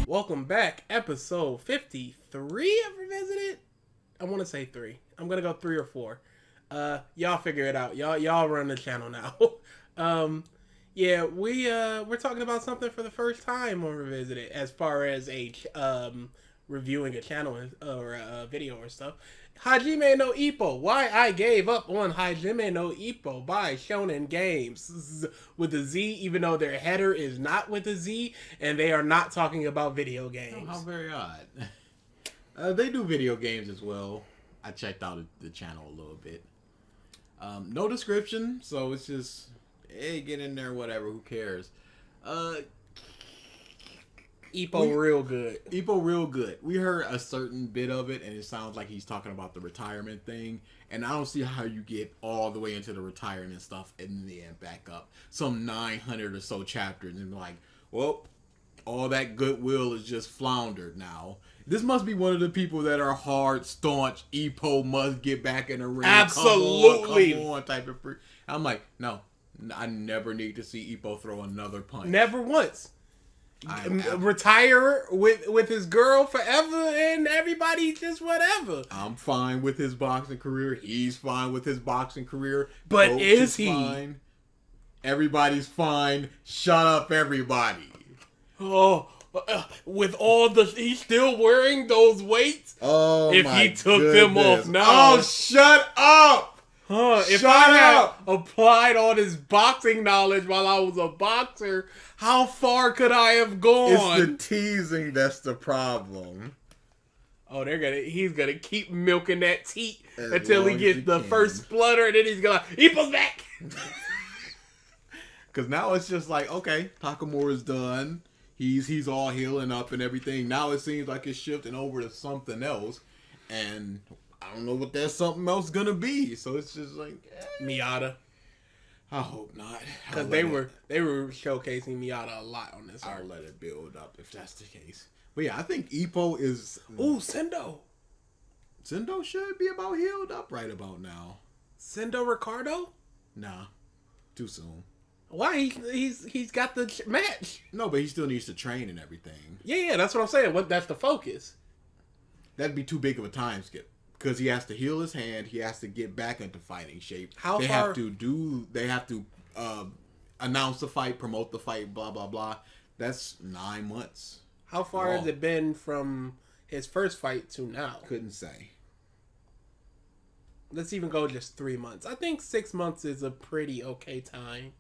Welcome back, episode 53 of Revisited. I want to say 3. I'm gonna go 3 or 4. Y'all figure it out. Y'all run the channel now. Yeah, we're talking about something for the first time on Revisited as far as a reviewing a channel or a video or stuff. Hajime no Ippo. Why I gave up on Hajime no Ippo by ShonenGameZ with a Z, even though their header is not with a Z, and they are not talking about video games. Oh, how very odd. They do video games as well. I checked out the channel a little bit. No description, so it's just, hey, get in there, whatever, who cares. Ippo real good. Ippo real good. We heard a certain bit of it, and it sounds like he's talking about the retirement thing. And I don't see how you get all the way into the retirement stuff and then back up some 900 or so chapters and like, well, all that goodwill is just floundered now. This must be one of the people that are hard, staunch, Ippo must get back in the ring. Absolutely. Come on type of freak. I'm like, no, I never need to see Ippo throw another punch. Never once. Retire with his girl forever and everybody just whatever. I'm fine with his boxing career. He's fine with his boxing career. But Coach is he? Fine. Everybody's fine. Shut up, everybody. Oh, with all the... He's still wearing those weights? Oh, if my he took goodness. them off now. Oh, shut up! If Shut I had up! applied all this boxing knowledge while I was a boxer, how far could I have gone? It's the teasing that's the problem. Oh, he's gonna keep milking that teat until he gets the first splutter, and then he's gonna Ippo's back. Because now it's just like, okay, Takamura's done. He's all healing up and everything. Now it seems like it's shifting over to something else, and I don't know what that something else gonna be. So it's just like Miata. I hope not. Because they were showcasing Miata a lot on this. I'll let it build up if that's the case. But yeah, I think Ippo is. Ooh, Sendo. Sendo should be about healed up right about now. Sendo Ricardo? Nah, too soon. Why? He's got the match. No, but he still needs to train and everything. Yeah, that's what I'm saying. That's the focus. That'd be too big of a time skip. Because he has to heal his hand, he has to get back into fighting shape. They have to announce the fight, promote the fight, blah blah blah. That's 9 months. How far has it been from his first fight to now? Couldn't say. Let's even go just 3 months. I think 6 months is a pretty okay time.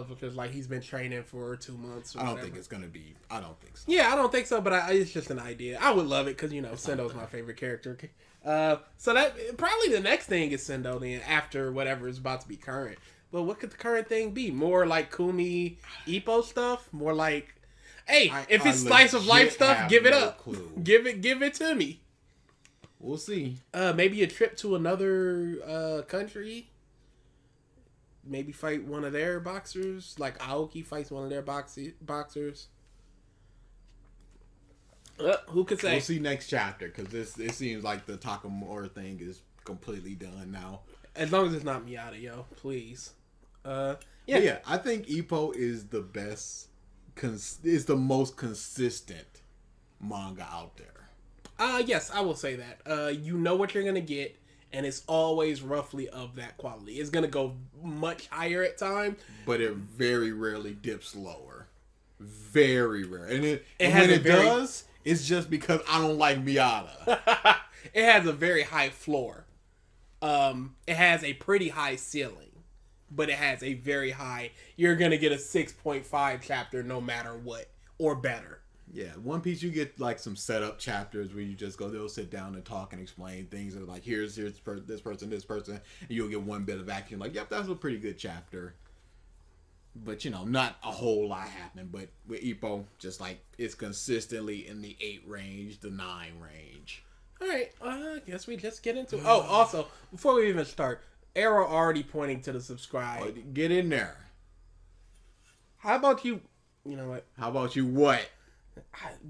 Because like he's been training for 2 months. I don't think it's gonna be. I don't think so. Yeah, I don't think so. But it's just an idea. I would love it because Sendo's my favorite character. So that probably the next thing is Sendo then after whatever is about to be current. But what could the current thing be? More like Kumi Ippo stuff? More like, hey, if it's slice of life stuff, give it up. Give it to me. We'll see. Maybe a trip to another country. Maybe fight one of their boxers, like Aoki fights one of their boxers. Who could say? We'll see next chapter because it seems like the Takamura thing is completely done now. As long as it's not Miata, yo, please. Yeah, I think Ippo is the best, is the most consistent manga out there. Yes, I will say that. You know what you're gonna get. And it's always roughly of that quality. It's going to go much higher at times. But it very rarely dips lower. Very rare. And when it does, it's just because I don't like Miata. It has a very high floor. It has a pretty high ceiling. But it has a very high... You're going to get a 6.5 chapter no matter what. Or better. Yeah, One Piece, you get like some setup chapters where you just go, they'll sit down and talk and explain things. And like, here's this person, and you'll get one bit of action. Like, yep, that's a pretty good chapter. But, not a whole lot happening. But with Ippo, just like, it's consistently in the 8 range, the 9 range. All right, I guess we just get into it. Oh, also, before we even start, Arrow already pointing to the subscribe. Oh, get in there. How about you... You know what? How about you what?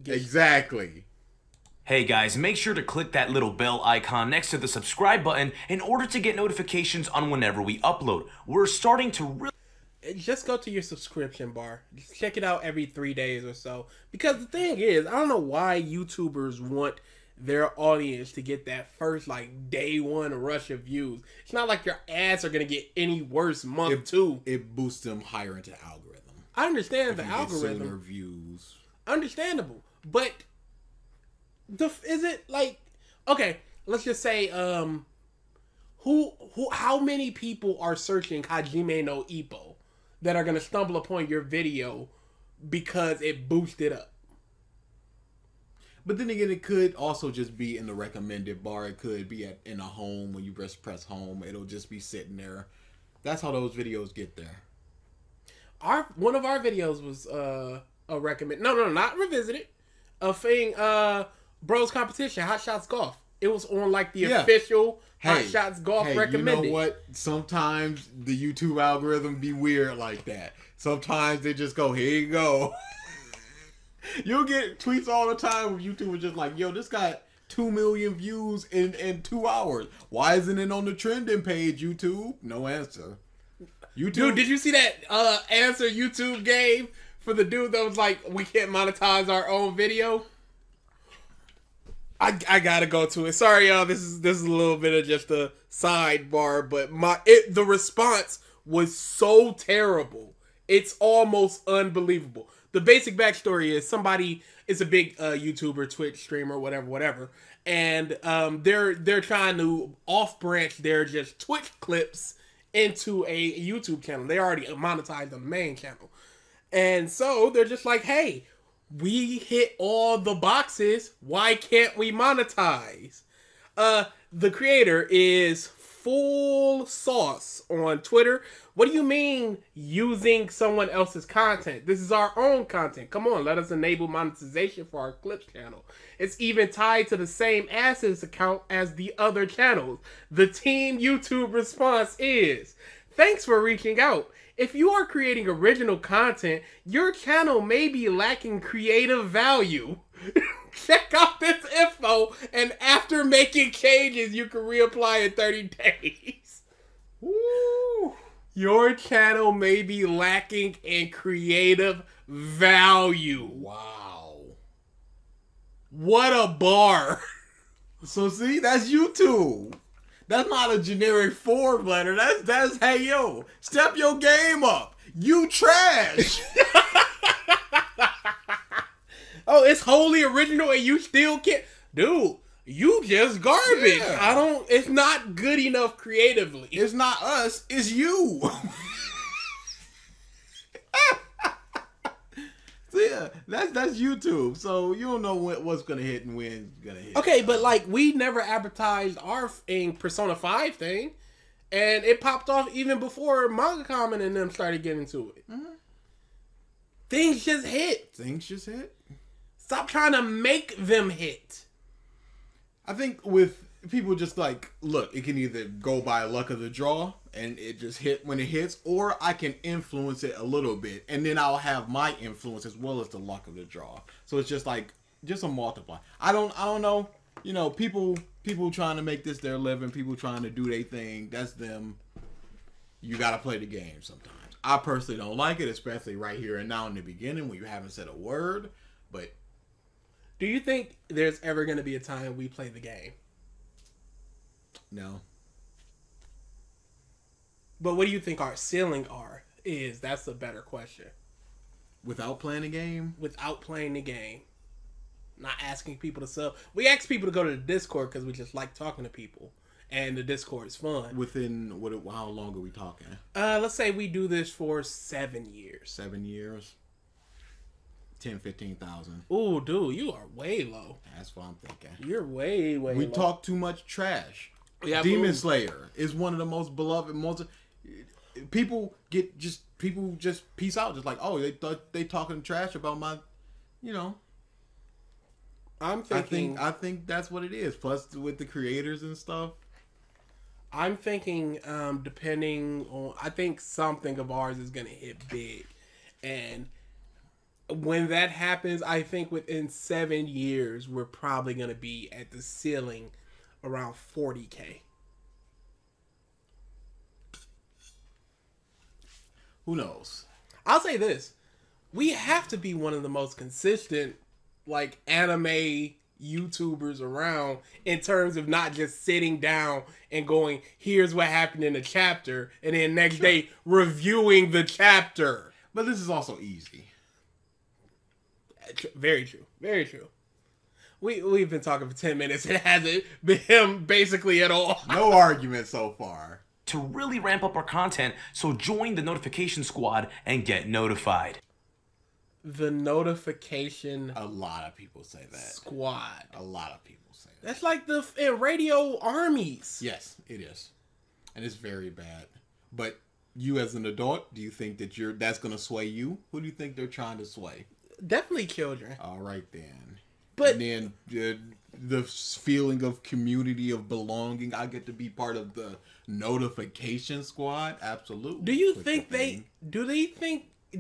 Exactly. Hey guys, make sure to click that little bell icon next to the subscribe button in order to get notifications on whenever we upload. We're starting to really... just go to your subscription bar. Just check it out every 3 days or so. Because the thing is, I don't know why YouTubers want their audience to get that first like day one rush of views. It's not like your ads are gonna get any worse month two. It boosts them higher into the algorithm. I understand if the you algorithm. Get sooner views. Understandable, but is it like okay? Let's just say how many people are searching Hajime no Ippo that are gonna stumble upon your video because it boosted up? But then again, it could also just be in the recommended bar. It could be in a home when you press home. It'll just be sitting there. That's how those videos get there. One of our videos was a recommend. No, not revisited. A thing. Bros competition, Hot Shots Golf. It was on like the official Hot Shots Golf recommended. You know what? Sometimes the YouTube algorithm be weird like that. Sometimes they just go, here you go. You'll get tweets all the time where YouTube is just like, yo, this got 2 million views in 2 hours. Why isn't it on the trending page, YouTube? No answer. YouTube. Dude, did you see that answer YouTube gave for the dude that was like, we can't monetize our own video? I gotta go to it. Sorry, y'all. This is a little bit of just a sidebar, but the response was so terrible. It's almost unbelievable. The basic backstory is somebody is a big YouTuber, Twitch streamer, whatever, and they're trying to off branch their just Twitch clips into a YouTube channel. They already monetized the main channel, and so they're just like, hey, we hit all the boxes. Why can't we monetize? The creator is Full Sauce on Twitter. What do you mean using someone else's content? This is our own content. Come on, let us enable monetization for our clips channel. It's even tied to the same AdSense account as the other channels. The team YouTube response is, thanks for reaching out. If you are creating original content, your channel may be lacking creative value. Check out this info, and after making changes, you can reapply in 30 days. Woo! Your channel may be lacking in creative value. Wow. What a bar. So see, that's YouTube. That's not a generic form letter. That's hey yo, step your game up. You trash. Oh, it's wholly original and you still can't. Dude, you just garbage. Yeah. It's not good enough creatively. It's not us, it's you. So yeah, that's YouTube. So you don't know what's gonna hit and when it's gonna hit. Okay, but like we never advertised our Persona 5 thing, and it popped off even before Manga Common and them started getting to it. Mm-hmm. Things just hit. Things just hit. Stop trying to make them hit. I think with people just like, look, it can either go by luck of the draw and it just hit when it hits, or I can influence it a little bit and then I'll have my influence as well as the luck of the draw. So it's just like, just a multiply. I don't know. You know, people trying to make this their living, people trying to do their thing, that's them. You got to play the game sometimes. I personally don't like it, especially right here and now in the beginning when you haven't said a word, but do you think there's ever going to be a time we play the game? No. But what do you think our ceiling is? That's a better question. Without playing the game? Without playing the game. Not asking people to sub. We ask people to go to the Discord because we just like talking to people. And the Discord is fun. Within, how long are we talking? Let's say we do this for 7 years. 7 years? 10, 15,000. Ooh, dude, you are way low. That's what I'm thinking. You're way low. We talk too much trash. Yeah, Demon Slayer is one of the most beloved. People just peace out. Just like, oh, they talking trash about my, you know. I'm thinking. I think that's what it is. Plus with the creators and stuff. I'm thinking, depending on, I think something of ours is gonna hit big, and when that happens, I think within 7 years we're probably gonna be at the ceiling around 40K. Who knows? I'll say this. We have to be one of the most consistent, like, anime YouTubers around in terms of not just sitting down and going, here's what happened in the chapter, and then next day reviewing the chapter. But this is also easy. Very true. Very true. We've been talking for 10 minutes. It hasn't been him basically at all. No argument so far. To really ramp up our content, so join the notification squad and get notified. The notification A lot of people say that. squad. A lot of people say that. That's like the radio armies. Yes, it is. And it's very bad. But you as an adult, do you think that that's going to sway you? Who do you think they're trying to sway? Definitely children. All right, then. But and then the feeling of community, of belonging, I get to be part of the notification squad. Absolutely. do you think do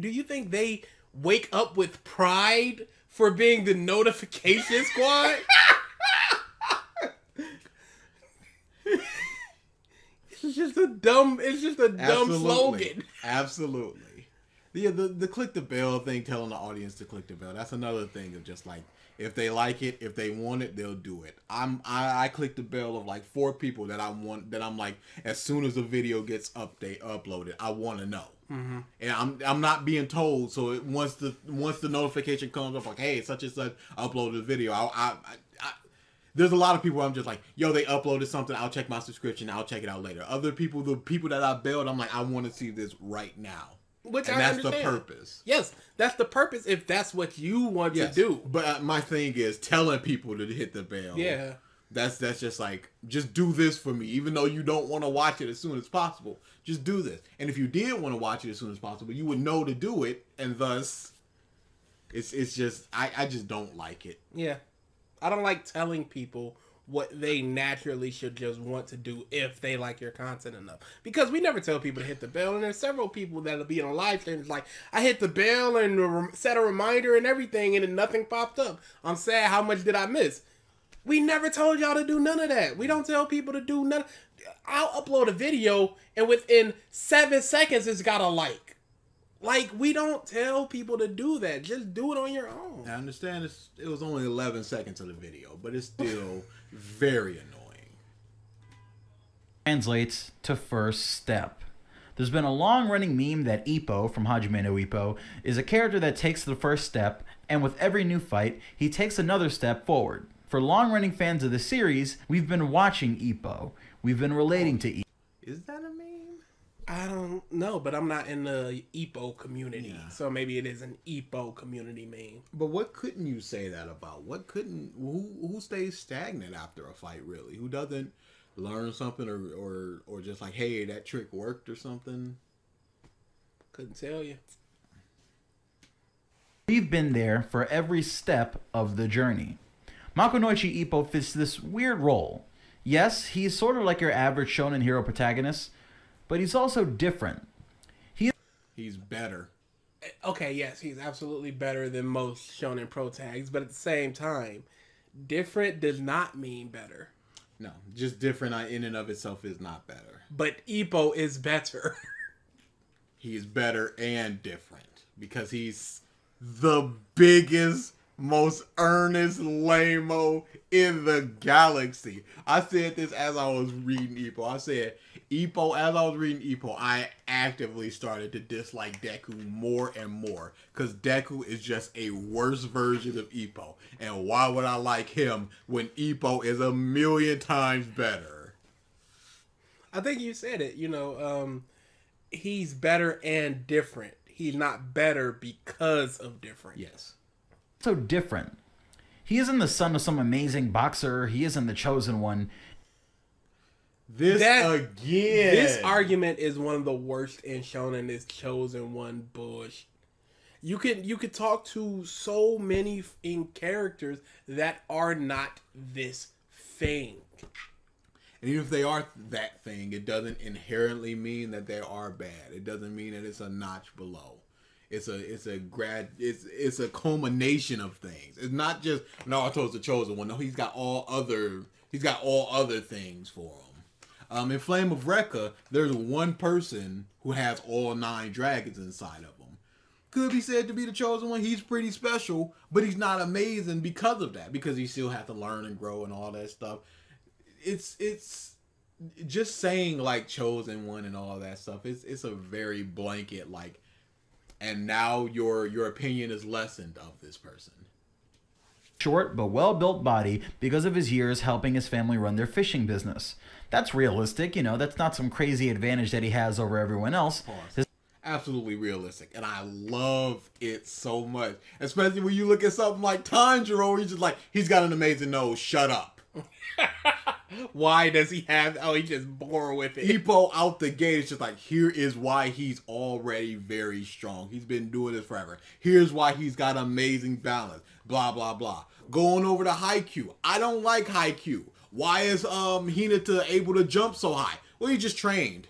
you think they wake up with pride for being the notification squad? It's just a dumb slogan. Absolutely. Yeah, the click the bell thing, telling the audience to click the bell. That's another thing of just like, if they like it, if they want it, they'll do it. I click the bell of like 4 people that I'm like, as soon as the video gets uploaded, I want to know. Mm-hmm. And I'm not being told. So once the notification comes up like, hey, such and such uploaded a video, there's a lot of people I'm just like, yo, they uploaded something. I'll check my subscription. I'll check it out later. Other people, the people that I bailed, I'm like, I want to see this right now. Which and I that's understand. the purpose. Yes, that's the purpose if that's what you want to do. But my thing is telling people to hit the bell. Yeah. That's just like, just do this for me. Even though you don't want to watch it as soon as possible, just do this. And if you did want to watch it as soon as possible, you would know to do it. And thus, it's just, I just don't like it. Yeah. I don't like telling people what they naturally should just want to do if they like your content enough. Because we never tell people to hit the bell, and there's several people that'll be in a live stream. It's like, I hit the bell and set a reminder and everything, and then nothing popped up. I'm sad. How much did I miss? We never told y'all to do none of that. We don't tell people to do none. I'll upload a video, and within 7 seconds, it's got a like. Like, we don't tell people to do that. Just do it on your own. I understand it was only 11 seconds of the video, but it's still very annoying. Translates to first step. There's been a long-running meme that Ippo, from Hajime no Ippo, is a character that takes the first step, and with every new fight, he takes another step forward. For long-running fans of the series, we've been watching Ippo. We've been relating to Ippo. Is that a meme? I don't know, but I'm not in the Ippo community, Yeah. so maybe it is an Ippo community meme. But what couldn't you say that about? Who stays stagnant after a fight, really? Who doesn't learn something or just like, hey, that trick worked or something? Couldn't tell you. We've been there for every step of the journey. Makonoichi Ippo fits this weird role. Yes, he's sort of like your average shonen hero protagonist, but he's also different. He's better. Okay, yes, he's absolutely better than most shonen pro tags, but at the same time, different does not mean better. No, just different in and of itself is not better. But Ippo is better. He's better and different because he's the biggest, most earnest lame-o in the galaxy. I said this as I was reading Ippo. I said, Ippo, as I was reading Ippo, I actively started to dislike Deku more and more. Because Deku is just a worse version of Ippo. And why would I like him when Ippo is a million times better? I think you said it, he's better and different. He's not better because of different. Yes. So different. He isn't the son of some amazing boxer. He isn't the chosen one. This argument is one of the worst in shonen. Is chosen one bullshit. You could talk to so many in characters that are not this thing. And even if they are that thing, it doesn't inherently mean that they are bad. It doesn't mean that it's a notch below. It's a culmination of things. It's not just Naruto's the chosen one. No, he's got all other things for him. In Flame of Recca, there's one person who has all 9 dragons inside of him. Could be said to be the chosen one. He's pretty special, but he's not amazing because of that. Because he still has to learn and grow and all that stuff. It's just saying like chosen one and all that stuff. It's a very blanket like, and now your opinion is lessened of this person. Short but well-built body because of his years helping his family run their fishing business. That's realistic, you know, that's not some crazy advantage that he has over everyone else. Absolutely realistic, and I love it so much. Especially when you look at something like Tanjiro, he's just like, he's got an amazing nose, shut up. Why does he have, oh, he's just born with it. Ippo out the gate is just like, here is why he's already very strong. He's been doing this forever. Here's why he's got amazing balance. Blah, blah, blah. Going over to Haikyuu. I don't like Haikyuu. Why is Hinata able to jump so high? Well, he just trained.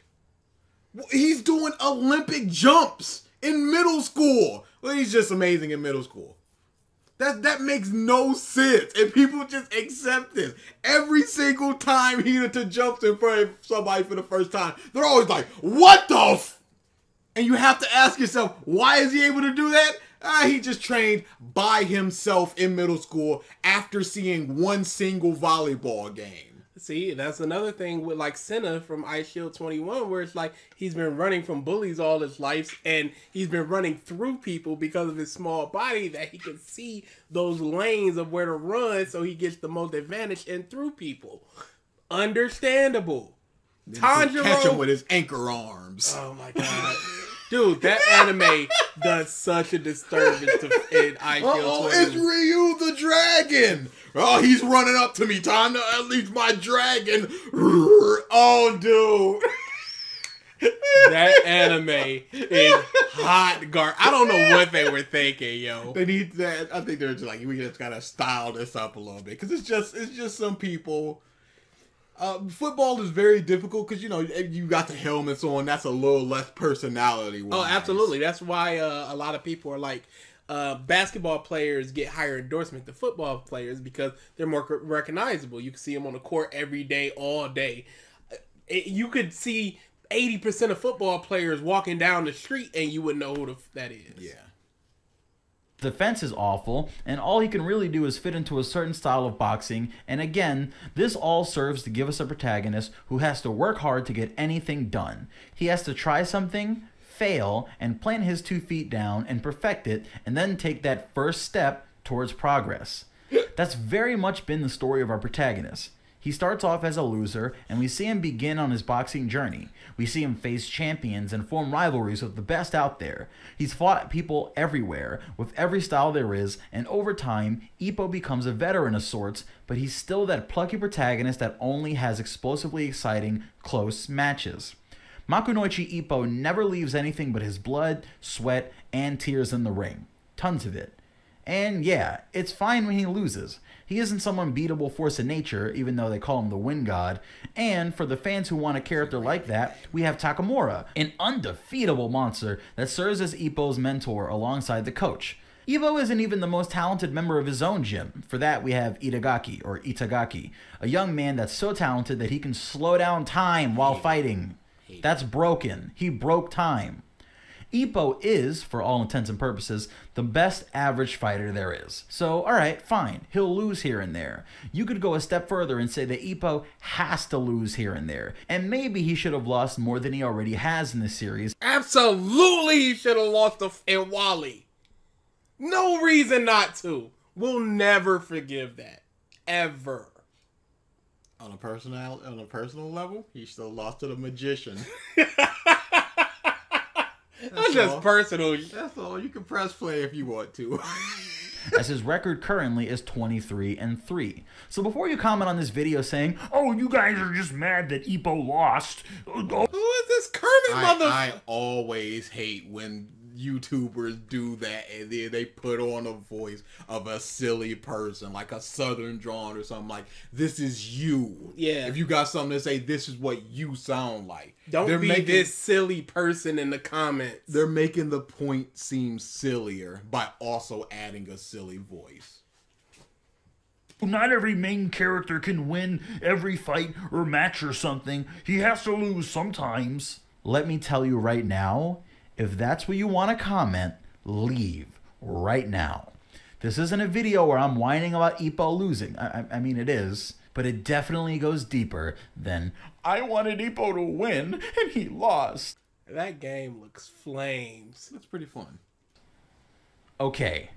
He's doing Olympic jumps in middle school. Well, he's just amazing in middle school. That makes no sense. And people just accept this. Every single time Hinata jumps in front of somebody for the first time, they're always like, what the f? And you have to ask yourself, why is he able to do that? He just trained by himself in middle school after seeing one single volleyball game. See, that's another thing with like Senna from Ice Shield 21, where it's like he's been running from bullies all his life, and he's been running through people because of his small body that he can see those lanes of where to run, so he gets the most advantage and through people. Understandable. Tanjiro catch him with his anchor arms. Oh my god. Dude, that anime does such a disturbance in Ice Shield 21. Oh, it's Ryu the Dragon! Oh, he's running up to me. Time to unleash my dragon. Oh, dude. That anime is hot garbage. I don't know what they were thinking, yo. They need that. I think they're just like, we just gotta style this up a little bit. Because it's just some people. Football is very difficult because, you know, you got the helmets on. That's a little less personality. Oh, absolutely. That's why a lot of people are like, basketball players get higher endorsement than football players because they're more recognizable. You can see them on the court every day, all day. You could see 80% of football players walking down the street and you wouldn't know who that is. Yeah. The defense is awful, and all he can really do is fit into a certain style of boxing, and again, this all serves to give us a protagonist who has to work hard to get anything done. He has to try something, fail, and plant his 2 feet down and perfect it, and then take that first step towards progress. That's very much been the story of our protagonist. He starts off as a loser, and we see him begin on his boxing journey. We see him face champions and form rivalries with the best out there. He's fought people everywhere, with every style there is, and over time, Ippo becomes a veteran of sorts, but he's still that plucky protagonist that only has explosively exciting, close matches. Makunoichi Ippo never leaves anything but his blood, sweat, and tears in the ring. Tons of it. And yeah, it's fine when he loses. He isn't some unbeatable force of nature, even though they call him the Wind God. And for the fans who want a character like that, we have Takamura, an undefeatable monster that serves as Ippo's mentor alongside the coach. Ippo isn't even the most talented member of his own gym. For that, we have Itagaki, a young man that's so talented that he can slow down time while fighting. That's broken. He broke time. Ippo is, for all intents and purposes, the best average fighter there is. So, alright, fine. He'll lose here and there. You could go a step further and say that Ippo has to lose here and there. And maybe he should have lost more than he already has in this series. Absolutely he should have lost to Wally. No reason not to. We'll never forgive that. Ever. On a personal level, he still lost to the magician. That's just personal. That's all. You can press play if you want to. As his record currently is 23-3. So before you comment on this video saying, "Oh, you guys are just mad that Ippo lost," who is this Kermit mother? I always hate when YouTubers do that and then they put on a voice of a silly person, like a Southern drawn or something like, this is you. Yeah. If you got something to say, this is what you sound like. Don't be this silly person in the comments. They're making the point seem sillier by also adding a silly voice. Not every main character can win every fight or match or something. He has to lose sometimes. Let me tell you right now, if that's what you want to comment, leave right now. This isn't a video where I'm whining about Ippo losing. I mean, it is, but it definitely goes deeper than, I wanted Ippo to win and he lost. That game looks flames. That's pretty fun. Okay,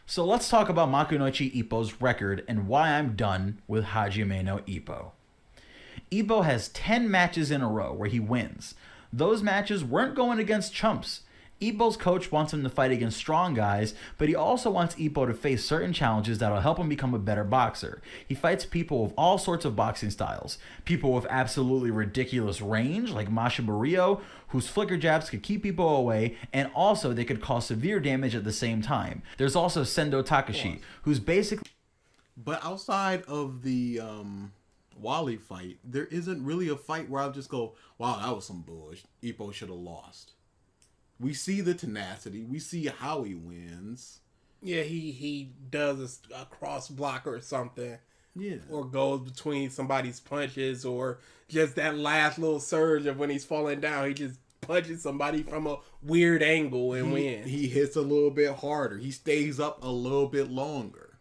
so let's talk about Makunoichi Ippo's record and why I'm done with Hajime no Ippo. Ippo has 10 matches in a row where he wins. Those matches weren't going against chumps. Ippo's coach wants him to fight against strong guys, but he also wants Ippo to face certain challenges that'll help him become a better boxer. He fights people with all sorts of boxing styles. People with absolutely ridiculous range, like Mashiba Ryo, whose flicker jabs could keep people away, and also they could cause severe damage at the same time. There's also Sendo Takashi, who's basically... But outside of the Wally fight, there isn't really a fight where I'll just go, wow, that was some bullshit. Ippo should have lost. We see the tenacity. We see how he wins. Yeah, he does a cross block or something. Yeah. Or goes between somebody's punches, or just that last little surge of when he's falling down, he just punches somebody from a weird angle and wins. He hits a little bit harder. He stays up a little bit longer.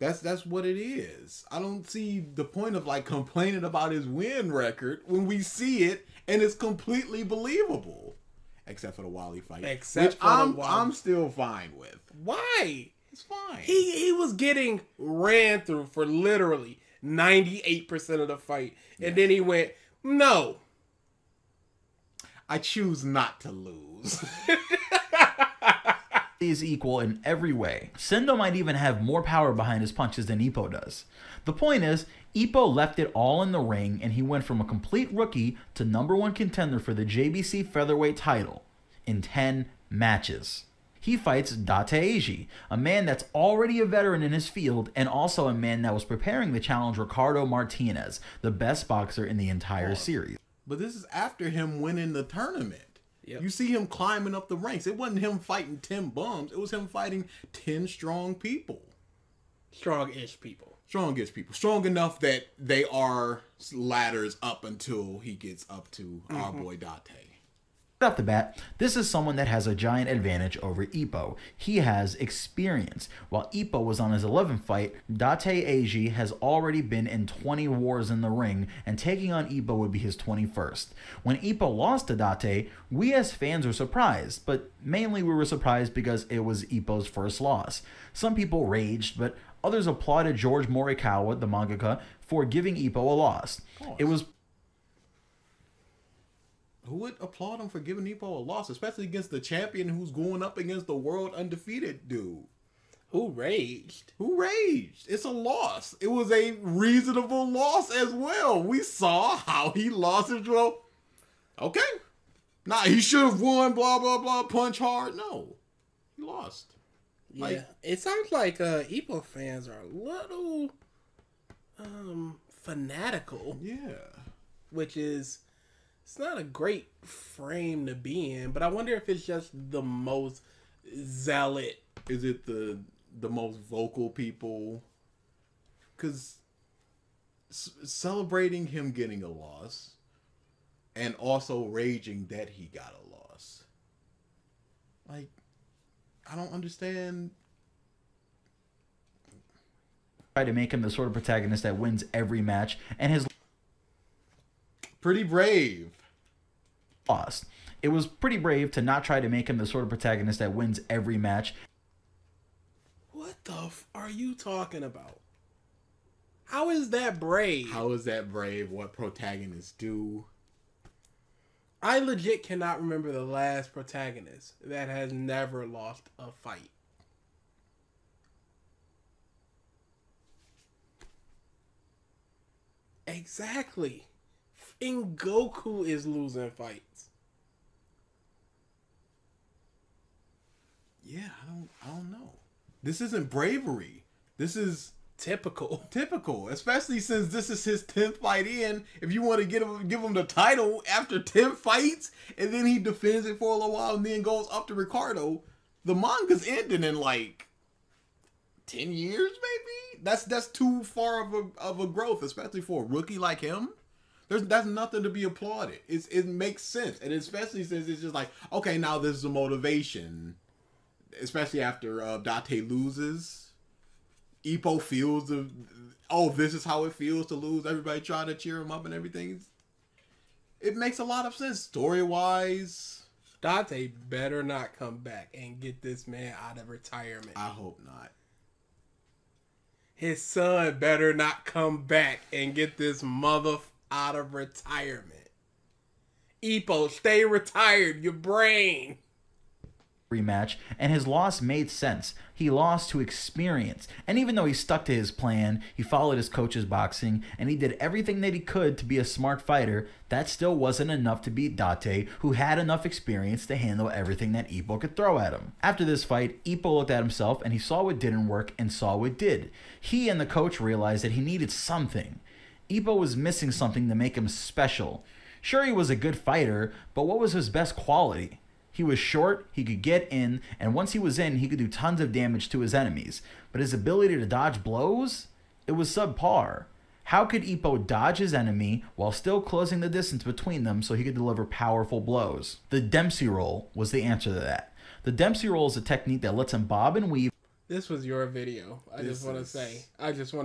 That's what it is. I don't see the point of like complaining about his win record when we see it and it's completely believable. Except for the Wally fight. Which I'm still fine with. Why? It's fine. He was getting ran through for literally 98% of the fight. And then he went, no. I choose not to lose. is equal in every way. Sendo might even have more power behind his punches than Ippo does. The point is, Ippo left it all in the ring and he went from a complete rookie to #1 contender for the JBC featherweight title in 10 matches. He fights Date Eiji, a man that's already a veteran in his field and also a man that was preparing to challenge Ricardo Martinez, the best boxer in the entire series. But this is after him winning the tournament. Yep. You see him climbing up the ranks. It wasn't him fighting 10 bums. It was him fighting 10 strong people. Strong-ish people. Strong-ish people. Strong enough that they are ladders up until he gets up to our boy Date. Right off the bat, this is someone that has a giant advantage over Ippo. He has experience. While Ippo was on his 11th fight, Date Eiji has already been in 20 wars in the ring, and taking on Ippo would be his 21st. When Ippo lost to Date, we as fans were surprised, but mainly we were surprised because it was Ippo's first loss. Some people raged, but others applauded George Morikawa, the mangaka, for giving Ippo a loss. It was... Who would applaud him for giving Ippo a loss, especially against the champion who's going up against the world undefeated dude? Who raged? Who raged? It's a loss. It was a reasonable loss as well. We saw how he lost as well. Okay. Nah, he should have won, blah, blah, blah, punch hard. No. He lost. Yeah. Like, it sounds like Ippo fans are a little fanatical. Yeah. Which is... It's not a great frame to be in, but I wonder if it's just the most zealot. Is it the most vocal people? Because celebrating him getting a loss and also raging that he got a loss. Like, I don't understand. Try to make him the sort of protagonist that wins every match, and his... Pretty brave. Lost. It was pretty brave to not try to make him the sort of protagonist that wins every match. What the are you talking about? How is that brave? How is that brave? What protagonists do? I legit cannot remember the last protagonist that has never lost a fight. Exactly. And Goku is losing fights. Yeah, I don't know. This isn't bravery. This is typical. Typical, especially since this is his 10th fight in. If you want to give him the title after 10 fights, and then he defends it for a little while and then goes up to Ricardo, the manga's ending in like 10 years, maybe. That's too far of a growth, especially for a rookie like him. That's nothing to be applauded. It makes sense, and especially since it's just like, okay, now this is a motivation, especially after Date loses. Ippo feels this is how it feels to lose. Everybody trying to cheer him up and everything. It makes a lot of sense story-wise. Date better not come back and get this man out of retirement. I hope not. His son better not come back and get this mother out of retirement. Ippo, stay retired. Your brain. Rematch, and his loss made sense. He lost to experience, and even though he stuck to his plan, he followed his coach's boxing, and he did everything that he could to be a smart fighter, that still wasn't enough to beat Date, who had enough experience to handle everything that Ippo could throw at him. After this fight, Ippo looked at himself and he saw what didn't work and saw what did. He and the coach realized that he needed something. Ippo was missing something to make him special. Sure, he was a good fighter, but what was his best quality? He was short, he could get in, and once he was in, he could do tons of damage to his enemies. But his ability to dodge blows? It was subpar. How could Ippo dodge his enemy while still closing the distance between them so he could deliver powerful blows? The Dempsey roll was the answer to that. The Dempsey roll is a technique that lets him bob and weave. This was your video. I just want to say.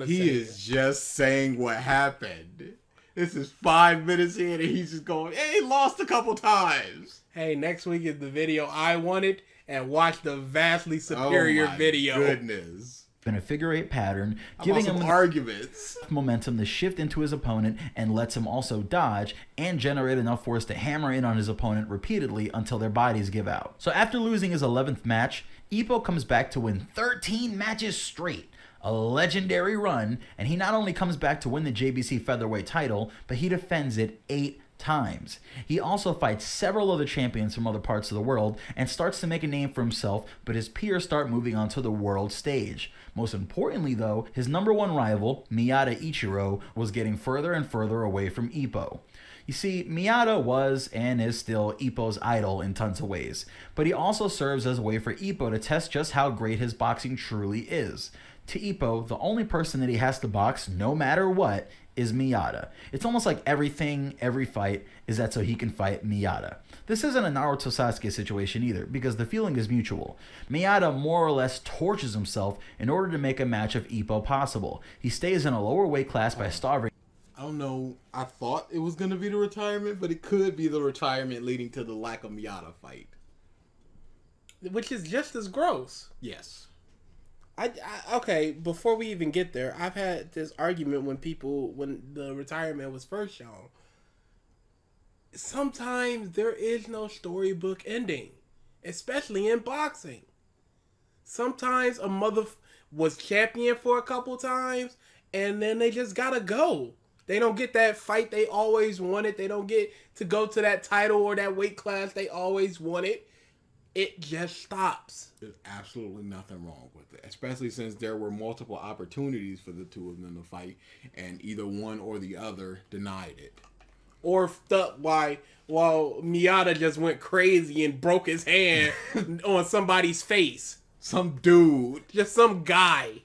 He is just saying what happened. This is 5 minutes in and he's just going, hey, he lost a couple times. Hey, next week is the video I wanted, and watch the vastly superior video. Goodness. In a figure eight pattern, giving him arguments, momentum to shift into his opponent, and lets him also dodge and generate enough force to hammer in on his opponent repeatedly until their bodies give out. So after losing his 11th match, Ippo comes back to win 13 matches straight. A legendary run, and he not only comes back to win the JBC featherweight title, but he defends it 8 times. He also fights several other champions from other parts of the world and starts to make a name for himself, but his peers start moving on to the world stage. Most importantly though, his number one rival, Miyata Ichiro, was getting further and further away from Ippo. You see, Miyata was and is still Ippo's idol in tons of ways, but he also serves as a way for Ippo to test just how great his boxing truly is. To Ippo, the only person that he has to box, no matter what, is Miyata. It's almost like every fight is that so he can fight Miyata. This isn't a Naruto Sasuke situation either, because the feeling is mutual. Miyata more or less tortures himself in order to make a match of Ippo possible. He stays in a lower weight class by starving. I don't know, I thought it was going to be the retirement, but it could be the retirement leading to the lack of Miyata fight. Which is just as gross. Yes. Okay, before we even get there, I've had this argument when the retirement was first shown. Sometimes there is no storybook ending, especially in boxing. Sometimes a mother was champion for a couple times, and then they just gotta go. They don't get that fight they always wanted. They don't get to go to that title or that weight class they always wanted. It just stops. There's absolutely nothing wrong with it, especially since there were multiple opportunities for the two of them to fight, and either one or the other denied it. Or while Miyata just went crazy and broke his hand on somebody's face. Some dude. Just some guy.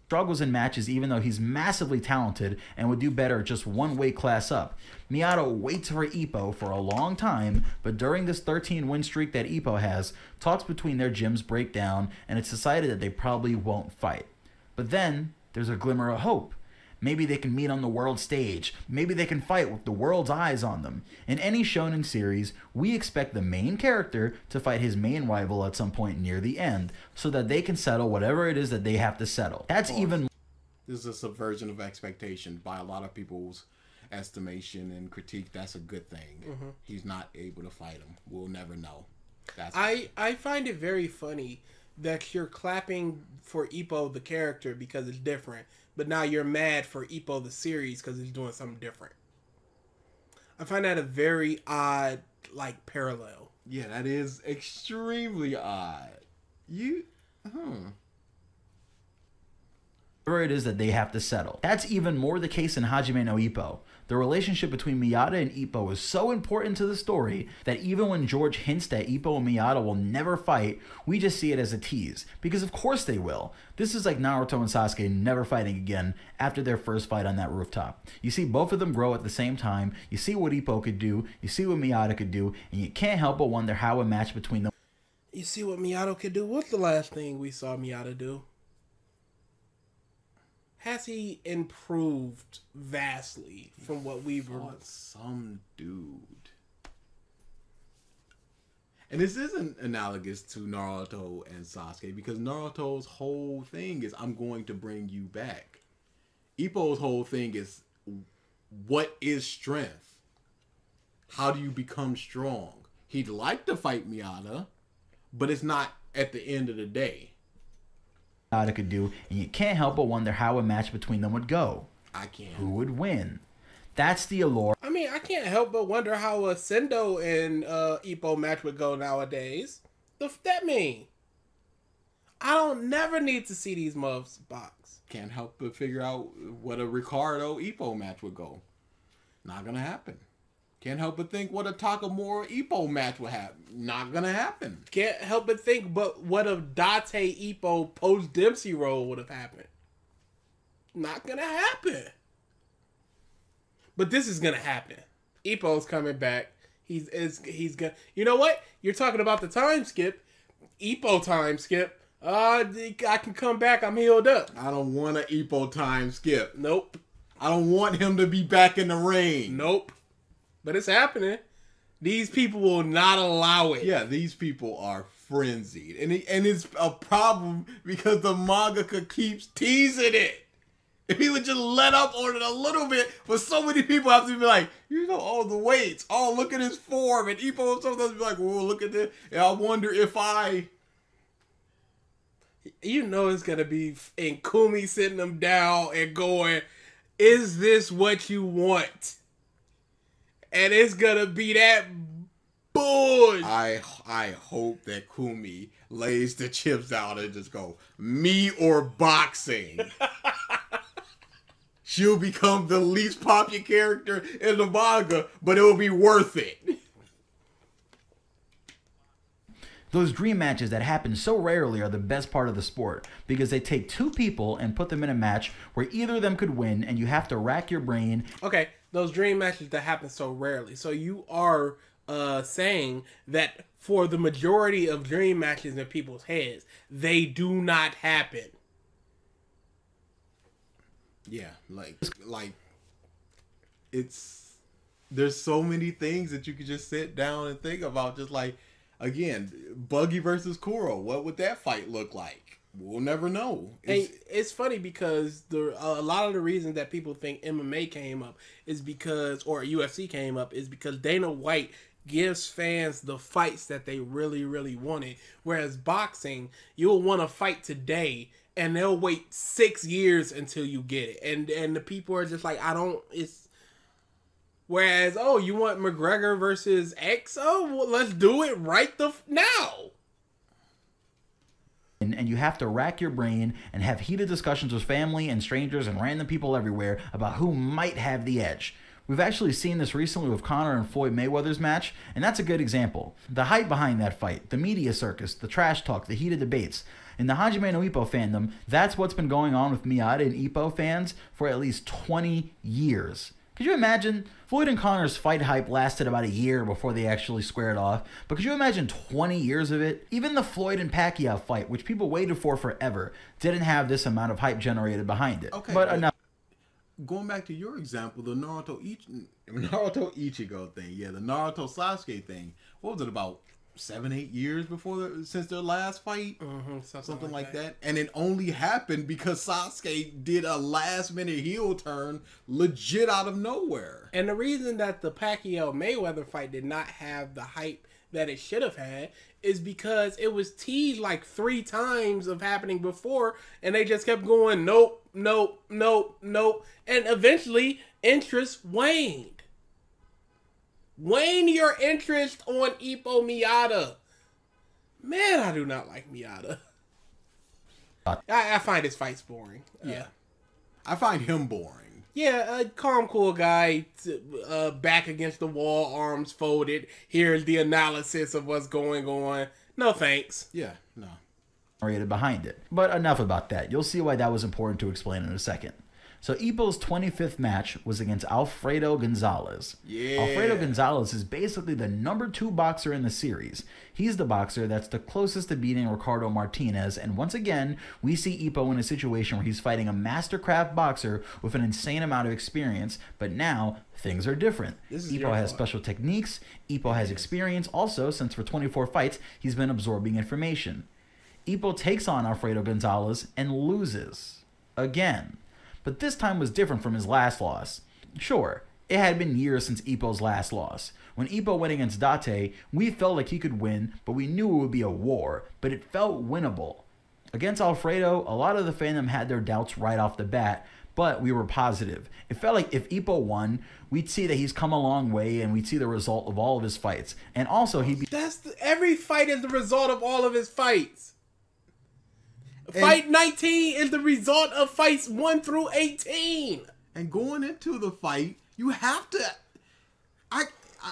Struggles in matches even though he's massively talented and would do better just one weight class up. Miyata waits for Ippo for a long time, but during this 13 win streak that Ippo has, talks between their gyms break down and it's decided that they probably won't fight. But then there's a glimmer of hope. Maybe they can meet on the world stage. Maybe they can fight with the world's eyes on them. In any shonen series, we expect the main character to fight his main rival at some point near the end, so that they can settle whatever it is that they have to settle. That's even... This is a subversion of expectation by a lot of people's estimation and critique. That's a good thing. Mm-hmm. He's not able to fight him. We'll never know. I find it very funny that you're clapping for Ippo the character because it's different, but now you're mad for Ippo the series because he's doing something different. I find that a very odd, parallel. Yeah, that is extremely odd. whatever it is that they have to settle. That's even more the case in Hajime no Ippo. The relationship between Miyata and Ippo is so important to the story that even when George hints that Ippo and Miyata will never fight, we just see it as a tease, because of course they will. This is like Naruto and Sasuke never fighting again after their first fight on that rooftop. You see both of them grow at the same time, you see what Ippo could do, you see what Miyata could do, and you can't help but wonder how a match between them. You see what Miyata could do? What's the last thing we saw Miyata do? Has he improved vastly from what we've fought some dude? And this isn't analogous to Naruto and Sasuke, because Naruto's whole thing is, I'm going to bring you back. Ippo's whole thing is, what is strength? How do you become strong? He'd like to fight Miyata, but it's not at the end of the day. Miyata could do, and you can't help but wonder how a match between them would go. I can't. Who would win? That's the allure. I mean, I can't help but wonder how a Sendo and Ippo match would go nowadays. The f that mean? I don't never need to see these muffs box. Can't help but figure out what a Ricardo Ippo match would go. Not gonna happen. Can't help but think what a Takamura Ippo match would happen. Not gonna happen. Can't help but think, but what if Date Ippo post Dempsey role would have happened? Not gonna happen. But this is gonna happen. Ippo's coming back. He's gonna. You know what? You're talking about the time skip. Ippo time skip. I can come back. I'm healed up. I don't want an Ippo time skip. Nope. I don't want him to be back in the ring. Nope. But it's happening. These people will not allow it. Yeah, these people are frenzied. And it's a problem because the mangaka keeps teasing it. If he would just let up on it a little bit, but so many people have to be like, you know, oh, the weights. Oh, look at his form. And Ippo sometimes be like, well, look at this. And I wonder if I... You know it's going to be and Kumi sitting them down and going, is this what you want? And it's gonna be that bullshit. I hope that Kumi lays the chips out and just go, me or boxing. She'll become the least popular character in the manga, but it will be worth it. Those dream matches that happen so rarely are the best part of the sport, because they take two people and put them in a match where either of them could win, and you have to rack your brain. Okay, those dream matches that happen so rarely. So you are saying that for the majority of dream matches in people's heads, they do not happen. Yeah, like it's, there's so many things that you could just sit down and think about, just like, again, Buggy versus Kuro. What would that fight look like? We'll never know. It's funny because a lot of the reasons that people think MMA came up is because, or UFC came up, is because Dana White gives fans the fights that they really, really wanted. Whereas boxing, you'll want to fight today, and they'll wait 6 years until you get it. And the people are just like, it's... Whereas, oh, you want McGregor versus X? Oh, well, let's do it right now. And you have to rack your brain and have heated discussions with family and strangers and random people everywhere about who might have the edge. We've actually seen this recently with Conor and Floyd Mayweather's match, and that's a good example. The hype behind that fight, the media circus, the trash talk, the heated debates. In the Hajime no Ippo fandom, that's what's been going on with Miyata and Ippo fans for at least 20 years. Could you imagine? Floyd and Conor's fight hype lasted about a year before they actually squared off, but could you imagine 20 years of it? Even the Floyd and Pacquiao fight, which people waited for forever, didn't have this amount of hype generated behind it. Okay, but enough. Going back to your example, the Naruto Ichigo thing, yeah, the Naruto Sasuke thing, what was it, about 7-8 years since their last fight? Something like that. And it only happened because Sasuke did a last minute heel turn legit out of nowhere. And the reason that the Pacquiao Mayweather fight did not have the hype that it should have had is because it was teased like 3 times of happening before, and they just kept going, nope, nope, nope, nope. And eventually interest waned. Wane your interest on Ippo Miyata. Man, I do not like Miyata. I find his fights boring. Yeah. I find him boring. Yeah, a calm, cool guy, back against the wall, arms folded. Here's the analysis of what's going on. No thanks. Yeah, no. Behind it. But enough about that. You'll see why that was important to explain in a second. So Ippo's 25th match was against Alfredo Gonzalez. Yeah. Alfredo Gonzalez is basically the number 2 boxer in the series. He's the boxer that's the closest to beating Ricardo Martinez, and once again, we see Ippo in a situation where he's fighting a mastercraft boxer with an insane amount of experience, but now things are different. Ippo has special techniques, Ippo has experience, also since for 24 fights, he's been absorbing information. Ippo takes on Alfredo Gonzalez and loses. Again. But this time was different from his last loss. Sure, it had been years since Ippo's last loss. When Ippo went against Date, we felt like he could win, but we knew it would be a war, but it felt winnable. Against Alfredo, a lot of the fandom had their doubts right off the bat, but we were positive. It felt like if Ippo won, we'd see that he's come a long way and we'd see the result of all of his fights. And also, every fight is the result of all of his fights. Fight 19 is the result of fights 1 through 18. And going into the fight, you have to... I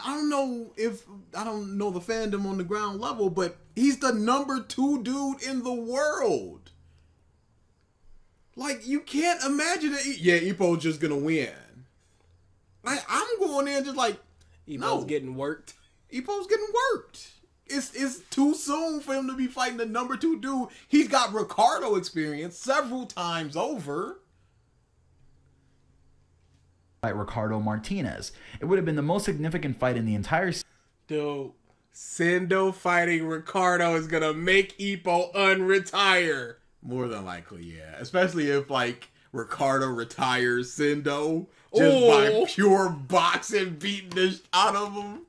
don't know if... I don't know the fandom on the ground level, but he's the number 2 dude in the world. Like, you can't imagine that... Yeah, Ippo's just gonna win. Like, I'm going in just like... Ippo's getting worked. Ippo's getting worked. It's too soon for him to be fighting the number 2 dude. He's got Ricardo experience several times over. Fight Ricardo Martinez. It would have been the most significant fight in the entire series. Dude, Sendo fighting Ricardo is gonna make Ippo unretire. More than likely, yeah. Especially if, like, Ricardo retires Sendo just by pure boxing, beating the shit out of him.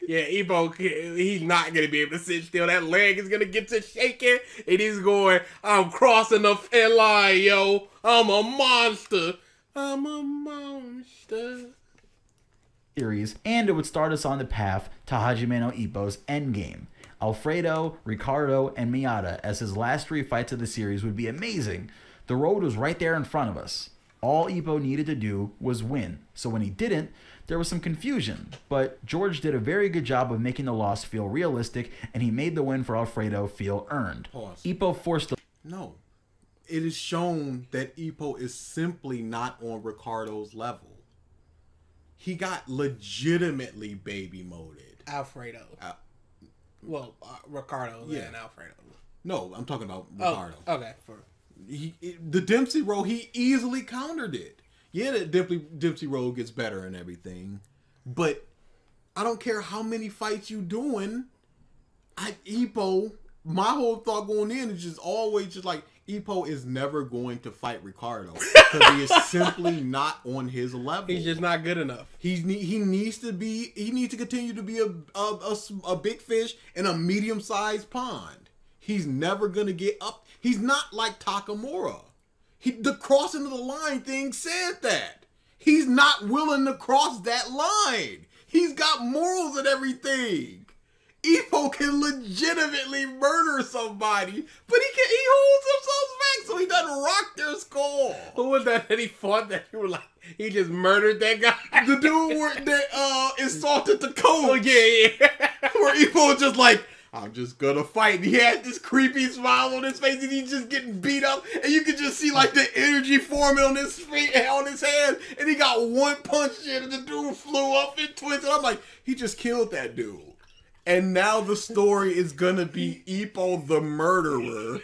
Yeah, Ippo, he's not going to be able to sit still. That leg is going to get to shaking, and he's going, I'm crossing the fence line, yo. I'm a monster. I'm a monster. Series, and it would start us on the path to Hajime no Ippo's endgame. Alfredo, Ricardo, and Miyata as his last 3 fights of the series would be amazing. The road was right there in front of us. All Ippo needed to do was win. So when he didn't, there was some confusion, but George did a very good job of making the loss feel realistic, and he made the win for Alfredo feel earned. Pause. Ippo forced the... No. It is shown that Ippo is simply not on Ricardo's level. He got legitimately baby moded. Alfredo. Ricardo and Alfredo. No, I'm talking about Ricardo. Oh, okay. The Dempsey roll, he easily countered it. Yeah, the Dempsey roll gets better and everything, but I don't care how many fights you doing. Ippo, my whole thought going in is just always just like, Ippo is never going to fight Ricardo because he is simply not on his level. He's just not good enough. He needs to continue to be a big fish in a medium-sized pond. He's never gonna get up. He's not like Takamura. The crossing of the line thing said that. He's not willing to cross that line. He's got morals and everything. Ippo can legitimately murder somebody, but he holds himself back so he doesn't rock their skull. Who was that he fought that you were like, he just murdered that guy? The dude that insulted the coach. Oh, yeah. Where Ippo was just like, I'm just gonna fight. And he had this creepy smile on his face and he's just getting beat up. And you could just see like the energy forming on his feet, on his hand. And he got one punch in and the dude flew up and twisted. I'm like, he just killed that dude. And now the story is gonna be Ippo the murderer.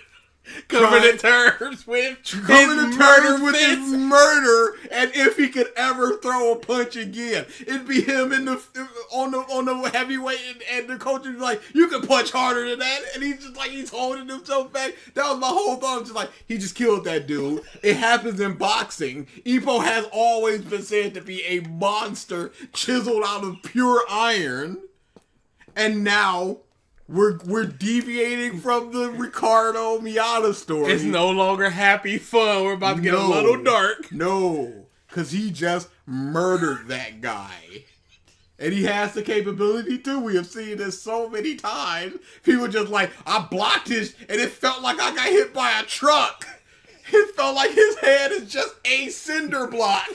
Coming to terms with his murder, and if he could ever throw a punch again, it'd be him in on the heavyweight, and the coach would be like, "You can punch harder than that," and he's just like he's holding himself back. That was my whole thought. I'm just like, he just killed that dude. It happens in boxing. Ippo has always been said to be a monster chiseled out of pure iron, and now We're deviating from the Ricardo Miyata story. It's no longer happy fun. We're about to get a little dark. No, because he just murdered that guy. And he has the capability to. We have seen this so many times. People just like, I blocked this and it felt like I got hit by a truck. It felt like his head is just a cinder block.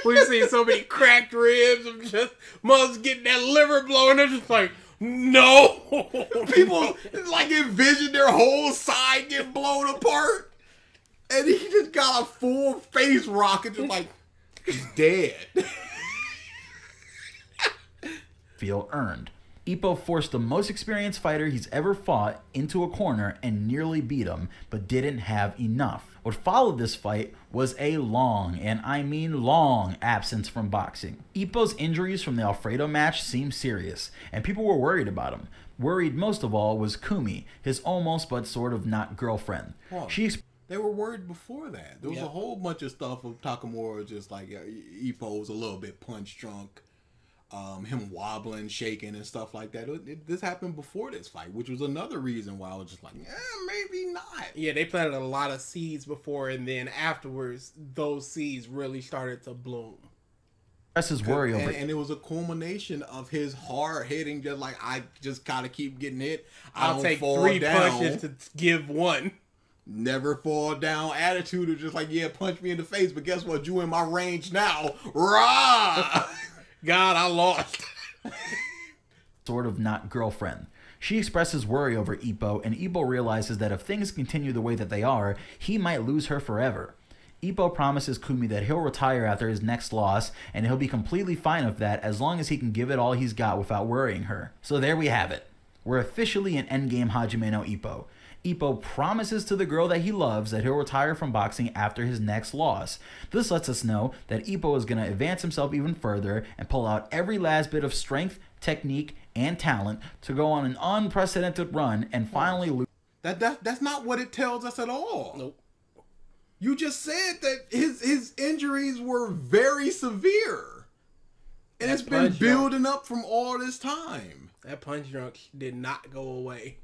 We've seen so many cracked ribs of just mothers getting that liver blow, and they're just like, no. People like envision their whole side get blown apart. And he just got a full face rock and just like, he's dead. Feel earned. Ippo forced the most experienced fighter he's ever fought into a corner and nearly beat him, but didn't have enough. What followed this fight was a long, and I mean long, absence from boxing. Ippo's injuries from the Alfredo match seemed serious, and people were worried about him. Worried most of all was Kumi, his almost but sort of not girlfriend. Well, they were worried before that. There was a whole bunch of stuff of Takamura just like Ippo was a little bit punch drunk. Him wobbling, shaking, and stuff like that. This happened before this fight, which was another reason why I was just like, maybe not. Yeah, they planted a lot of seeds before, and then afterwards, those seeds really started to bloom. That's his worry over and it was a culmination of his hard hitting, just like, I just gotta keep getting hit. I'll take fall 3 down. punches to give 1. Never fall down attitude of just like, yeah, punch me in the face, but guess what? You in my range now. Rah! God, I lost. sort of not girlfriend. She expresses worry over Ippo, and Ippo realizes that if things continue the way that they are, he might lose her forever. Ippo promises Kumi that he'll retire after his next loss, and he'll be completely fine with that as long as he can give it all he's got without worrying her. So there we have it. We're officially in endgame Hajime no Ippo. Ippo promises to the girl that he loves that he'll retire from boxing after his next loss. This lets us know that Ippo is going to advance himself even further and pull out every last bit of strength, technique, and talent to go on an unprecedented run and finally lose. That's not what it tells us at all. Nope. You just said that his injuries were very severe. And it's been building up from all this time. That punch drunk did not go away.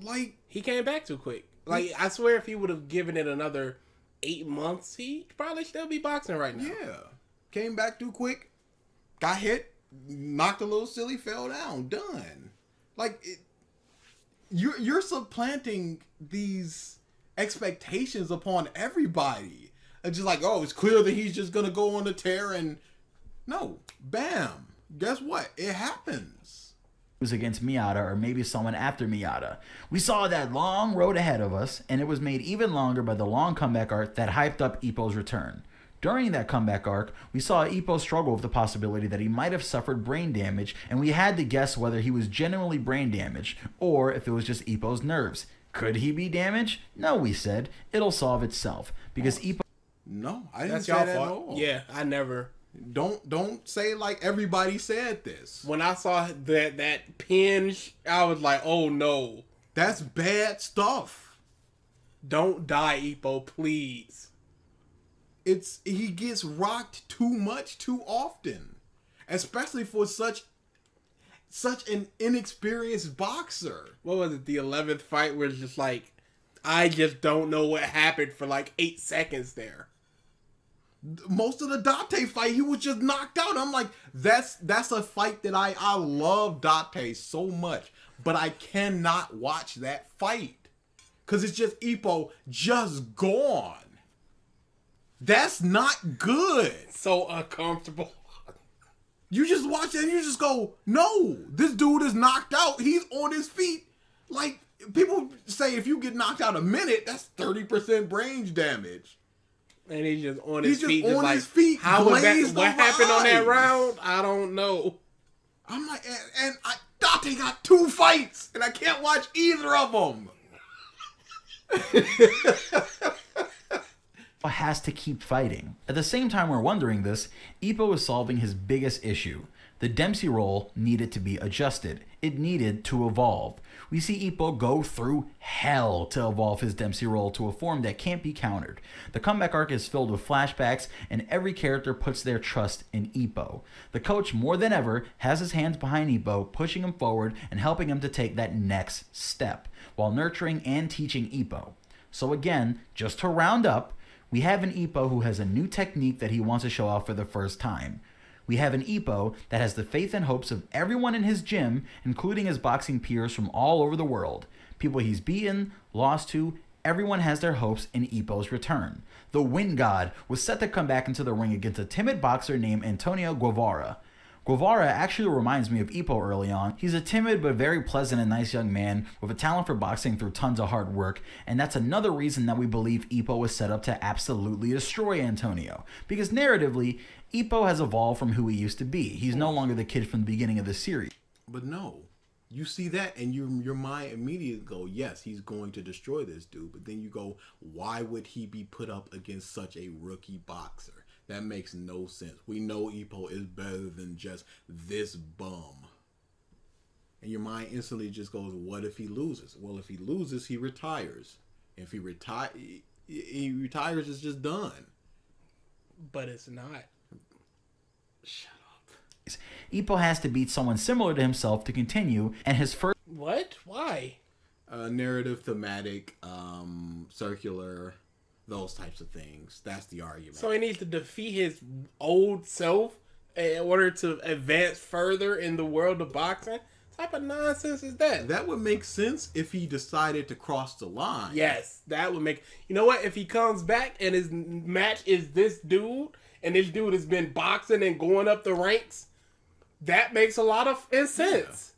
Like, he came back too quick. Like, I swear if he would have given it another 8 months, he'd probably still be boxing right now. Yeah. Came back too quick. Got hit. Knocked a little silly. Fell down. Done. Like, you're supplanting these expectations upon everybody. It's just like, oh, it's clear that he's just going to go on the tear and... No. Bam. Guess what? It happens. Against Miyata, or maybe someone after Miyata. We saw that long road ahead of us, and it was made even longer by the long comeback arc that hyped up Ippo's return. During that comeback arc, we saw Ippo struggle with the possibility that he might have suffered brain damage, and we had to guess whether he was genuinely brain damaged, or if it was just Ippo's nerves. Could he be damaged? No, we said. It'll solve itself, because Ippo... No, I didn't say that at all. Yeah, I never... Don't say like everybody said this. When I saw that pinch, I was like, oh no. That's bad stuff. Don't die, Ippo, please. He gets rocked too much too often. Especially for such an inexperienced boxer. What was it, the 11th fight where it's just like, I just don't know what happened for like 8 seconds there. Most of the Date fight, he was just knocked out. I'm like, that's a fight that I love Date so much, but I cannot watch that fight because it's just Ippo just gone. That's not good. So uncomfortable. You just watch it and you just go, no, this dude is knocked out. He's on his feet. Like, people say if you get knocked out a minute, that's 30% brain damage. And he's just on his feet. Just on like, his feet. How was that? What happened on that round? I don't know. I'm like, and Date got 2 fights, and I can't watch either of them. has to keep fighting. At the same time we're wondering this, Ippo is solving his biggest issue. The Dempsey role needed to be adjusted. It needed to evolve. We see Ippo go through hell to evolve his Dempsey role to a form that can't be countered. The comeback arc is filled with flashbacks, and every character puts their trust in Ippo. The coach, more than ever, has his hands behind Ippo, pushing him forward and helping him to take that next step, while nurturing and teaching Ippo. So again, just to round up, we have an Ippo who has a new technique that he wants to show off for the first time. We have an Ippo that has the faith and hopes of everyone in his gym, including his boxing peers from all over the world. People he's beaten, lost to, everyone has their hopes in Ippo's return. The Wind God was set to come back into the ring against a timid boxer named Antonio Guevara. Guevara actually reminds me of Ippo early on. He's a timid but very pleasant and nice young man with a talent for boxing through tons of hard work, and that's another reason that we believe Ippo was set up to absolutely destroy Antonio. Because narratively, Ippo has evolved from who he used to be. He's no longer the kid from the beginning of the series. But no, you see that and your mind immediately go, yes, he's going to destroy this dude. But then you go, why would he be put up against such a rookie boxer? That makes no sense. We know Ippo is better than just this bum. And your mind instantly just goes, what if he loses? Well, if he loses, he retires. If he retires, it's just done. But it's not. Shut up. Ippo has to beat someone similar to himself to continue, and his first... What? Why? Narrative, thematic, circular... those types of things. That's the argument. So he needs to defeat his old self in order to advance further in the world of boxing? What type of nonsense is that? That would make sense if he decided to cross the line. Yes, that would make... You know what? If he comes back and his match is this dude, and this dude has been boxing and going up the ranks, that makes a lot of sense.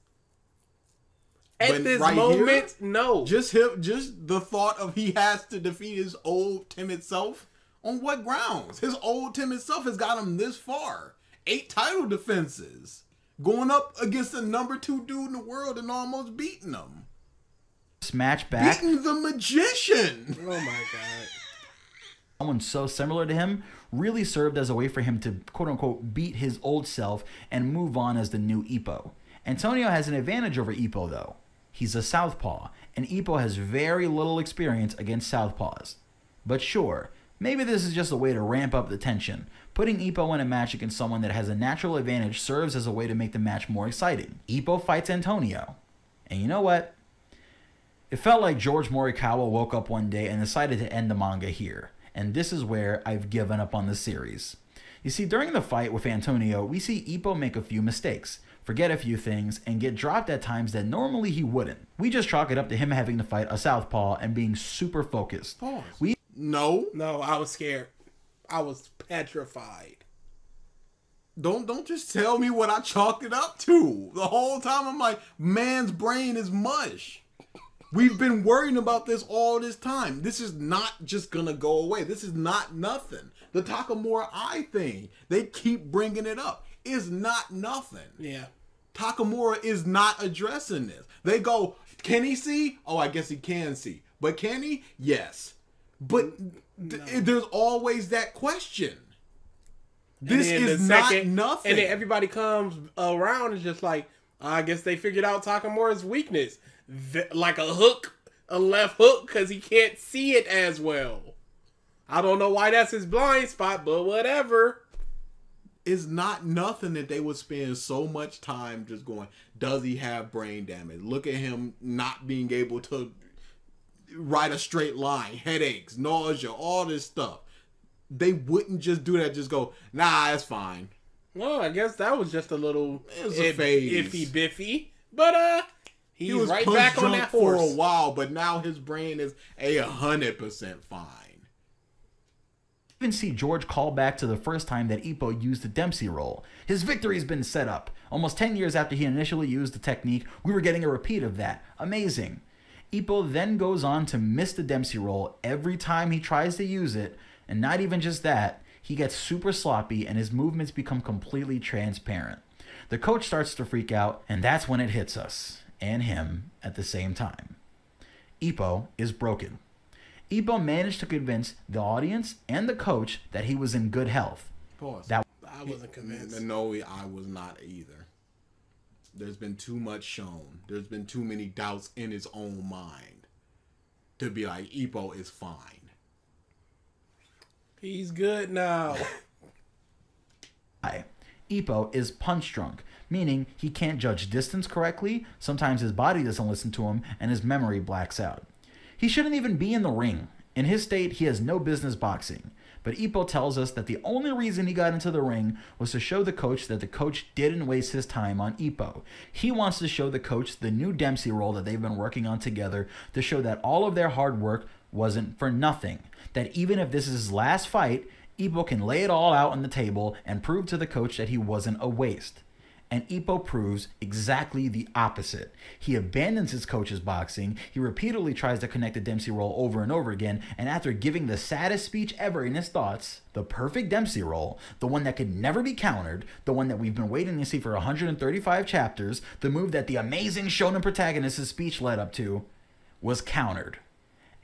At this moment, no. Just the thought of he has to defeat his old timid self. On what grounds? His old timid self has got him this far. 8 title defenses. Going up against the #2 dude in the world and almost beating him. Match back. Beating the magician. Oh my god. Someone so similar to him really served as a way for him to quote-unquote beat his old self and move on as the new Ippo. Antonio has an advantage over Ippo though. He's a southpaw, and Ippo has very little experience against southpaws. But sure, maybe this is just a way to ramp up the tension. Putting Ippo in a match against someone that has a natural advantage serves as a way to make the match more exciting. Ippo fights Antonio. And you know what? It felt like George Morikawa woke up one day and decided to end the manga here. And this is where I've given up on the series. You see, during the fight with Antonio, we see Ippo make a few mistakes, forget a few things, and get dropped at times that normally he wouldn't. We just chalk it up to him having to fight a southpaw and being super focused. Pause. No, I was scared. I was petrified. Don't just tell me what I chalked it up to. The whole time I'm like, man's brain is mush. We've been worrying about this all this time. This is not just gonna go away. This is not nothing. The Takamura eye thing, they keep bringing it up. Is not nothing. Yeah. Takamura is not addressing this. They go, can he see? Oh, I guess he can see. But can he? Yes. But there's always that question. This is not nothing. And then everybody comes around and just like, I guess they figured out Takamura's weakness. Like a hook, a left hook, because he can't see it as well. I don't know why that's his blind spot, but whatever. It's not nothing that they would spend so much time just going, does he have brain damage? Look at him not being able to write a straight line, headaches, nausea, all this stuff. They wouldn't just do that, just go, nah, that's fine. Well, I guess that was just a little phase. iffy biffy. But he was right back on that horse for a while, but now his brain is 100% fine. Even see George call back to the first time that Ippo used the Dempsey roll. His victory's been set up. Almost 10 years after he initially used the technique, we were getting a repeat of that. Amazing. Ippo then goes on to miss the Dempsey roll every time he tries to use it, and not even just that, he gets super sloppy and his movements become completely transparent. The coach starts to freak out, and that's when it hits us, and him, at the same time. Ippo is broken. Ippo managed to convince the audience and the coach that he was in good health. Pause. I wasn't convinced. No, I was not either. There's been too much shown. There's been too many doubts in his own mind to be like, Ippo is fine. He's good now. Ippo is punch drunk, meaning he can't judge distance correctly, sometimes his body doesn't listen to him, and his memory blacks out. He shouldn't even be in the ring. In his state, he has no business boxing. But Ippo tells us that the only reason he got into the ring was to show the coach that the coach didn't waste his time on Ippo. He wants to show the coach the new Dempsey role that they've been working on together, to show that all of their hard work wasn't for nothing. That even if this is his last fight, Ippo can lay it all out on the table and prove to the coach that he wasn't a waste. And Ippo proves exactly the opposite. He abandons his coach's boxing, he repeatedly tries to connect the Dempsey role over and over again, and after giving the saddest speech ever in his thoughts, the perfect Dempsey role, the one that could never be countered, the one that we've been waiting to see for 135 chapters, the move that the amazing shonen protagonist's speech led up to, was countered.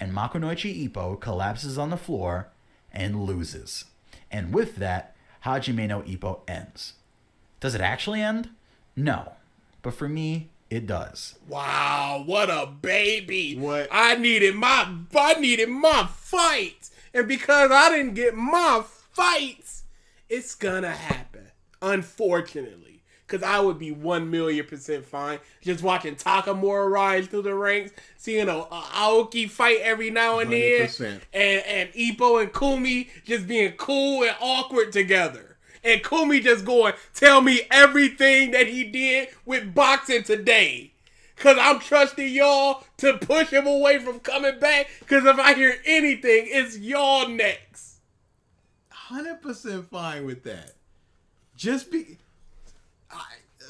And Makunoichi Ippo collapses on the floor and loses. And with that, Hajime no Ippo ends. Does it actually end? No. But for me, it does. Wow, what a baby. What? I needed my fight. And because I didn't get my fights, it's gonna happen. Unfortunately. Because I would be 1,000,000% fine just watching Takamura rise through the ranks, seeing a Aoki fight every now and then, 100%. and Ippo and Kumi just being cool and awkward together. And Kumi just going, tell me everything that he did with boxing today. Because I'm trusting y'all to push him away from coming back. Because if I hear anything, it's y'all next. 100% fine with that.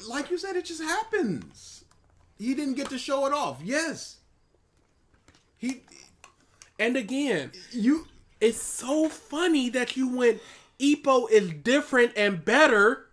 Like you said, it just happens. He didn't get to show it off. Yes. And again, it's so funny that you went, Ippo is different and better.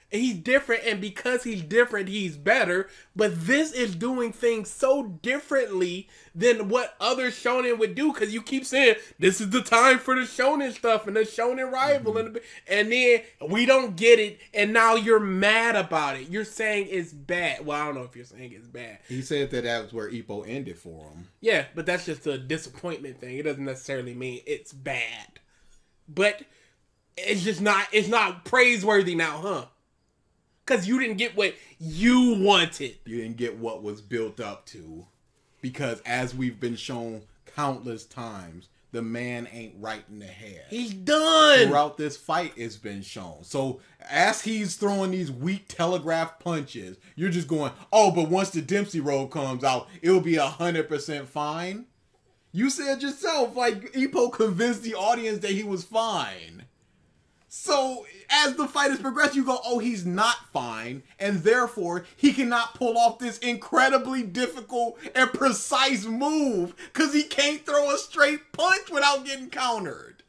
He's different, and because he's different, he's better. But this is doing things so differently than what other shonen would do. Because you keep saying, this is the time for the shonen stuff and the shonen rival. And then we don't get it, and now you're mad about it. You're saying it's bad. Well, I don't know if you're saying it's bad. He said that was where Ippo ended for him. Yeah, but that's just a disappointment thing. It doesn't necessarily mean it's bad. But it's just not, it's not praiseworthy now, huh? Because you didn't get what you wanted. You didn't get what was built up to. Because as we've been shown countless times, the man ain't right in the head. He's done. Throughout this fight, it's been shown. So as he's throwing these weak telegraph punches, you're just going, oh, but once the Dempsey roll comes out, it'll be 100% fine. You said yourself, like, Ippo convinced the audience that he was fine. So, as the fight has progressed, you go, oh, he's not fine, and therefore, he cannot pull off this incredibly difficult and precise move, because he can't throw a straight punch without getting countered.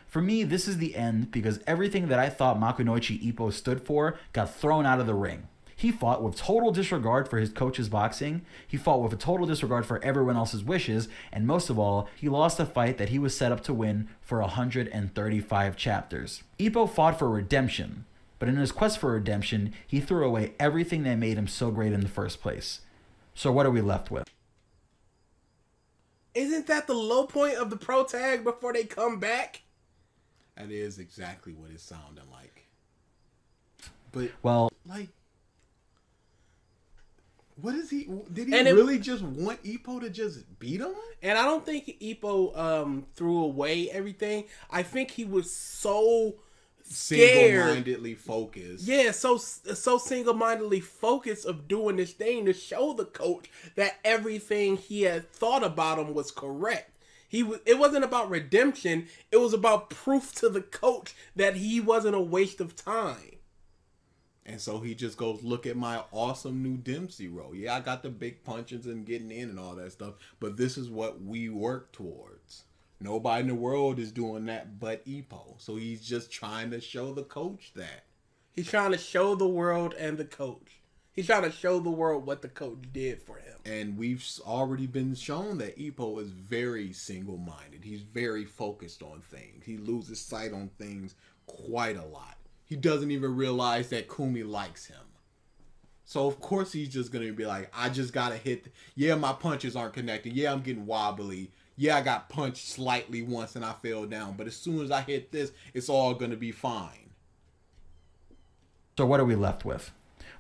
For me, this is the end, because everything that I thought Makunoichi Ippo stood for got thrown out of the ring. He fought with total disregard for his coach's boxing, he fought with a total disregard for everyone else's wishes, and most of all, he lost a fight that he was set up to win for 135 chapters. Ippo fought for redemption, but in his quest for redemption, he threw away everything that made him so great in the first place. So what are we left with? Isn't that the low point of the pro tag before they come back? That is exactly what it sounded like. But, well, like, what is he? Did he really just want Ippo to just beat him? And I don't think Ippo threw away everything. I think he was so scared, single-mindedly focused. Yeah, so single-mindedly focused of doing this thing to show the coach that everything he had thought about him was correct. It wasn't about redemption. It was about proof to the coach that he wasn't a waste of time. And so he just goes, look at my awesome new Dempsey roll. Yeah, I got the big punches and getting in and all that stuff, but this is what we work towards. Nobody in the world is doing that but Ippo. So he's just trying to show the coach that. He's trying to show the world and the coach. He's trying to show the world what the coach did for him. And we've already been shown that Ippo is very single-minded. He's very focused on things. He loses sight on things quite a lot. He doesn't even realize that Kumi likes him. So, of course, he's just going to be like, I just got to hit. Yeah, my punches aren't connecting. Yeah, I'm getting wobbly. Yeah, I got punched slightly once and I fell down. But as soon as I hit this, it's all going to be fine. So what are we left with?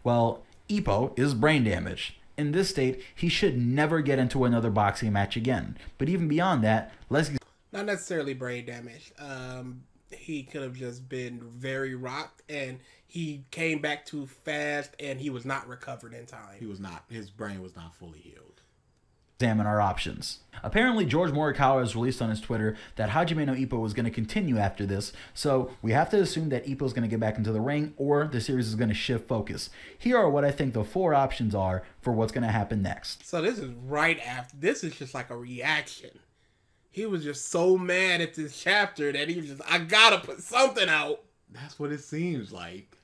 Well, Ippo is brain damaged. In this state, he should never get into another boxing match again. But even beyond that, let's... Not necessarily brain damage. He could have just been very rocked, and he came back too fast, and he was not recovered in time. He was not. His brain was not fully healed. Examine our options. Apparently, George Morikawa has released on his Twitter that Hajime no Ippo was going to continue after this, so we have to assume that Ippo is going to get back into the ring, or the series is going to shift focus. Here are what I think the 4 options are for what's going to happen next. So this is right after. This is just like a reaction. He was just so mad at this chapter that he was just, I gotta put something out. That's what it seems like.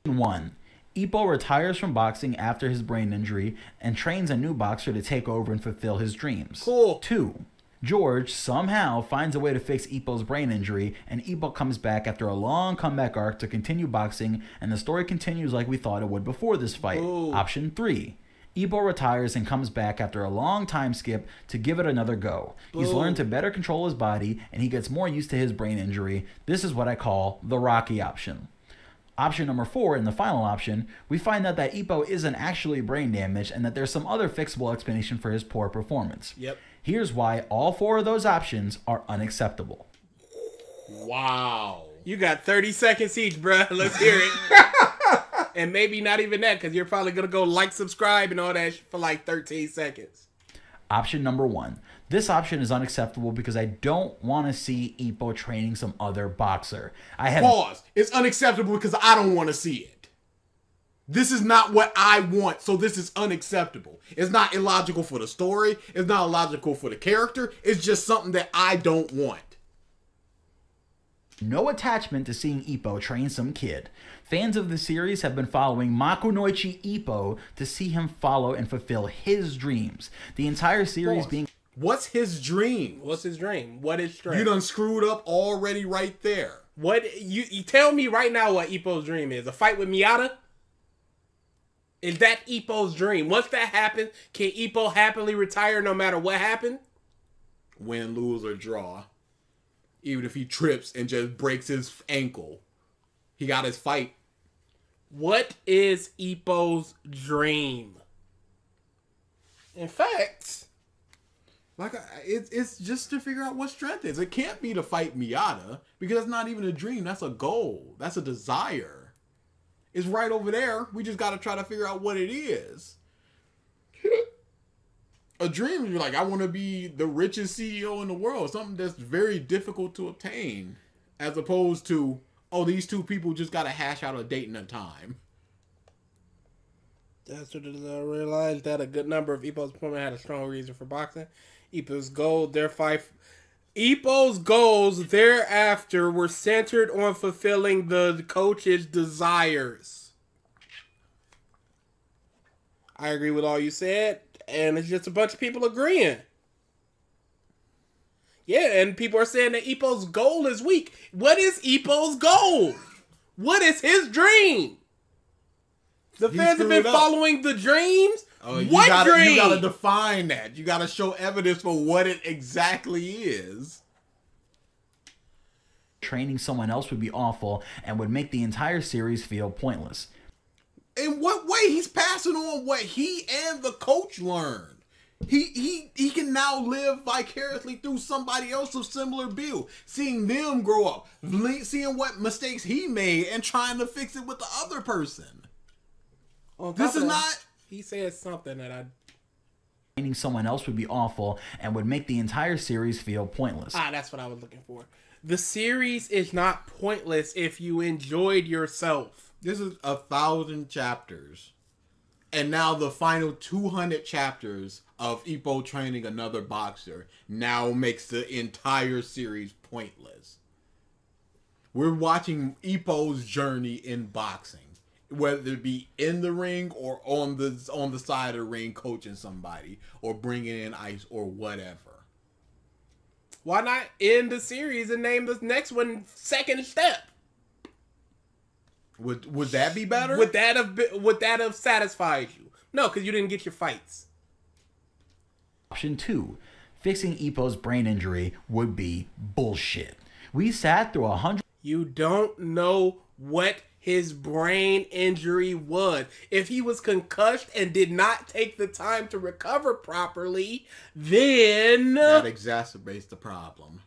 1. Ippo retires from boxing after his brain injury and trains a new boxer to take over and fulfill his dreams. Cool. 2. George somehow finds a way to fix Ippo's brain injury, and Ippo comes back after a long comeback arc to continue boxing, and the story continues like we thought it would before this fight. Ooh. Option 3. Ippo retires and comes back after a long time skip to give it another go. He's learned to better control his body, and he gets more used to his brain injury. This is what I call the Rocky option. Option number 4, in the final option, we find out that Ippo isn't actually brain damaged and that there's some other fixable explanation for his poor performance. Yep. Here's why all 4 of those options are unacceptable. Wow. You got 30 seconds each, bruh. Let's hear it. And maybe not even that, because you're probably going to go like, subscribe, and all that for like 13 seconds. Option number 1. This option is unacceptable because I don't want to see Ippo training some other boxer. Pause. It's unacceptable because I don't want to see it. This is not what I want, so this is unacceptable. It's not illogical for the story. It's not illogical for the character. It's just something that I don't want. No attachment to seeing Ippo train some kid. Fans of the series have been following Makunoichi Ippo to see him follow and fulfill his dreams. The entire series being... What's his dream? What's his dream? What is strength? You done screwed up already right there. What you tell me right now what Ippo's dream is? A fight with Miata? Is that Ippo's dream? Once that happens, can Ippo happily retire no matter what happened? Win, lose, or draw. Even if he trips and just breaks his ankle. He got his fight. What is Ippo's dream? In fact, like it's just to figure out what strength is. It can't be to fight Miata because that's not even a dream. That's a goal. That's a desire. It's right over there. We just got to try to figure out what it is. A dream is like, I want to be the richest CEO in the world. Something that's very difficult to obtain. As opposed to, oh, these two people just got to hash out a date and a time. That's what I realized, that a good number of Ippo's opponents had a strong reason for boxing. Ippo's goals thereafter were centered on fulfilling the coach's desires. I agree with all you said, and it's just a bunch of people agreeing. Yeah, and people are saying that Ippo's goal is weak. What is Ippo's goal? What is his dream? The fans have been following the dreams? What dream? You gotta define that. You gotta show evidence for what it exactly is. Training someone else would be awful and would make the entire series feel pointless. In what way? He's passing on what he and the coach learned. He can now live vicariously through somebody else of similar build, seeing them grow up, seeing what mistakes he made, and trying to fix it with the other person. This is not... He said something that I... Training someone else would be awful and would make the entire series feel pointless. That's what I was looking for. The series is not pointless if you enjoyed yourself. This is 1,000 chapters. And now the final 200 chapters of Ippo training another boxer now makes the entire series pointless. We're watching Ippo's journey in boxing. Whether it be in the ring or on the side of the ring coaching somebody or bringing in ice or whatever. Why not end the series and name the next one Second Step? Would that be better? Would that have satisfied you? No, because you didn't get your fights. Option 2. Fixing Ippo's brain injury would be bullshit. We sat through 100... You don't know what his brain injury was. If he was concussed and did not take the time to recover properly, then that exacerbates the problem.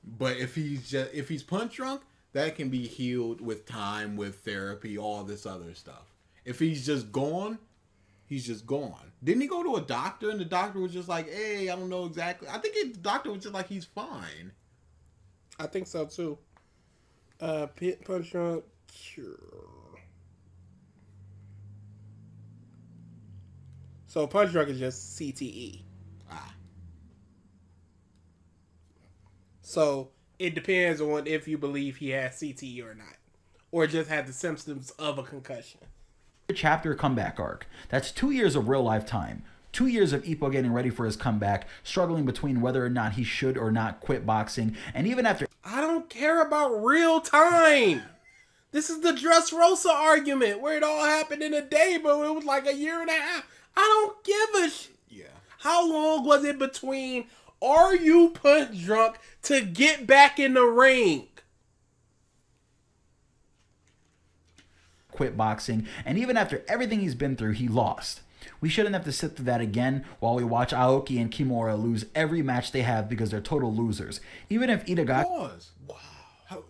But if he's punch drunk, that can be healed with time, with therapy, all this other stuff. If he's just gone, he's just gone. Didn't he go to a doctor and the doctor was just like, hey, I don't know exactly. I think the doctor was just like, he's fine. I think so too. Punch drunk cure. So punch drunk is just CTE. So it depends on if you believe he has CTE or not, or just had the symptoms of a concussion. Chapter comeback arc. That's 2 years of real life time. 2 years of Ippo getting ready for his comeback, struggling between whether or not he should or not quit boxing, and even after... I don't care about real time. This is the Dressrosa argument where it all happened in a day, but it was like a year and a half. I don't give a shit. Yeah. How long was it between are you punch drunk to get back in the ring? Quit boxing, and even after everything he's been through, he lost. We shouldn't have to sit through that again while we watch Aoki and Kimura lose every match they have because they're total losers. Even if Itagaki... Wow.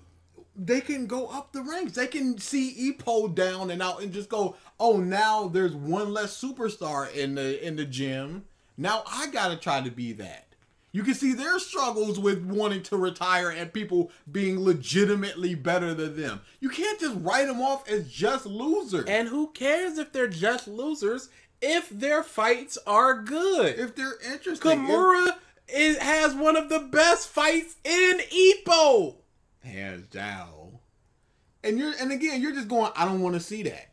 They can go up the ranks. They can see Ippo down and out and just go, oh, now there's one less superstar in the gym. Now I gotta try to be that. You can see their struggles with wanting to retire and people being legitimately better than them. You can't just write them off as just losers. And who cares if they're just losers if their fights are good? If they're interesting. Kimura has one of the best fights in Ippo. Hands down. And again, you're just going, I don't want to see that.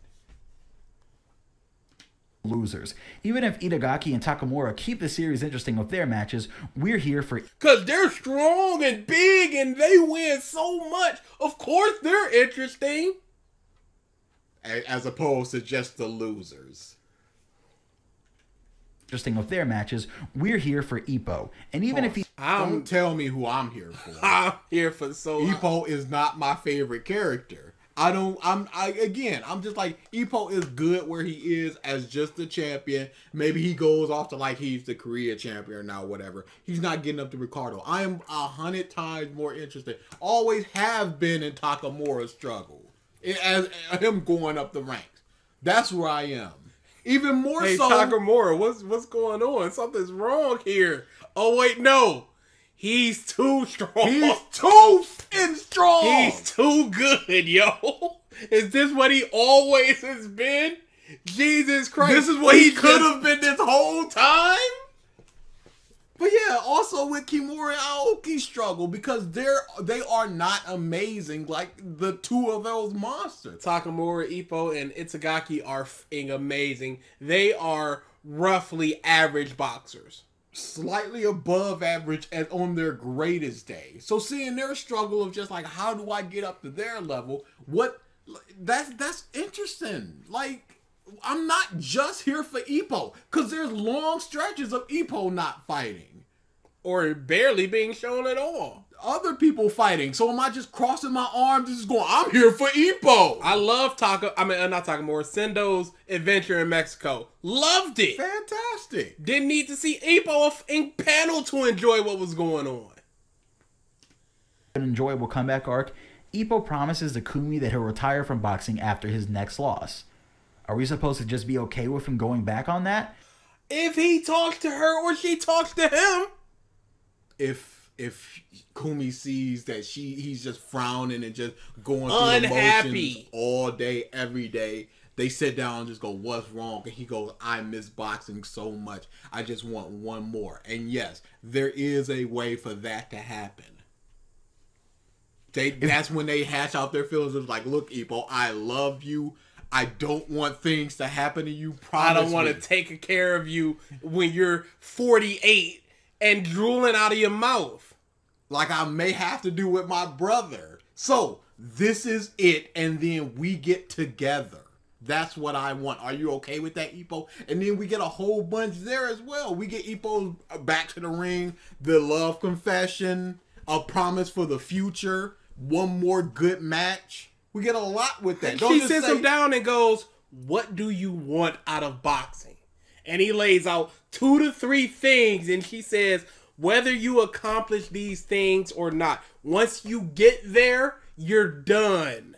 Losers. Even if Itagaki and Takamura keep the series interesting with their matches, we're here for... Because they're strong and big and they win so much. Of course they're interesting. As opposed to just the losers. Interesting with their matches, we're here for Ippo. And even if he... Don't tell me who I'm here for. I'm here for so... Ippo is not my favorite character. I'm just like, Ippo is good where he is as just the champion. Maybe he goes off to like he's the Korea champion now, whatever. He's not getting up to Ricardo. I am 100 times more interested. Always have been in Takamura's struggle. As him going up the ranks. That's where I am. Even more hey, so. Takamura, what's going on? Something's wrong here. Oh wait, no. He's too strong. He's too strong. He's too good, yo. Is this what he always has been? Jesus Christ. This is what he could have been this whole time? But yeah, also with Kimura and Aoki struggle because they are not amazing like the two of those monsters. Takamura, Ippo, and Itagaki are amazing. They are roughly average boxers. Slightly above average and on their greatest day. So seeing their struggle of just like, how do I get up to their level? That's interesting. Like, I'm not just here for Ippo because there's long stretches of Ippo not fighting. Or barely being shown at all. Other people fighting. So am I just crossing my arms and just going, I'm here for Ippo? I love not Takamura, Sendo's adventure in Mexico. Loved it. Fantastic. Didn't need to see Ippo in panel to enjoy what was going on. An enjoyable comeback arc, Ippo promises to Kumi that he'll retire from boxing after his next loss. Are we supposed to just be okay with him going back on that? If he talks to her or she talks to him. If Kumi sees that he's just frowning and just going through unhappy emotions all day, every day, they sit down and just go, what's wrong? And he goes, I miss boxing so much. I just want one more. And yes, there is a way for that to happen. That's when they hash out their feelings. It's like, look, Ippo, I love you. I don't want things to happen to you. I don't want to take care of you when you're 48 and drooling out of your mouth. Like I may have to do with my brother. So, this is it, and then we get together. That's what I want. Are you okay with that, Ippo? And then we get a whole bunch there as well. We get Ippo back to the ring, the love confession, a promise for the future, one more good match. We get a lot with that. She sits him down and goes, "What do you want out of boxing?" And he lays out 2 to 3 things, and she says, whether you accomplish these things or not, once you get there, you're done.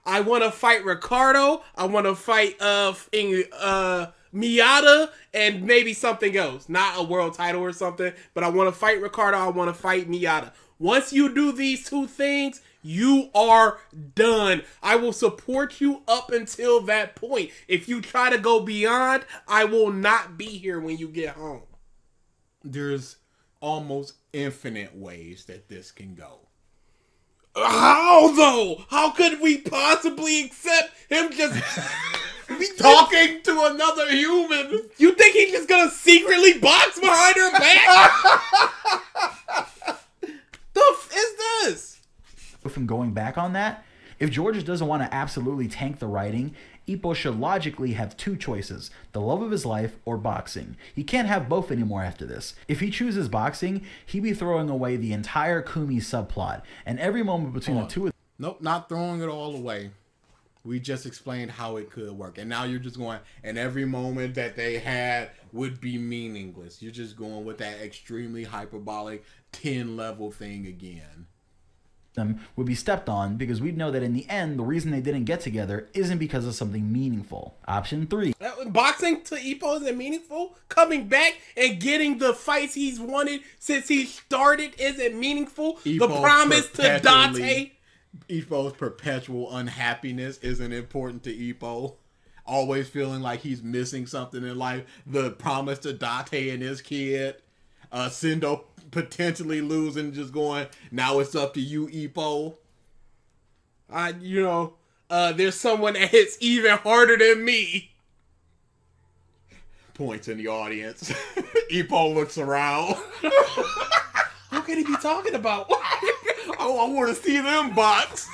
I want to fight Ricardo. I want to fight Miyata and maybe something else. Not a world title or something, but I want to fight Ricardo. I want to fight Miyata. Once you do these 2 things, you are done. I will support you up until that point. If you try to go beyond, I will not be here when you get home. There's almost infinite ways that this can go. How though? How could we possibly accept him just talking to another human? You think he's just gonna secretly box behind her back? The f is this? With him going back on that, if George doesn't want to absolutely tank the writing, Ippo should logically have 2 choices, the love of his life or boxing. He can't have both anymore after this. If he chooses boxing, he'd be throwing away the entire Kumi subplot, and every moment between the two of them. Nope, not throwing it all away. We just explained how it could work, and now you're just going, and every moment that they had would be meaningless. You're just going with that extremely hyperbolic 10-level thing again. Them would be stepped on because we'd know that in the end, the reason they didn't get together isn't because of something meaningful. Option 3. Boxing to Ippo isn't meaningful? Coming back and getting the fights he's wanted since he started isn't meaningful? Ippo's the promise to Date? Ippo's perpetual unhappiness isn't important to Ippo. Always feeling like he's missing something in life. The promise to Date and his kid. Sendo potentially losing, just going, now it's up to you, Ippo. There's someone that hits even harder than me. Points in the audience. Ippo looks around. What could he be talking about? Oh, I want to see them box.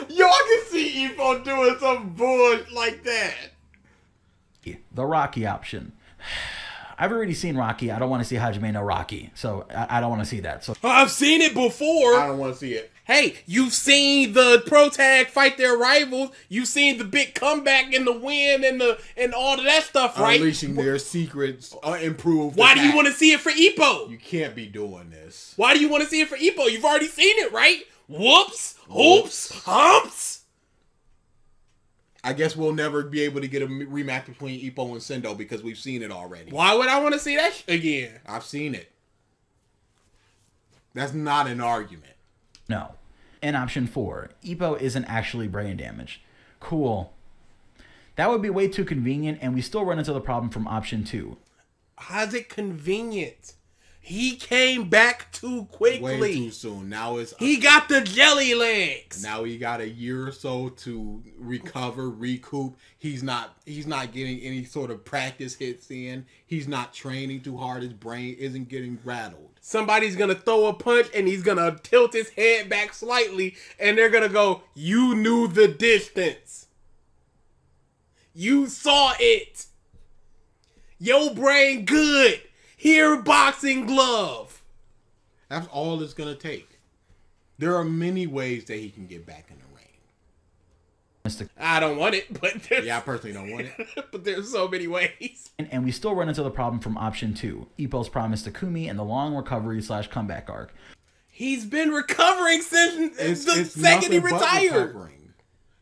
Yo, I can see Ippo doing some bullshit like that. The Rocky option. I've already seen Rocky. I don't want to see Hajime no Rocky. So I don't want to see that. So I've seen it before. I don't want to see it. Hey, you've seen the pro tag fight their rivals. You've seen the big comeback and the win and all of that stuff, right? Unleashing their secrets, improved. Why do you want to see it for Ippo? You can't be doing this. Why do you want to see it for Ippo? You've already seen it, right? Whoops, hoops, humps. I guess we'll never be able to get a rematch between Ippo and Sendo because we've seen it already. Why would I want to see that again? I've seen it. That's not an argument. No. And option 4, Ippo isn't actually brain damaged. Cool. That would be way too convenient, and we still run into the problem from option 2. How's it convenient? He came back too quickly. Way too soon. Now he got the jelly legs. Now he got a year or so to recover, recoup. He's not getting any sort of practice hits in. He's not training too hard. His brain isn't getting rattled. Somebody's gonna throw a punch and he's gonna tilt his head back slightly, and they're gonna go, "You knew the distance. You saw it. Your brain good. Here, boxing glove." That's all it's going to take. There are many ways that he can get back in the ring. I don't want it, but yeah, I personally don't want it. But there's so many ways. And we still run into the problem from option 2, Ippo's promise to Kumi and the long recovery/comeback arc. He's been recovering since the it's second he retired.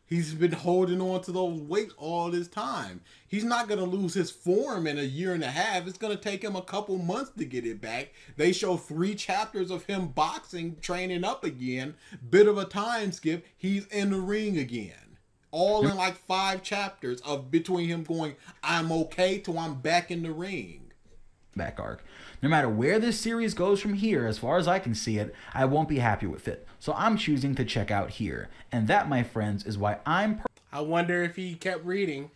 He's been holding on to those weights all this time. He's not going to lose his form in a year and a half. It's going to take him a couple months to get it back. They show 3 chapters of him boxing, training up again. Bit of a time skip. He's in the ring again. All in like 5 chapters of between him going, I'm okay, to I'm back in the ring. Back arc. No matter where this series goes from here, as far as I can see it, I won't be happy with it. So I'm choosing to check out here. And that, my friends, is why I wonder if he kept reading.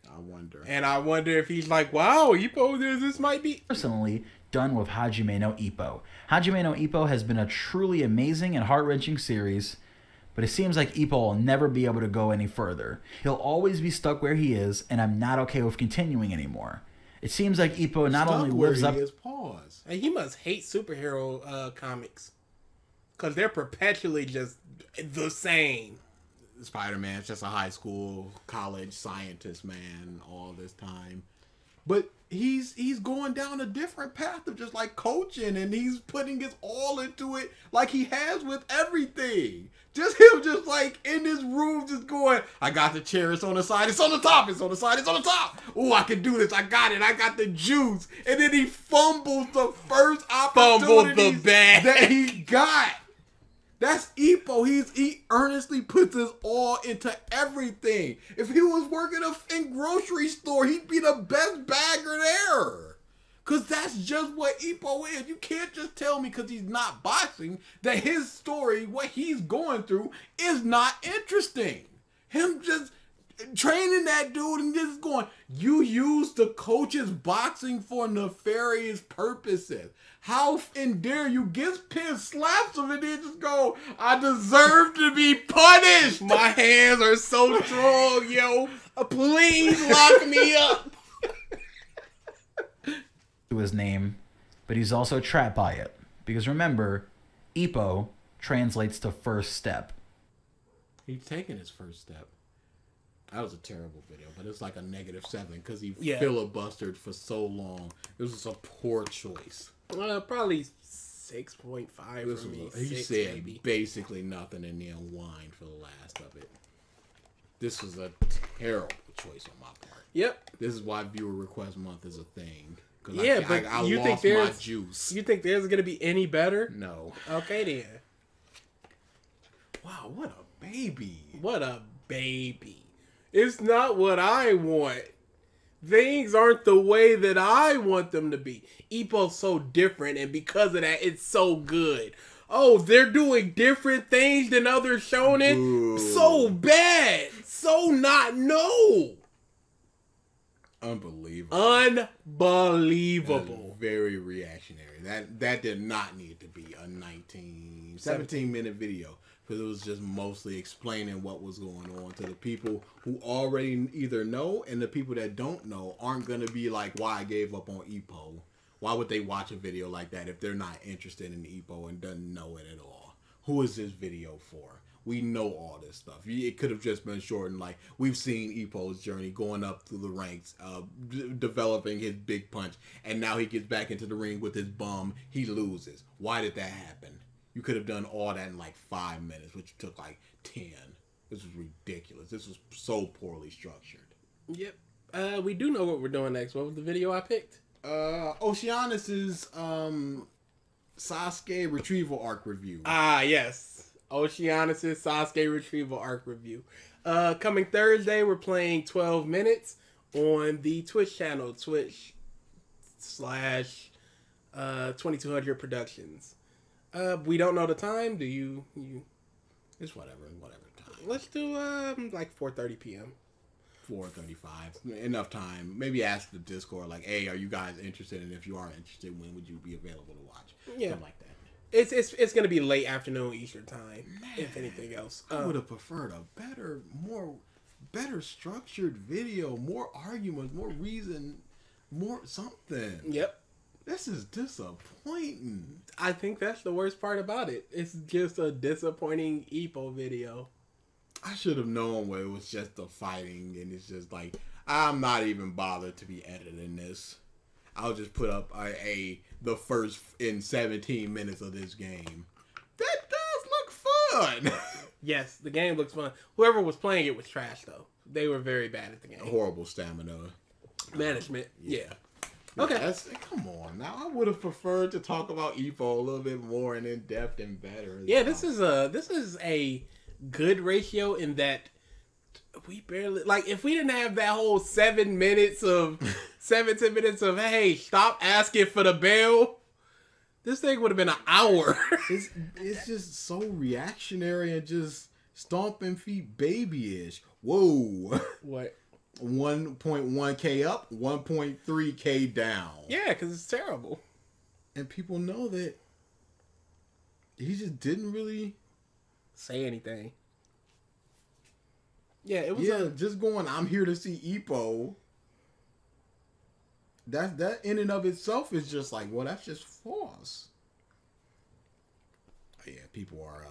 I wonder. And I wonder if he's like, wow, Ippo, this might be... Personally, done with Hajime no Ippo. Hajime no Ippo has been a truly amazing and heart-wrenching series, but it seems like Ippo will never be able to go any further. He'll always be stuck where he is, and I'm not okay with continuing anymore. It seems like Ippo not only lives up... Pause. And he must hate superhero comics. because they're perpetually just the same. Spider-Man's just a high school, college scientist man all this time. But he's going down a different path of just like coaching, and he's putting his all into it like he has with everything. Just him just like in this room just going, I got the chair, it's on the side, it's on the top, it's on the side, it's on the top. Oh, I can do this, I got it, I got the juice. And then he fumbles the first opportunity that he got. That's Ippo. He earnestly puts his all into everything. If he was working in grocery store, he'd be the best bagger there. Because that's just what Ippo is. You can't just tell me because he's not boxing that his story, what he's going through, is not interesting. Him just training that dude and just going, you use the coach's boxing for nefarious purposes. How dare you get pinned, slaps him, and then just go, I deserve to be punished. My hands are so strong, yo. Please lock me up. To his name, but he's also trapped by it. Because remember, Ippo translates to first step. He's taking his first step. That was a terrible video, but it's like a -7 because he filibustered for so long. It was a poor choice. Probably 6.5 for me. He said basically nothing and then whined for the last of it. This was a terrible choice on my part. Yep. This is why viewer request month is a thing. Yeah, but I you lost think my juice. You think there's gonna be any better? No. Okay then. Wow, what a baby. What a baby. It's not what I want. Things aren't the way that I want them to be. Ippo's so different, and because of that, it's so good. Oh, they're doing different things than other shonen? Ooh. So bad. So not no. Unbelievable. Unbelievable. Very reactionary. That did not need to be a 17-minute video. Because it was just mostly explaining what was going on to the people who already either know, and the people that don't know aren't going to be like, why I gave up on Ippo. Why would they watch a video like that if they're not interested in Ippo and doesn't know it at all? Who is this video for? We know all this stuff. It could have just been shortened. Like, we've seen Ippo's journey going up through the ranks, developing his big punch, and now he gets back into the ring with his bum. He loses. Why did that happen? You could have done all that in like 5 minutes, which took like 10. This was ridiculous. This was so poorly structured. Yep. We do know what we're doing next. What was the video I picked? Oceanus's Sasuke retrieval arc review. Ah, yes. Oceanus's Sasuke retrieval arc review. Coming Thursday, we're playing 12 minutes on the Twitch channel, Twitch/2200 Productions. We don't know the time. Do you? It's whatever time. Let's do like 4:30 p.m. 4:35. Enough time. Maybe ask the Discord like, hey, are you guys interested? And if you are interested, when would you be available to watch? Yeah, something like that. It's gonna be late afternoon Eastern time. Man, if anything else, I would have preferred a better structured video, more arguments, more reason, more something. Yep. This is disappointing. I think that's the worst part about it. It's just a disappointing Ippo video. I should have known where it was just the fighting, and it's just like, I'm not even bothered to be editing this. I'll just put up the first in 17 minutes of this game. That does look fun. Yes, the game looks fun. Whoever was playing it was trash, though. They were very bad at the game. Horrible stamina management. Yeah. Okay. Come on now. I would have preferred to talk about Ippo a little bit more and in depth and better. Yeah, this is a good ratio in that we barely, like, if we didn't have that whole 7 minutes of 17 minutes of, hey, stop asking for the bell, this thing would have been an hour. It's just so reactionary and just stomping feet babyish. Whoa. What? 1.1K up, 1.3K down. Yeah, because it's terrible. And people know that he just didn't really say anything. Yeah, it was just going, I'm here to see Ippo. That in and of itself is just like, well, that's just false. Yeah, people are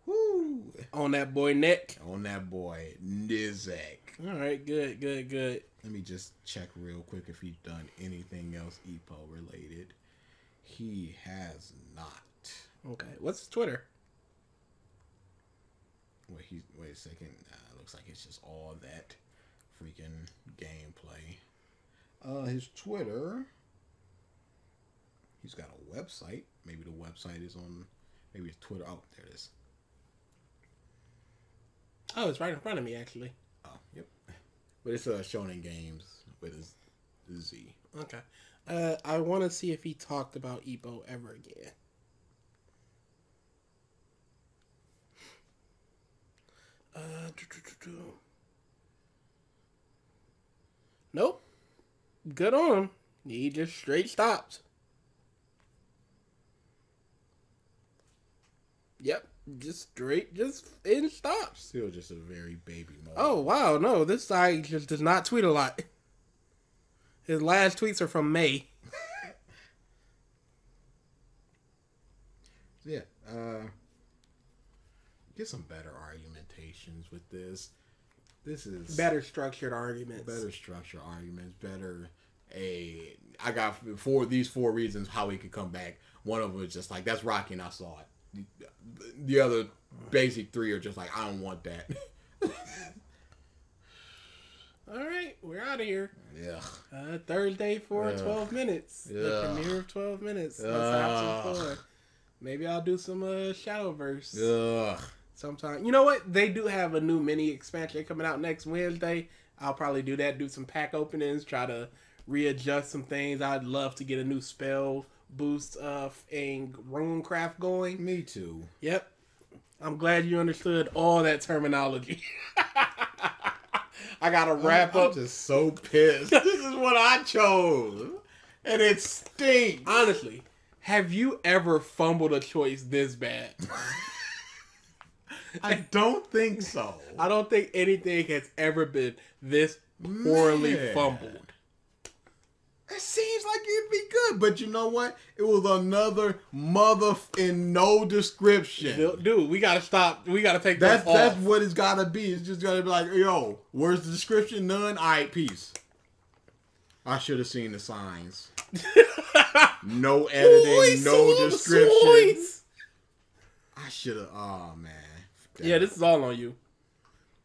whoo on that boy neck. On that boy Nizek. All right, good. Let me just check real quick if he's done anything else Ippo related. He has not. Okay, what's his Twitter? Wait a second. Looks like it's just all that freaking gameplay. His Twitter. He's got a website. Maybe the website is on. Maybe it's Twitter. Oh, there it is. Oh, it's right in front of me, actually. Oh, yep. But it's ShonenGameZ with a Z. Okay. I want to see if he talked about Ippo ever again. Nope. Good on him. He just straight stopped. Yep. Just in stops. Still just a very baby moment. Oh, wow. No, this guy just does not tweet a lot. His last tweets are from May. Yeah. Get some better argumentations with this. This is Better structured arguments. Better. I got these four reasons how he could come back. One of them is just like, that's Rocky and I saw it. The other basic three are just like, I don't want that. All right, we're out of here. Yeah. Thursday for 12 minutes. The premiere of 12 minutes. Let's have some fun. Maybe I'll do some Shadowverse. Sometime. You know what? They do have a new mini expansion coming out next Wednesday. I'll probably do that. Do some pack openings. Try to readjust some things. I'd love to get a new spell boost and runecraft going. Me too. Yep. I'm glad you understood all that terminology. I gotta wrap up. I'm just so pissed. This is what I chose. And it stinks. Honestly, have you ever fumbled a choice this bad? I don't think so. I don't think anything has ever been this poorly fumbled. It seems like it'd be good, but you know what? It was another mother in no description. Dude, we gotta stop. We gotta take that off. That's what it's gotta be. It's just gotta be like, yo, where's the description? None? Alright, peace. I should have seen the signs. No editing, no description. I should have. Oh, man. Yeah, this is all on you.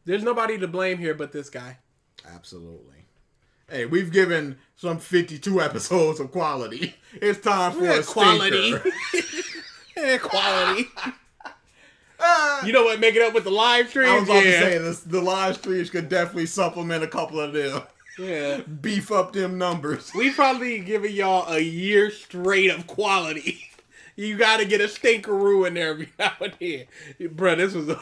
There's nobody to blame here but this guy. Absolutely. Hey, we've given some 52 episodes of quality. It's time for a quality. Quality. You know what? Make it up with the live streams. I was about to say this. The live streams could definitely supplement a couple of them. Yeah, beef up them numbers. We probably giving y'all a year straight of quality. You got to get a stinkeroo in there every now and then, bro. This was.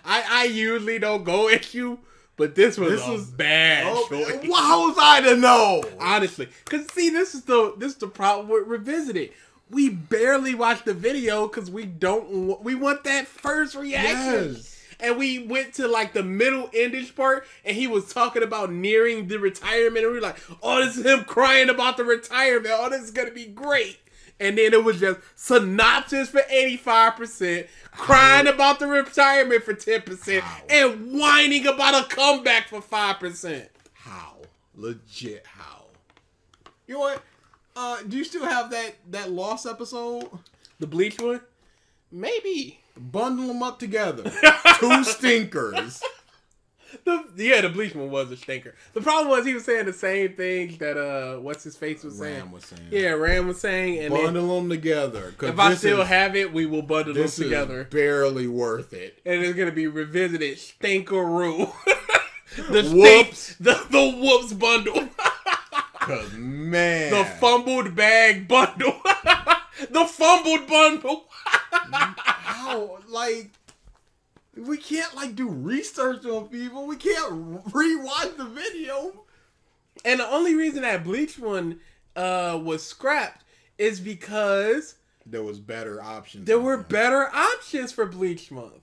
I usually don't go at you. But this was bad choice. How was I to know? Honestly. Because, see, this is the problem with Revisited. We barely watched the video because we want that first reaction. Yes. And we went to, like, the middle-endish part, and he was talking about nearing the retirement, and we were like, oh, this is him crying about the retirement. Oh, this is going to be great. And then it was just synopsis for 85%, crying about the retirement for 10%, and whining about a comeback for 5%. How? Legit how? You know what? Do you still have that Lost episode? The Bleach one? Maybe. Bundle them up together. Two stinkers. The Bleach one was a stinker. The problem was he was saying the same thing that what's his face was saying. Ram was saying. Yeah, Ram was saying. And bundle them together. If I still have it, we will bundle them together. Is barely worth it. And it's gonna be Revisited Stinkeroo. The Whoops. The Whoops bundle. Cause man, the Fumbled bag bundle. The Fumbled bundle. How we can't do research on people. We can't rewatch the video. And the only reason that Bleach one was scrapped is because there was better options. There were better options for Bleach month.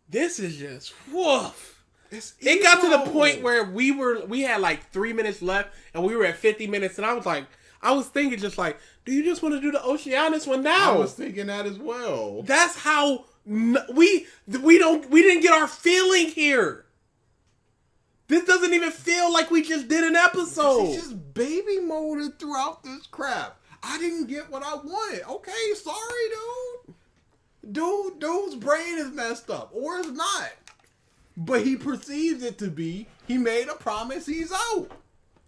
This is just woof. It got to the point where we had like 3 minutes left and we were at 50 minutes and I I was thinking just like, do you just want to do the Oceanus one now? I was thinking that as well. That's how we didn't get our feeling here. This doesn't even feel like we just did an episode. It's just baby mode throughout this crap. I didn't get what I wanted. Okay, sorry, dude. Dude's brain is messed up, or it's not. But he perceives it to be. He made a promise. He's out.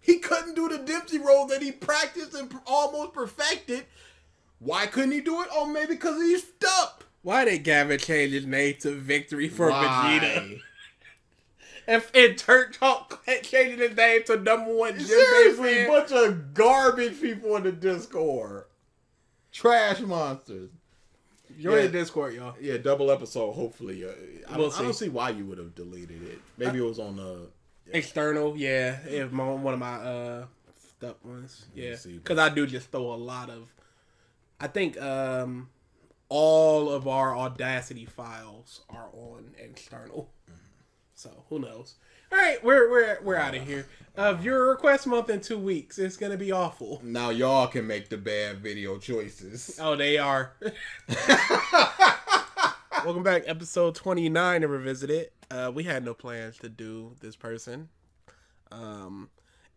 He couldn't do the Dempsey roll that he practiced and almost perfected. Why couldn't he do it? Oh, maybe because he's stuck. Why did Gavin change his name to Victory for Vegeta? And Turk Talk changing his name to #1 Seriously, a bunch of garbage people in the Discord. Trash monsters. Join the Discord, y'all. Yeah, double episode, hopefully. I We'll don't see why you would have deleted it. Maybe it was on the... External, yeah. If one of my stuff ones. Yeah. Because I do just throw a lot of... I think all of our Audacity files are on external. So, who knows? All right, we're out of here. Viewer request month in 2 weeks. It's going to be awful. Now y'all can make the bad video choices. Oh, they are. Welcome back, episode 29 of Revisited. We had no plans to do this person.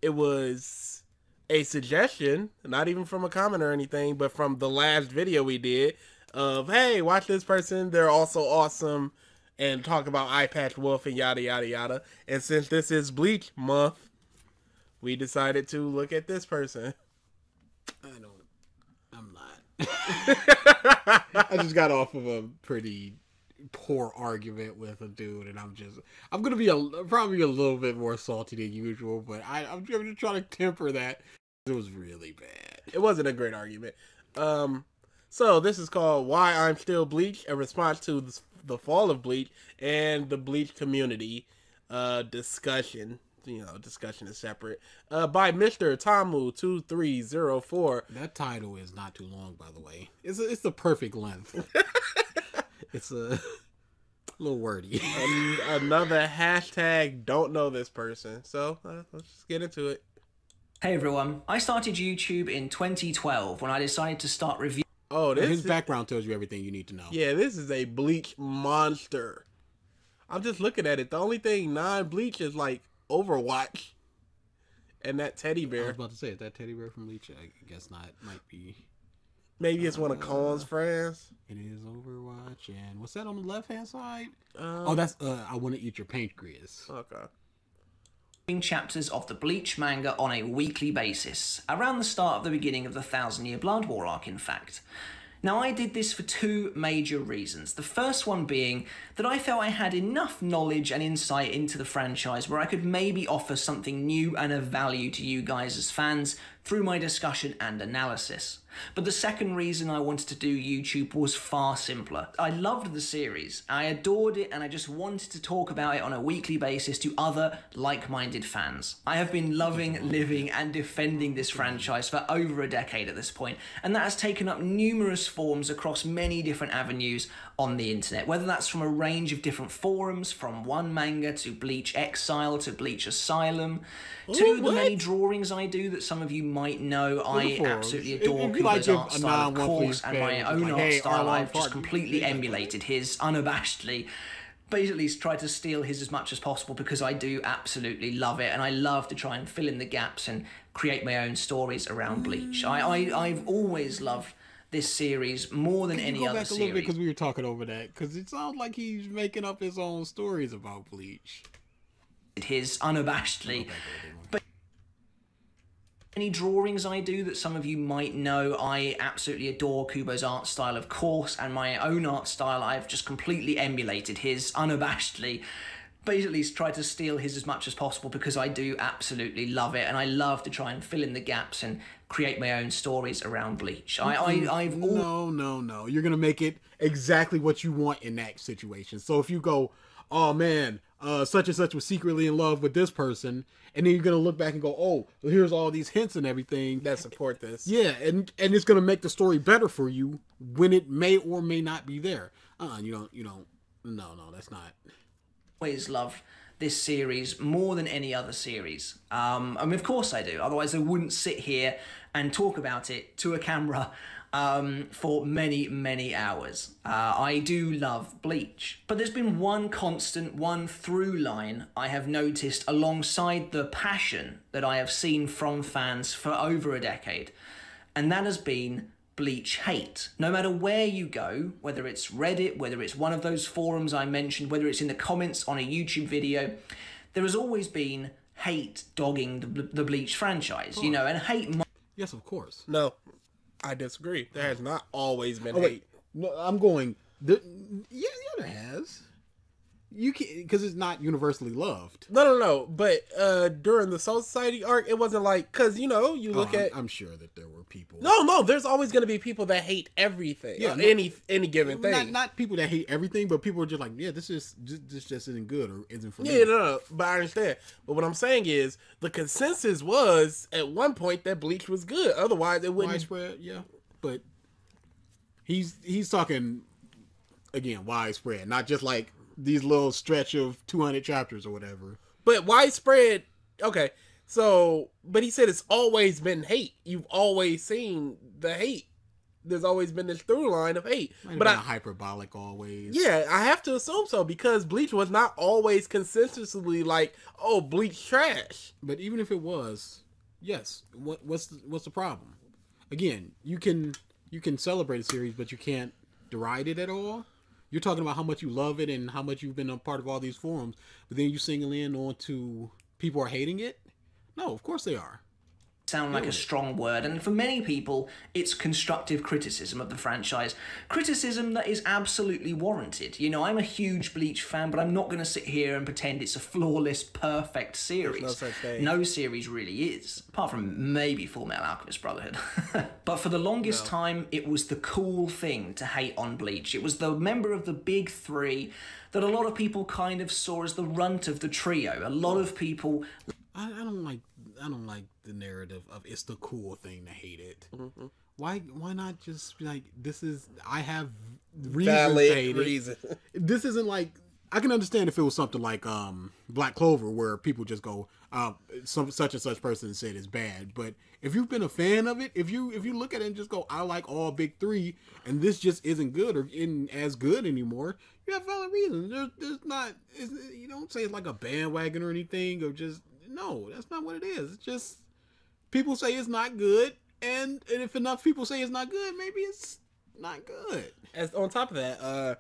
It was a suggestion, not even from a comment or anything, but from the last video we did of, hey, watch this person. They're also awesome. And talk about Eye Patch Wolf and yada, yada, yada. And since this is Bleach month, we decided to look at this person. I'm not. I just got off of a pretty poor argument with a dude, and I'm going to be probably a little bit more salty than usual, but I'm just trying to temper that. It was really bad. It wasn't a great argument. So this is called Why I'm Still Bleach, a response to the Fall of Bleach and the Bleach Community discussion. You know, discussion is separate. By Mr. Tamu2304. That title is not too long, by the way. It's the perfect length. It's a little wordy. Another hashtag don't know this person. So let's just get into it. Hey everyone, I started YouTube in 2012 when I decided to start reviewing. Oh, his background tells you everything you need to know. Yeah, this is a Bleach monster. I'm just looking at it. The only thing non-Bleach is like Overwatch and that teddy bear. I was about to say, is that teddy bear from Bleach? I guess not. Might be. Maybe it's one of Colin's friends. It is Overwatch, and what's that on the left-hand side? Oh, that's I Want to Eat Your Pancreas. Okay. Chapters of the Bleach manga on a weekly basis, around the start of the beginning of the 1,000-Year Blood War arc, in fact. Now, I did this for two major reasons. The first one being that I felt I had enough knowledge and insight into the franchise where I could maybe offer something new and of value to you guys as fans through my discussion and analysis. But the second reason I wanted to do YouTube was far simpler. I loved the series, I adored it, and I just wanted to talk about it on a weekly basis to other like-minded fans. I have been loving, living, and defending this franchise for over a decade at this point, and that has taken up numerous forms across many different avenues on the internet, whether that's from a range of different forums, from one manga to Bleach Exile to Bleach Asylum, to the many drawings I do that some of you might know. I absolutely adore Kubo's art style, of course, and my own art style I've just completely emulated his unabashedly. Basically tried to steal his as much as possible because I do absolutely love it, and I love to try and fill in the gaps and create my own stories around Bleach. I've always loved this series more than any other series. Go back a little bit because we were talking over that, because it sounds like he's making up his own stories about Bleach. His unabashedly. But any drawings I do that some of you might know, I absolutely adore Kubo's art style, of course, and my own art style I've just completely emulated his unabashedly. Basically tried to steal his as much as possible because I do absolutely love it, and I love to try and fill in the gaps and create my own stories around Bleach. No. You're gonna make it exactly what you want in that situation. So if you go, oh man, such and such was secretly in love with this person, and then you're gonna look back and go, oh, well, here's all these hints and everything that support this. Yeah, and it's gonna make the story better for you when it may or may not be there. No, that's not. Always loved this series more than any other series. I mean, of course I do. Otherwise, I wouldn't sit here and talk about it to a camera for many, many hours. I do love Bleach. But there's been one constant, one through line I have noticed alongside the passion that I have seen from fans for over a decade. And that has been Bleach hate. No matter where you go, whether it's Reddit, whether it's one of those forums I mentioned, whether it's in the comments on a YouTube video, there has always been hate dogging the Bleach franchise, you know, and hate... Yes, of course. No, I disagree. There has not always been hate. No, I'm going... yeah, there has. You can, because it's not universally loved. No. But during the Soul Society arc, it wasn't like, because, you know, you look at... I'm sure that there were people... No, there's always going to be people that hate everything. Yeah, any given thing. Not people that hate everything, but people are just like, yeah, this just isn't good or isn't for me. Yeah, no, but I understand. But what I'm saying is, the consensus was, at one point, that Bleach was good. Otherwise, it wouldn't... Widespread, yeah. But he's talking, again, widespread, not just like these little stretch of 200 chapters or whatever. But widespread, okay. So, but he said it's always been hate. You've always seen the hate. There's always been this through line of hate. But hyperbolic always. Yeah, I have to assume so, because Bleach was not always consensually like, oh, Bleach trash. But even if it was, yes, what's the problem? Again, you can celebrate a series, but you can't deride it at all. You're talking about how much you love it and how much you've been a part of all these forums, but then you single in on to people are hating it? No, of course they are. Sound like a strong word, and for many people it's constructive criticism of the franchise, criticism that is absolutely warranted. You know, I'm a huge Bleach fan, but I'm not going to sit here and pretend it's a flawless, perfect series. There's no such thing. No series really is, apart from maybe Full Metal Alchemist Brotherhood. But for the longest time, it was the cool thing to hate on Bleach. It was the member of the big three that a lot of people kind of saw as the runt of the trio. A lot of people... I don't like the narrative of it's the cool thing to hate it. Mm-hmm. Why not just be like, this is, I have reasons to hate it. This isn't like, I can understand if it was something like Black Clover, where people just go, such and such person said it's bad. But if you've been a fan of it, if you look at it and just go, I like all big three, and this just isn't good or isn't as good anymore, you have valid reasons. There's not, you don't say it's like a bandwagon or anything, or just, no, that's not what it is. It's just people say it's not good, and if enough people say it's not good, maybe it's not good. As on top of that,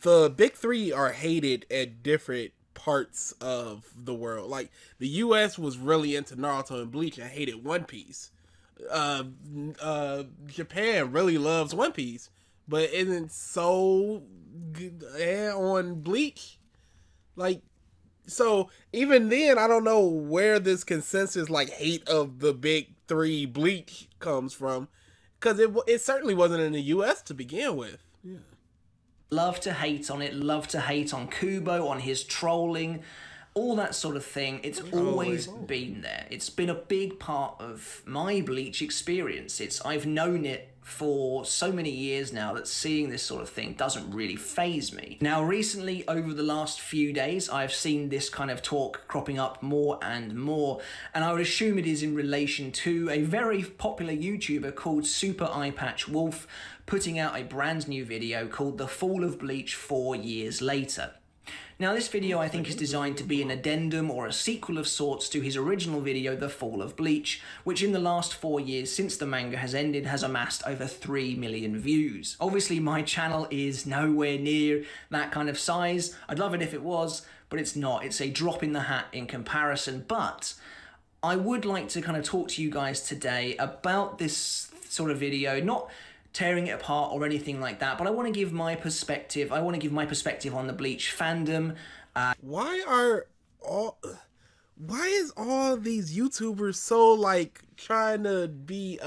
the big three are hated at different parts of the world. Like, the US was really into Naruto and Bleach and hated One Piece. Japan really loves One Piece, but isn't so good on Bleach. Like, so even then, I don't know where this consensus like hate of the big three Bleach comes from, because it certainly wasn't in the US to begin with. Yeah. Love to hate on it, love to hate on Kubo, on his trolling, all that sort of thing. It's always been there. It's been a big part of my Bleach experience. I've known it for so many years now that seeing this sort of thing doesn't really faze me. Now, recently, over the last few days, I've seen this kind of talk cropping up more and more, and I would assume it is in relation to a very popular YouTuber called Super Eyepatch Wolf putting out a brand new video called The Fall of Bleach 4 years later. Now, this video I think is designed to be an addendum or a sequel of sorts to his original video, The Fall of Bleach, which in the last 4 years since the manga has ended has amassed over 3 million views. Obviously, my channel is nowhere near that kind of size. I'd love it if it was, but it's not. It's a drop in the hat in comparison, but I would like to kind of talk to you guys today about this sort of video, not tearing it apart or anything like that, but I want to give my perspective. I want to give my perspective on the Bleach fandom. Why is all these YouTubers so like trying to be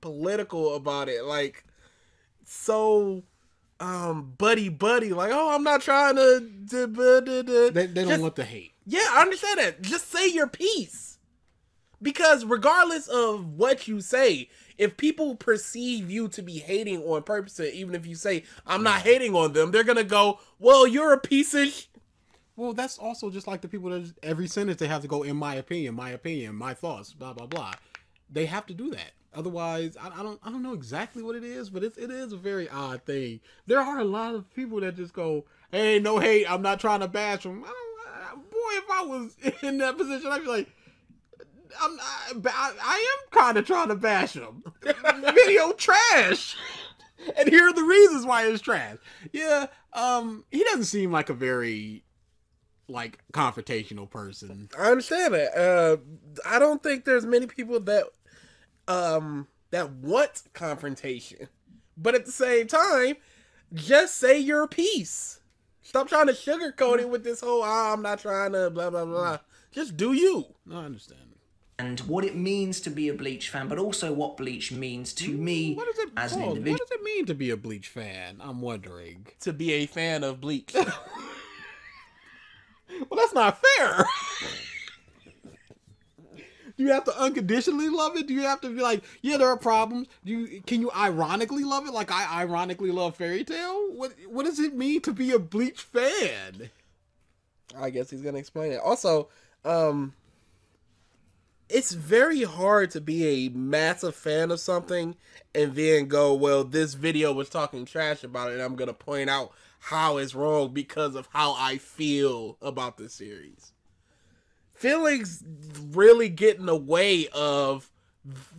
political about it? Like, so buddy, like, oh, I'm not trying to They don't want the hate. Yeah, I understand that. Just say your piece. Because regardless of what you say, if people perceive you to be hating on purpose, even if you say, I'm not hating on them, they're going to go, well, you're a piece of Well, that's also just like the people that every sentence they have to go, in my opinion, my thoughts, blah blah blah. They have to do that. Otherwise, I don't know exactly what it is, but it is a very odd thing. There are a lot of people that just go, "Hey, no hate. I'm not trying to bash them." Boy, if I was in that position, I'd be like, I am kind of trying to bash them. Video trash. And here are the reasons why it's trash. Yeah, he doesn't seem like a very like confrontational person. I understand that. I don't think there's many people that that want confrontation, but at the same time, just say your piece. Stop trying to sugarcoat it with this whole I'm not trying to blah blah blah. Just do you. No, I understand. And what it means to be a Bleach fan, but also what Bleach means to me as an individual. What does it mean to be a Bleach fan? I'm wondering. To be a fan of Bleach. Well, that's not fair. Do you have to unconditionally love it? Do you have to be like, yeah, there are problems? Can you ironically love it like I ironically love Fairy Tail? What does it mean to be a Bleach fan? I guess he's gonna explain it. Also, it's very hard to be a massive fan of something and then go, well, this video was talking trash about it, and I'm gonna point out how it's wrong because of how I feel about the series. Feelings really get in the way of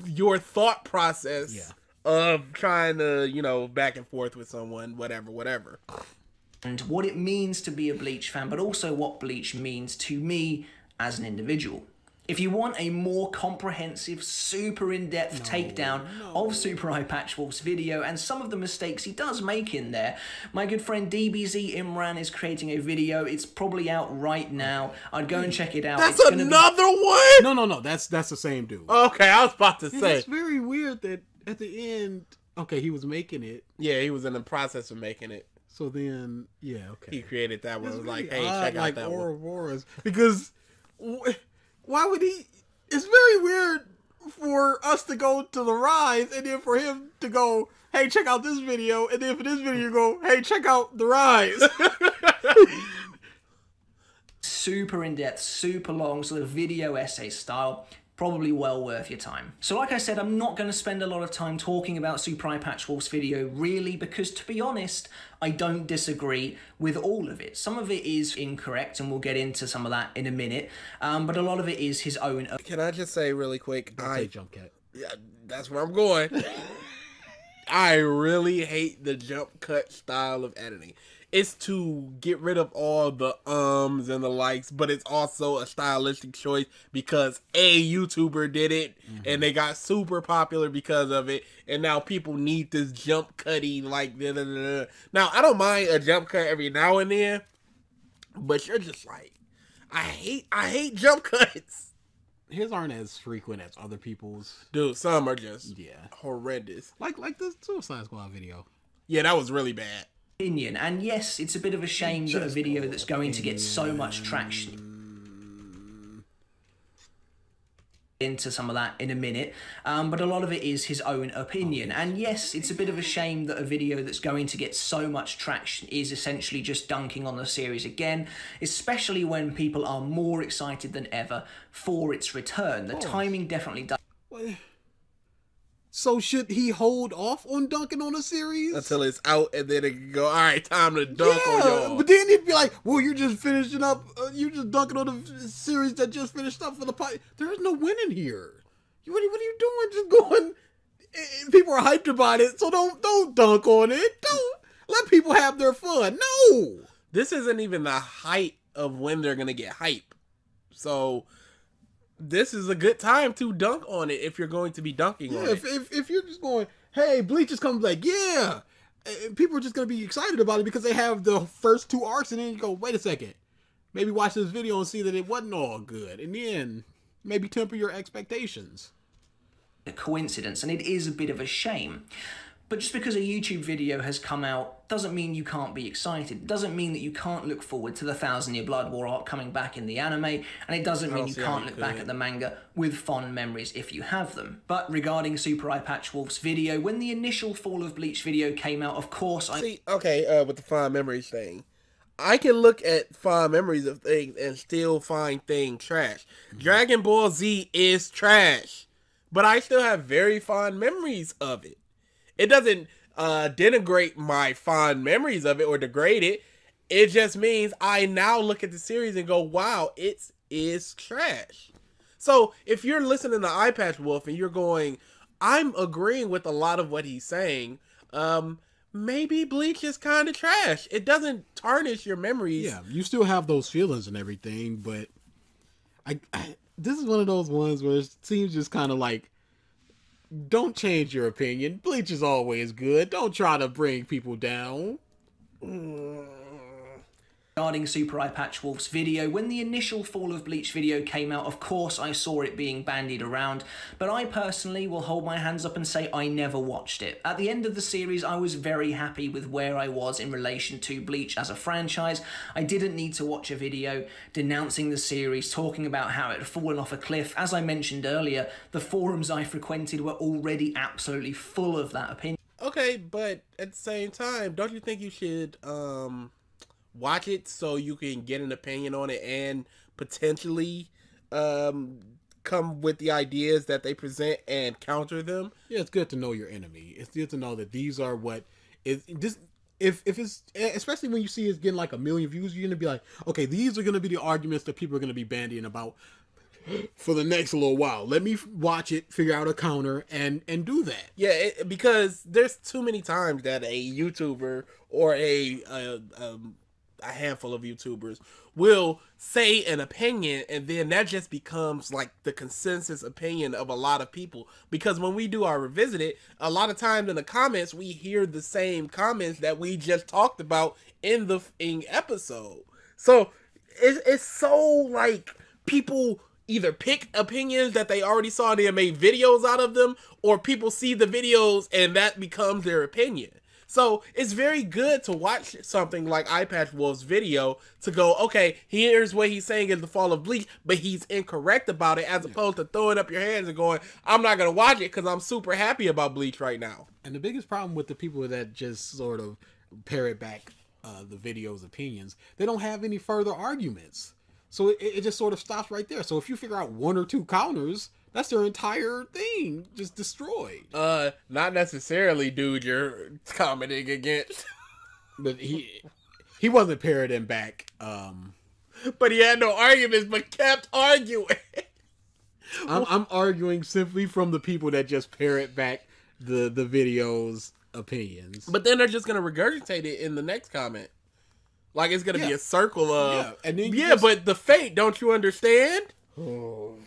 your thought process of trying to, back and forth with someone, whatever. And what it means to be a Bleach fan, but also what Bleach means to me as an individual. If you want a more comprehensive, super in-depth takedown of Super Eye Patchwolf's video and some of the mistakes he does make in there, my good friend DBZ Imran is creating a video. It's probably out right now. I'd go and check it out. That's another one? No. That's the same dude. Okay, I was about to say. It's very weird that at the end, okay, he was making it. Yeah, he was in the process of making it. So then, yeah, okay. He created that one. It was like, hey, odd, check out like that one. Ouroboros. Because why would he? It's very weird for us to go to the Rise and then for him to go, hey, check out this video. And then for this video, you go, hey, check out the Rise. Super in-depth, super long, sort of video essay style. Probably well worth your time. So like I said, I'm not going to spend a lot of time talking about Super Eye Patchwolf's video, really, because to be honest, I don't disagree with all of it. Some of it is incorrect, and we'll get into some of that in a minute, but a lot of it is his own. Can I just say really quick? I jump cut. Yeah, that's where I'm going. I really hate the jump cut style of editing. It's to get rid of all the ums and the likes, but it's also a stylistic choice because a YouTuber did it and they got super popular because of it, and now people need this jump cutty like da-da-da-da. Now I don't mind a jump cut every now and then, but you're just like, I hate jump cuts. His aren't as frequent as other people's. Dude, some are just horrendous. Like the Suicide Squad video. Yeah, that was really bad. Opinion. And yes, it's a bit of a shame that a video that's going to get so much traction into some of that in a minute, but a lot of it is his own opinion. And yes, it's a bit of a shame that a video that's going to get so much traction is essentially just dunking on the series again, especially when people are more excited than ever for its return. The timing definitely does. So should he hold off on dunking on a series? Until it's out, and then it can go, all right, time to dunk on y'all. But then he'd be like, well, you're just finishing up, you're just dunking on the series that just finished up for the pot. There is no winning here. What are you doing? Just going, people are hyped about it, so don't dunk on it. Don't let people have their fun. No. This isn't even the height of when they're going to get hype. So this is a good time to dunk on it if you're going to be dunking on it. If you're just going, hey, Bleach is coming, like, yeah, and people are just going to be excited about it because they have the first two arcs, and then you go, wait a second, maybe watch this video and see that it wasn't all good, and then maybe temper your expectations. A coincidence, and it is a bit of a shame. But just because a YouTube video has come out doesn't mean you can't be excited. It doesn't mean that you can't look forward to the 1000-Year Blood War arc coming back in the anime, and it doesn't mean you can't look back at the manga with fond memories if you have them. But regarding Super Eye Patchwolf's video, when the initial Fall of Bleach video came out, of course with the fond memories thing, I can look at fond memories of things and still find things trash. Dragon Ball Z is trash, but I still have very fond memories of it. It doesn't denigrate my fond memories of it or degrade it. It just means I now look at the series and go, wow, it is trash. So if you're listening to Eye Patch Wolf and you're going, I'm agreeing with a lot of what he's saying, maybe Bleach is kind of trash. It doesn't tarnish your memories. Yeah, you still have those feelings and everything, but I this is one of those ones where it seems just kind of like, don't change your opinion. Bleach is always good. Don't try to bring people down. Regarding Super Eye Patch Wolf's video, when the initial Fall of Bleach video came out, of course I saw it being bandied around, but I personally will hold my hands up and say I never watched it. At the end of the series, I was very happy with where I was in relation to Bleach as a franchise. I didn't need to watch a video denouncing the series, talking about how it had fallen off a cliff. As I mentioned earlier, the forums I frequented were already absolutely full of that opinion. Okay, but at the same time, don't you think you should watch it so you can get an opinion on it and potentially come with the ideas that they present and counter them? Yeah, it's good to know your enemy. It's good to know that these are what is this. If it's, especially when you see it's getting like 1 million views, you're gonna be like, okay, these are gonna be the arguments that people are gonna be bandying about for the next little while. Let me watch it, figure out a counter, and do that. Yeah, because there's too many times that a YouTuber or a handful of YouTubers will say an opinion, and then that just becomes like the consensus opinion of a lot of people. Because when we do our Revisited, a lot of times in the comments we hear the same comments that we just talked about in the episode. So it's so like people either pick opinions that they already saw and they made videos out of them, or people see the videos and that becomes their opinion. So it's very good to watch something like Eye Patch Wolf's video to go, okay, here's what he's saying is the Fall of Bleach, but he's incorrect about it, as opposed to throwing up your hands and going, I'm not going to watch it because I'm super happy about Bleach right now. And the biggest problem with the people that just sort of parrot back the video's opinions, they don't have any further arguments. So it just sort of stops right there. So if you figure out 1 or 2 counters, that's their entire thing just destroyed. Not necessarily, dude, you're commenting against. But he wasn't parroting back. But he had no arguments, but kept arguing. I'm arguing simply from the people that just parrot back the video's opinions. But then they're just gonna regurgitate it in the next comment. Like it's gonna be a circle of and then but the fate, don't you understand? Oh.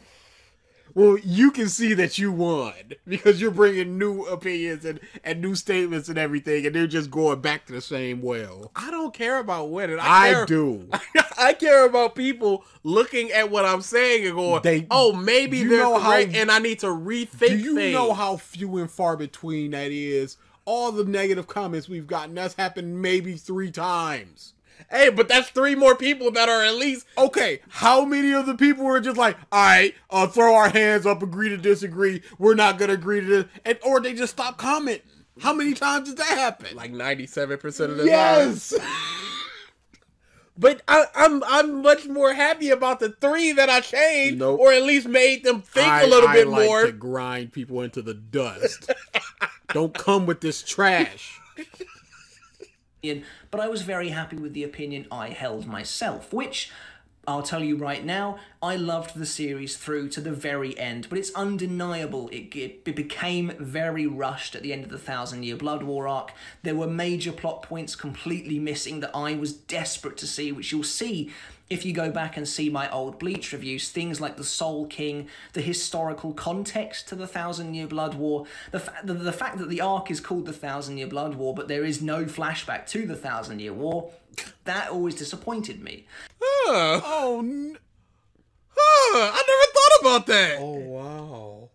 Well, you can see that you won because you're bringing new opinions and new statements and everything, and they're just going back to the same well. I don't care about winning. I do. I care about people looking at what I'm saying and going, maybe they're correct, and I need to rethink things. Do you know how few and far between that is? All the negative comments we've gotten, that's happened maybe 3 times. Hey, but that's 3 more people that are at least... Okay, how many of the people were just like, all right, throw our hands up, agree to disagree, we're not going to agree to this, or they just stop commenting? How many times did that happen? Like 97% of the time. Yes! But I'm much more happy about the 3 that I changed, or at least made them think a little bit more. I like to grind people into the dust. Don't come with this trash. But I was very happy with the opinion I held myself, which, I'll tell you right now, I loved the series through to the very end, but it's undeniable it became very rushed at the end of the 1,000 Year Blood War arc. There were major plot points completely missing that I was desperate to see, which you'll see if you go back and see my old Bleach reviews. Things like the Soul King, the historical context to the 1,000 Year Blood War, the fact that the arc is called the 1,000 Year Blood War, but there is no flashback to the 1,000 Year War, that always disappointed me. I never thought about that. Oh, wow.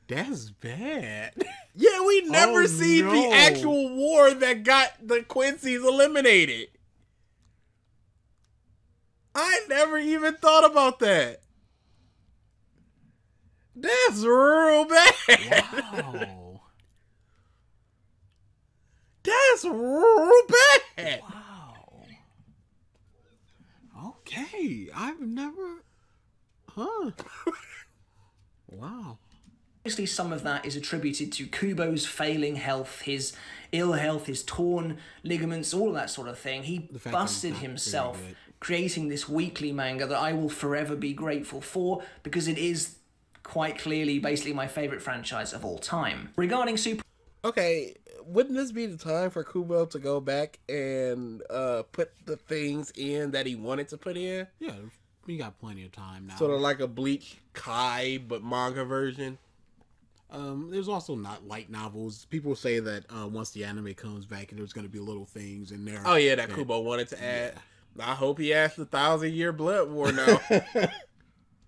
That's bad. Yeah, we never see the actual war that got the Quincy's eliminated. I never even thought about that. That's real bad. Wow. That's real bad. Wow. never. Huh. Wow. Obviously, some of that is attributed to Kubo's failing health, his ill health, his torn ligaments, all of that sort of thing. He busted himself creating this weekly manga that I will forever be grateful for, because it is quite clearly basically my favourite franchise of all time. Regarding Super... Okay, wouldn't this be the time for Kubo to go back and put the things in that he wanted to put in? Yeah, we got plenty of time now. Sort of like a Bleach Kai, but manga version. There's also not light novels. People say that once the anime comes back, there's going to be little things in there. Oh yeah, that Kubo wanted to add. Yeah. I hope he adds the 1,000-year Blood War now.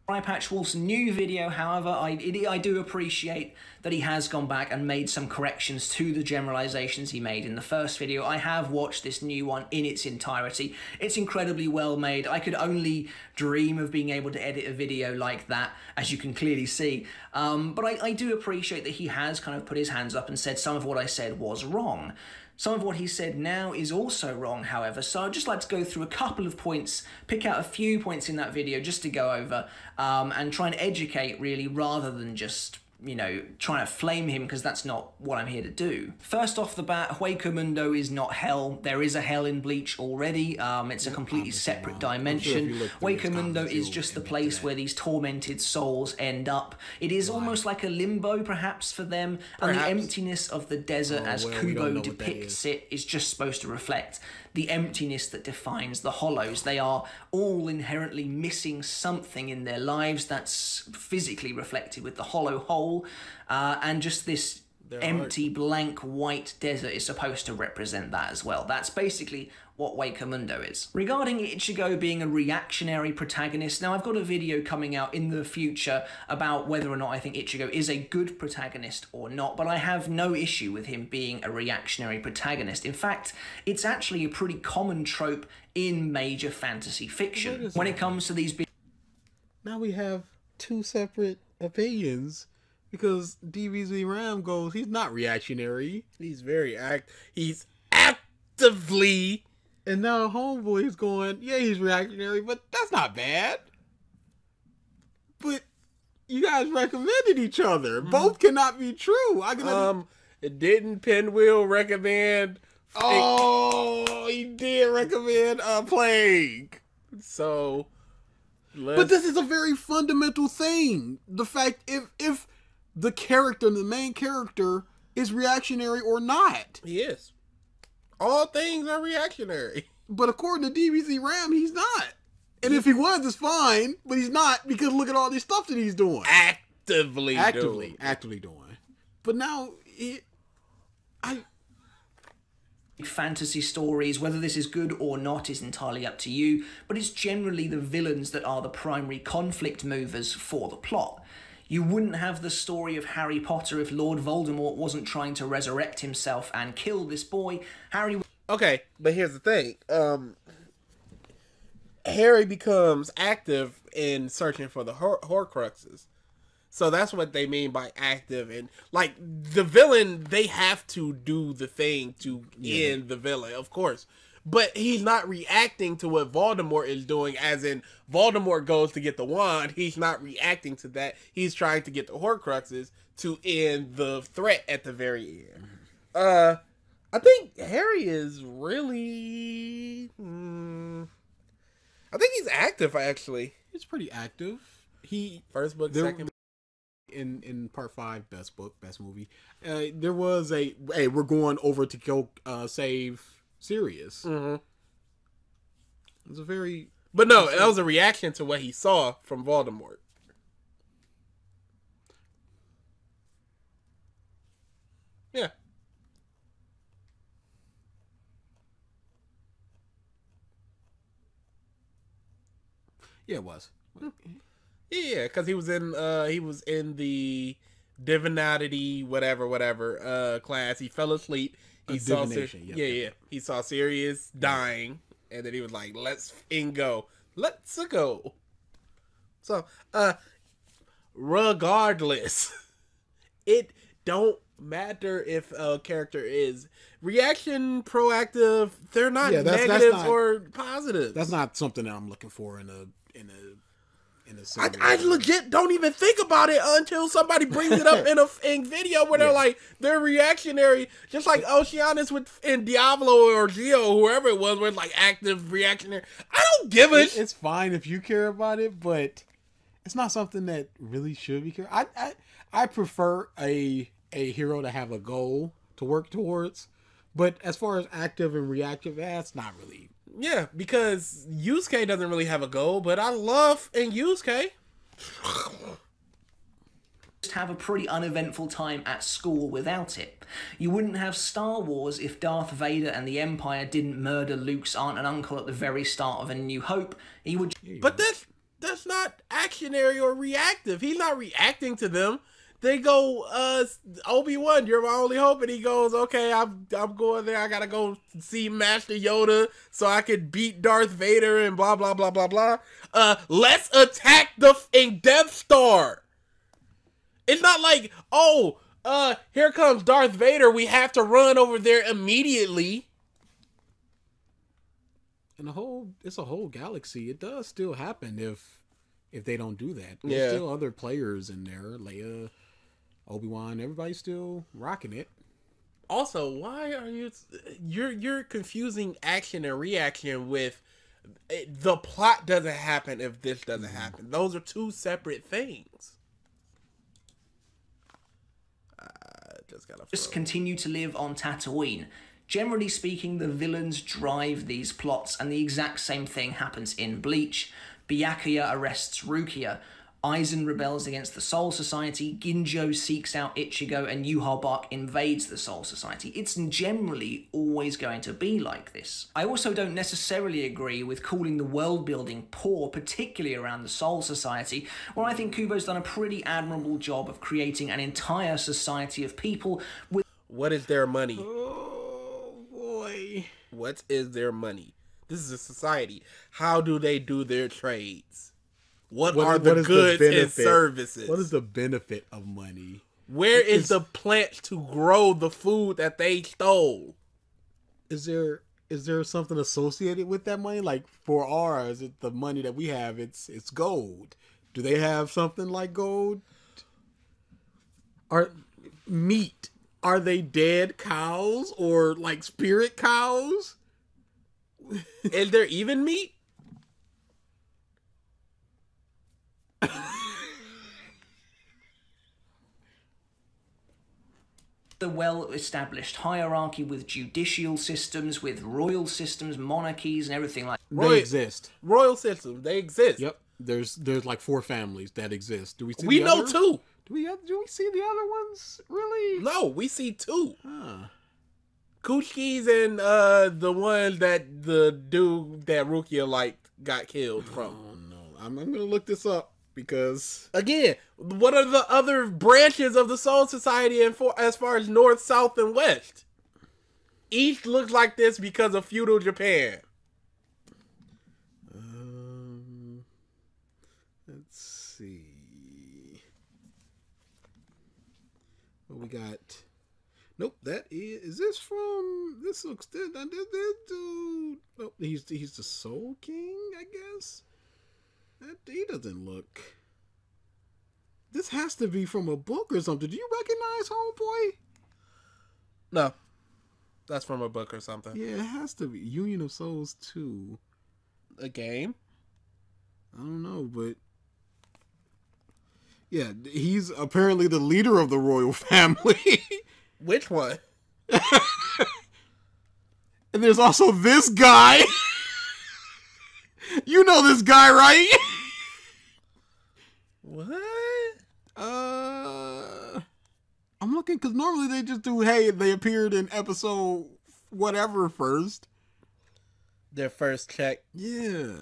Eye Patch Wolf's new video, however, I do appreciate that he has gone back and made some corrections to the generalizations he made in the first video. I have watched this new one in its entirety. It's incredibly well made. I could only dream of being able to edit a video like that, as you can clearly see. But I do appreciate that he has kind of put his hands up and said some of what I said was wrong. Some of what he said now is also wrong, however, so I'd just like to go through a couple of points, pick out a few points in that video just to go over, and try and educate, really, rather than just, you know, trying to flame him, because that's not what I'm here to do. First off the bat, Hueco is not hell. There is a hell in Bleach already. It's a completely separate dimension. Hueco is just the place where these tormented souls end up. It is almost like a limbo, perhaps, for them, and the emptiness of the desert, as Kubo depicts it, is just supposed to reflect the emptiness that defines the Hollows. They are all inherently missing something in their lives that's physically reflected with the hollow hole, and just this empty, blank, white desert is supposed to represent that as well. That's basically what Hueco is. Regarding Ichigo being a reactionary protagonist, now I've got a video coming out in the future about whether or not I think Ichigo is a good protagonist or not, but I have no issue with him being a reactionary protagonist. In fact, it's actually a pretty common trope in major fantasy fiction. When it comes to these big... Now we have two separate opinions, because DBZ Ram goes, he's not reactionary. He's he's actively... And now Homeboy's going, yeah, he's reactionary, but that's not bad. But you guys recommended each other. Both cannot be true. Didn't Pinwheel recommend... Oh, he did recommend Plague. So... But this is a very fundamental thing. The fact if the character, the main character, is reactionary or not. He is. All things are reactionary. But according to DBZ Ram, he's not. And if he was, it's fine. But he's not, because look at all this stuff that he's doing. Actively doing. But now, fantasy stories, whether this is good or not is entirely up to you, but it's generally the villains that are the primary conflict movers for the plot. You wouldn't have the story of Harry Potter if Lord Voldemort wasn't trying to resurrect himself and kill this boy. Okay, but here's the thing. Harry becomes active in searching for the Horcruxes. So that's what they mean by active. And, like, the villain, they have to do the thing to end the villain, of course. But he's not reacting to what Voldemort is doing, as in Voldemort goes to get the wand. He's not reacting to that. He's trying to get the Horcruxes to end the threat at the very end. I think Harry is really... I think he's active, actually. He's pretty active. First book, second book. In part 5, best book, best movie, there was a, hey, we're going over to go save Sirius. Mm-hmm. It was a very... But no, that was a reaction to what he saw from Voldemort. Yeah. Yeah, it was. Yeah, because he was in the divinity whatever class. He fell asleep. He saw he saw Sirius dying, and then he was like, "Let's go, let's go." So, regardless, it don't matter if a character is reaction, proactive. They're not negatives or positives. That's not something that I'm looking for in in a I legit don't even think about it until somebody brings it up in video where they're like, they're reactionary, just like Oceanus in Diablo or Geo, whoever it was, where it's like active reactionary. I don't give a It's fine if you care about it, but it's not something that really should be cared. I prefer a hero to have a goal to work towards, but as far as active and reactive, that's not really. Yeah, because Yusuke doesn't really have a goal, but I love in Yusuke. Just have a pretty uneventful time at school without it. You wouldn't have Star Wars if Darth Vader and the Empire didn't murder Luke's aunt and uncle at the very start of A New Hope. He would. But that's not actionary or reactive. He's not reacting to them. They go, Obi-Wan, you're my only hope. And he goes, okay, I'm going there. I got to go see Master Yoda so I can beat Darth Vader and blah, blah, blah, blah, blah. Let's attack the Death Star. It's not like, oh, here comes Darth Vader. We have to run over there immediately. And it's a whole galaxy. It does still happen if they don't do that. There's still other players in there. Leia, Obi-Wan, everybody's still rocking it. Also, why are you're confusing action and reaction with the plot doesn't happen if this doesn't happen. Those are two separate things. Just continue to live on Tatooine. Generally speaking, the villains drive these plots, and the exact same thing happens in Bleach. Byakuya arrests Rukia. Aizen rebels against the Soul Society, Ginjo seeks out Ichigo, and Yhwach invades the Soul Society. It's generally always going to be like this. I also don't necessarily agree with calling the world building poor, particularly around the Soul Society, where I think Kubo's done a pretty admirable job of creating an entire society of people with... What is their money? Oh, boy. What is their money? This is a society. How do they do their trades? What are the goods and services? What is the benefit of money? Where is the plants to grow the food that they stole? Is there something associated with that money? Like for ours, the money that we have, it's gold. Do they have something like gold? Are meat? Are they dead cows or like spirit cows? Is there even meat? The well-established hierarchy with judicial systems, with royal systems, monarchies, and everything like that. They exist. Royal systems, they exist. Yep. There's like 4 families that exist. Do we see? We the know other? 2. Do we see the other ones? Really? No, we see 2. Huh. Kuchki's and the one that the dude that Rukia liked got killed from. Oh no, I'm gonna look this up because Again, what are the other branches of the Soul Society as far as North, South, and West? East looks like this because of feudal Japan. let's see. What we got? Nope, that is this from? This looks this dude. Nope, he's the Soul King, I guess. That he doesn't look. This has to be from a book or something. Do you recognize Homeboy? No, that's from a book or something. Yeah, it has to be Union of Souls 2. A game? I don't know, but yeah, he's apparently the leader of the royal family. Which one? And there's also this guy. You know this guy, right? What? I'm looking because normally they just do, hey, they appeared in episode whatever first. Their first check. Yeah.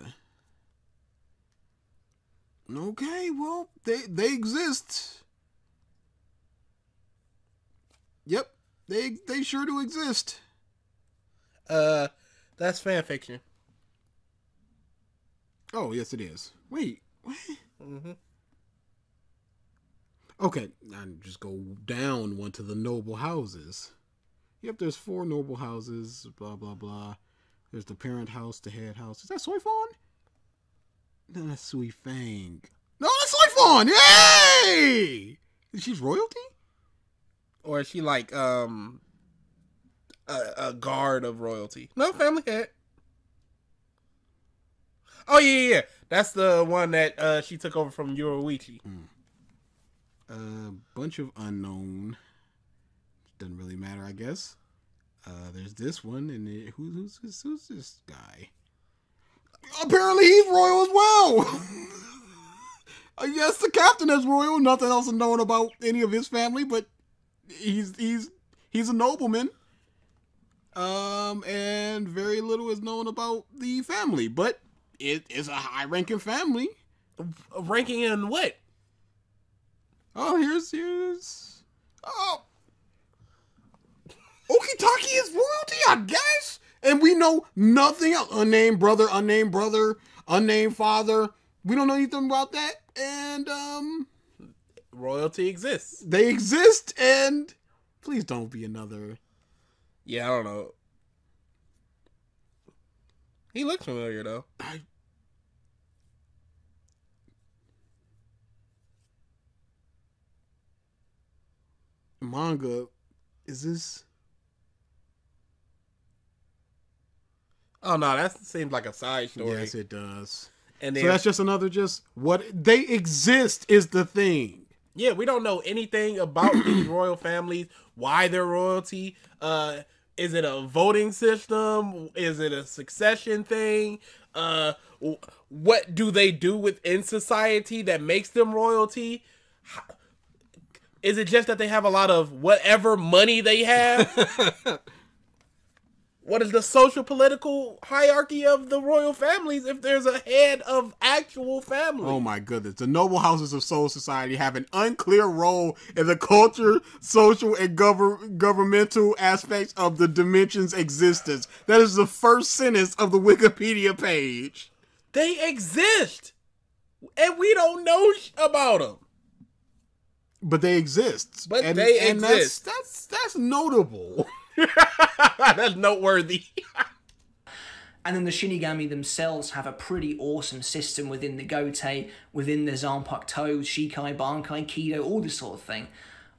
Okay, well, they exist. Yep, they sure do exist. That's fan fiction. Oh, yes, it is. Wait, what? Mm-hmm. Okay, I just go down one to the noble houses. Yep, there's 4 noble houses, blah, blah, blah. There's the parent house, the head house. Is that Soy Fawn? No, that's Sui Fang. No, that's Soy Fawn. Yay! She's royalty? Or is she like a guard of royalty? No, family cat. Oh yeah. That's the one that she took over from Yoruichi. Bunch of unknown. Doesn't really matter, I guess. There's this one, and who's this guy? Apparently, he's royal as well. Yes, the captain is royal. Nothing else is known about any of his family, but he's a nobleman. And very little is known about the family, but it is a high-ranking family. Ranking in what? Oh, here's Okitaki is royalty, I guess. And we know nothing else. Unnamed brother, unnamed father. We don't know anything about that. And royalty exists. They exist, and please don't be another. Yeah, I don't know. He looks familiar though. Manga, is this? Oh no, that seems like a side story. Yes, it does. And then, so that's just another what they exist is the thing. Yeah, we don't know anything about these royal families, why they're royalty. Is it a voting system? Is it a succession thing? What do they do within society that makes them royalty? Is it just that they have a lot of whatever money they have? What is the social political hierarchy of the royal families if there's a head of actual family? Oh my goodness. The noble houses of Soul Society have an unclear role in the culture, social, and governmental aspects of the dimension's existence. That is the first sentence of the Wikipedia page. They exist! And we don't know about them. But they exist. But they exist. That's notable. That's noteworthy. And then the Shinigami themselves have a pretty awesome system within the Gotei, within the Zanpakuto, Shikai, Bankai, Kido, all this sort of thing.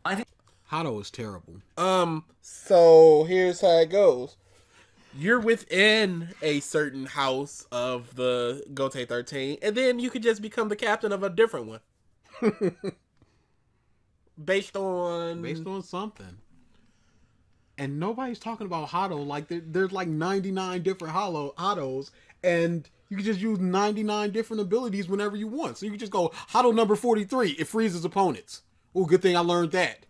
I think Hado is terrible. So here's how it goes. You're within a certain house of the Gotei 13, and then you could just become the captain of a different one. Based on something. And nobody's talking about Hado. Like, there's like 99 different Hados, and you can just use 99 different abilities whenever you want. So you can just go, Hado number 43, it freezes opponents. Oh, good thing I learned that.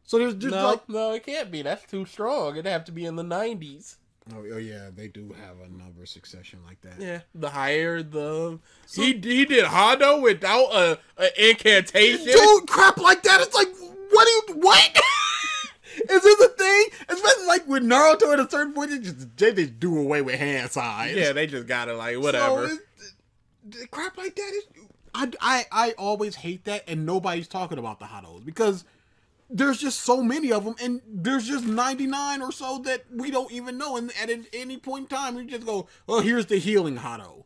So there's just no, it can't be. That's too strong. It'd have to be in the 90s. Oh yeah, they do have a number succession like that. Yeah, the higher the... He did Hado without a incantation? Dude, crap like that, it's like, what? Is this a thing? Especially like with Naruto at a certain point, they just do away with hand size. Yeah, they just got it like, whatever. So crap like that is... I always hate that, and nobody's talking about the Hados, because there's just so many of them, and there's just 99 or so that we don't even know, and at any point in time, you just go, well, here's the healing Hado.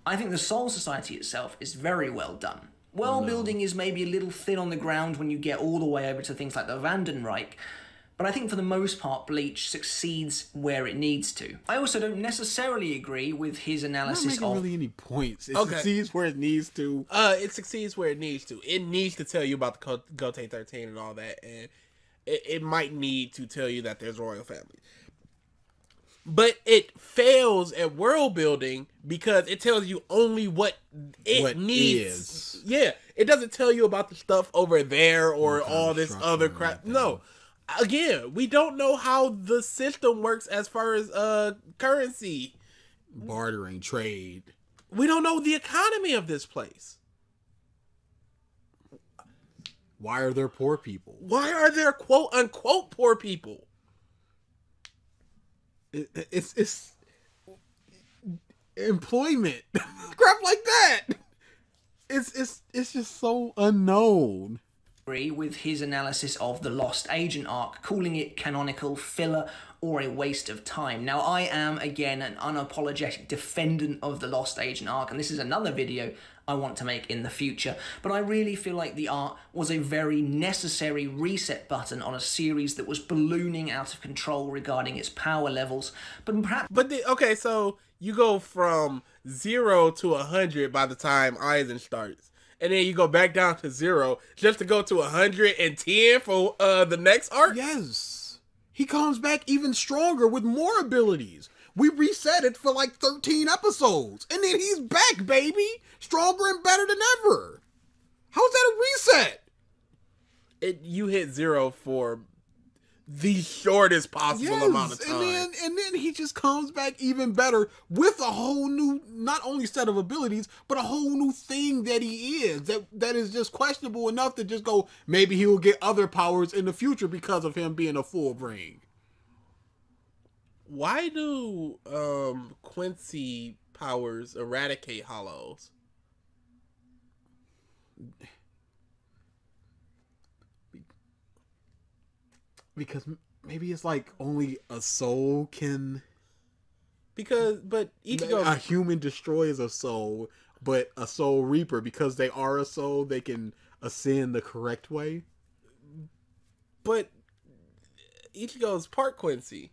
I think the Soul Society itself is very well done. World building is maybe a little thin on the ground when you get all the way over to things like the Vandenreich, but I think for the most part, Bleach succeeds where it needs to. I also don't necessarily agree with his analysis not making really any points. It Okay. succeeds where it needs to. It succeeds where it needs to. It needs to tell you about the Gotei 13 and all that, and it might need to tell you that there's royal families. But it fails at world building because it tells you only what needs. Yeah, it doesn't tell you about the stuff over there or all this other crap. No. Again, we don't know how the system works as far as currency. Bartering, trade. We don't know the economy of this place. Why are there poor people? Why are there quote unquote poor people? It's employment. Crap like that. It's just so unknown. with his analysis of the Lost Agent arc, calling it canonical filler or a waste of time. Now, I am, again, an unapologetic defendant of the Lost Agent arc, and this is another video I want to make in the future, but I really feel like the arc was a very necessary reset button on a series that was ballooning out of control regarding its power levels, but perhaps... Okay, so you go from 0 to 100 by the time Aizen starts. And then you go back down to 0 just to go to 110 for the next arc? Yes. He comes back even stronger with more abilities. We reset it for like 13 episodes. And then he's back, baby. Stronger and better than ever. How's that a reset? You hit 0 for the shortest possible amount of time. And then he just comes back even better with a whole new, not only set of abilities, but a whole new thing that he is. That is just questionable enough to just go, maybe he will get other powers in the future because of him being a full brain. Why do Quincy powers eradicate hollows? Because maybe it's like only a soul can... But a human destroys a soul, but a soul reaper, because they are a soul, they can ascend the correct way. But Ichigo's part Quincy.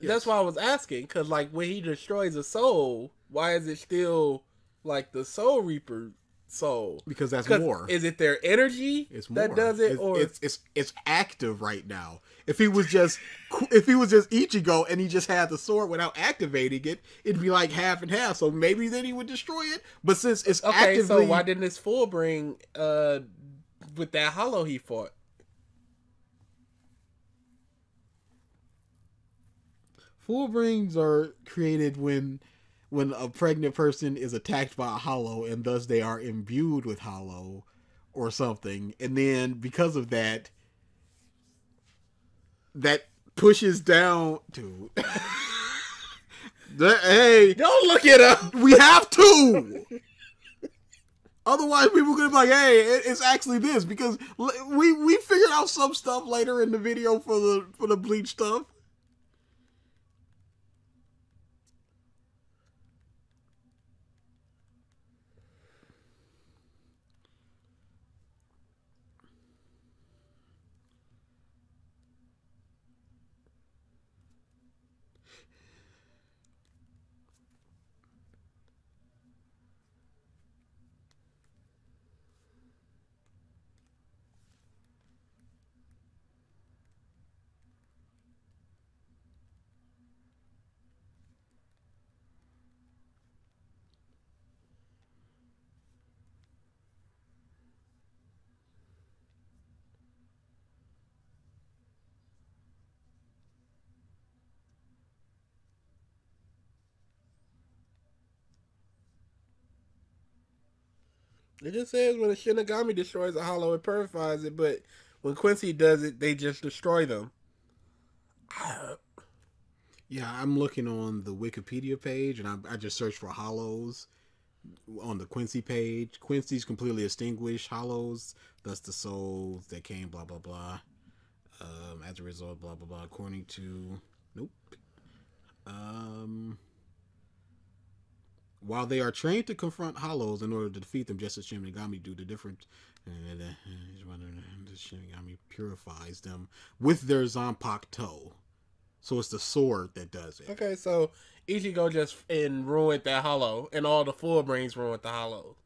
Yes. That's why I was asking, because like when he destroys a soul, why is it still like the Soul Reaper soul? Because that's more. Is it their energy that does it, or it's active right now? If he was just Ichigo and he just had the sword without activating it, it'd be like half and half. So maybe then he would destroy it. But since it's actively, so why didn't this full bring with that hollow he fought? Full brings are created when a pregnant person is attacked by a hollow, and thus they are imbued with hollow or something. And then because of that, that pushes down to... Hey, don't look it up. We have to. Otherwise, people are gonna be like, "Hey, it's actually this," because we figured out some stuff later in the video for the Bleach stuff. It just says when a Shinigami destroys a hollow, it purifies it, but when Quincy does it, they just destroy them. Yeah, I'm looking on the Wikipedia page, and I just searched for hollows on the Quincy page. Quincy's completely extinguished hollows, thus the souls that came, blah, blah, blah. As a result, blah, blah, blah, according to... Nope. While they are trained to confront hollows in order to defeat them, just as Shinigami do, the different Shinigami purifies them with their Zanpakuto. So it's the sword that does it. Okay, so Ichigo just ruined that hollow, and all the full brains ruined the hollow.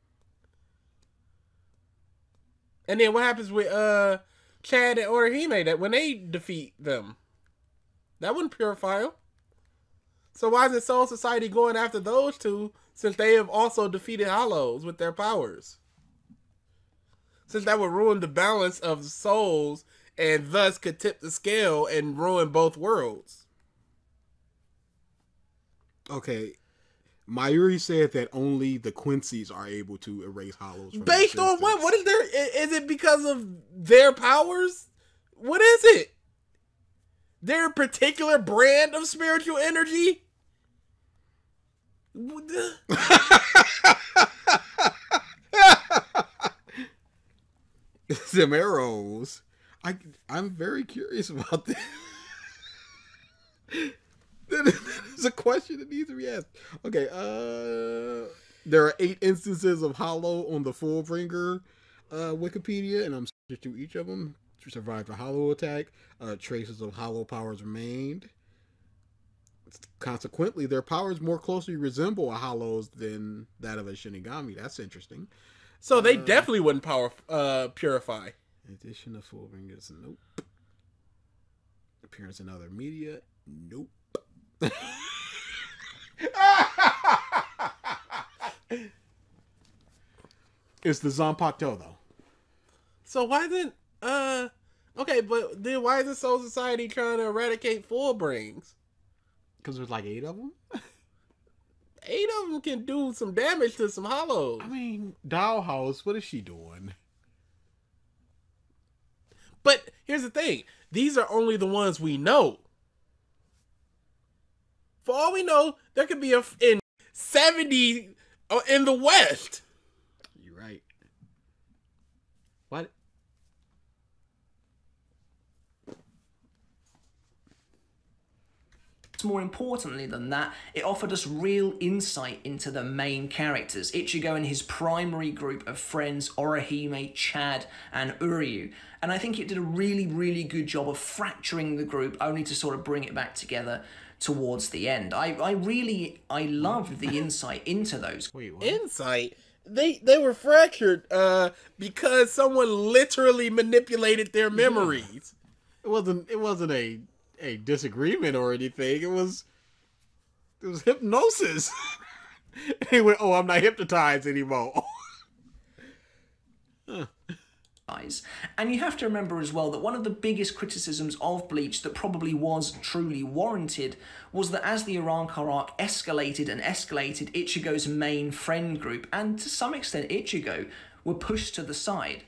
And then what happens with Chad and Orihime that when they defeat them? That wouldn't purify them. So why is it Soul Society going after those two, since they have also defeated hollows with their powers? Since that would ruin the balance of souls and thus could tip the scale and ruin both worlds. Okay. Mayuri said that only the Quincy's are able to erase hollows. Based on what? What is their... Is it because of their powers? What is it? Their particular brand of spiritual energy? Them arrows. I'm very curious about this. That is a question that needs to be asked. Okay, there are 8 instances of Hollow on the Fullbringer Wikipedia, and I'm searching through each of them. To survive the Hollow attack, traces of Hollow powers remained. Consequently, their powers more closely resemble a Hollow's than that of a Shinigami. That's interesting. So they definitely wouldn't purify. Addition of Fullbringers, nope. Appearance in other media, nope. It's the Zanpakuto though. So why isn't okay, but then why is the Soul Society trying to eradicate Fullbrings? Because there's like 8 of them. 8 of them can do some damage to some Hollows. I mean, Dollhouse, what is she doing? But here's the thing: these are only the ones we know. For all we know, there could be in 70 in the West. You're right. What? More importantly than that, it offered us real insight into the main characters, Ichigo and his primary group of friends, Orihime, Chad, and Uryu. And I think it did a really, really good job of fracturing the group, only to sort of bring it back together towards the end. I loved the insight into those. Wait, what? Insight? They were fractured because someone literally manipulated their memories. It wasn't a disagreement or anything. It was hypnosis. He went, "Oh, I'm not hypnotized anymore." And you have to remember as well that one of the biggest criticisms of Bleach that probably was truly warranted was that as the Arrancar arc escalated and escalated, Ichigo's main friend group, and to some extent Ichigo, were pushed to the side.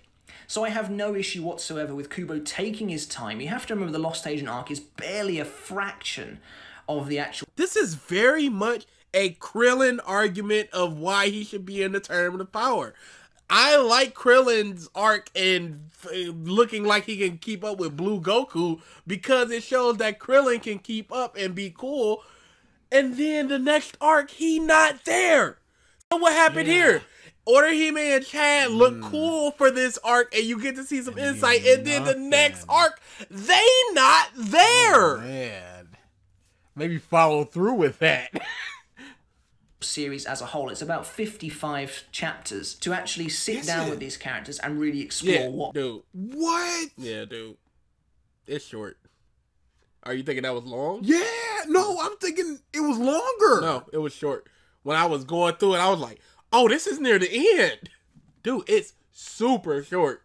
So I have no issue whatsoever with Kubo taking his time. You have to remember the Lost Agent arc is barely a fraction of the actual... This is very much a Krillin argument of why he should be in the Tournament of Power. I like Krillin's arc and looking like he can keep up with Blue Goku because it shows that Krillin can keep up and be cool. And then the next arc, he not there. So what happened here? Orihime and Chad look cool for this arc, and you get to see some insight. And then the next arc, they not there. Oh, man, maybe follow through with that. Series as a whole, it's about 55 chapters to actually sit down with these characters and really explore what. Dude. What? Yeah, dude. It's short. Are you thinking that was long? Yeah, no, I'm thinking it was longer. No, it was short. When I was going through it, I was like, oh, this is near the end. Dude, it's super short.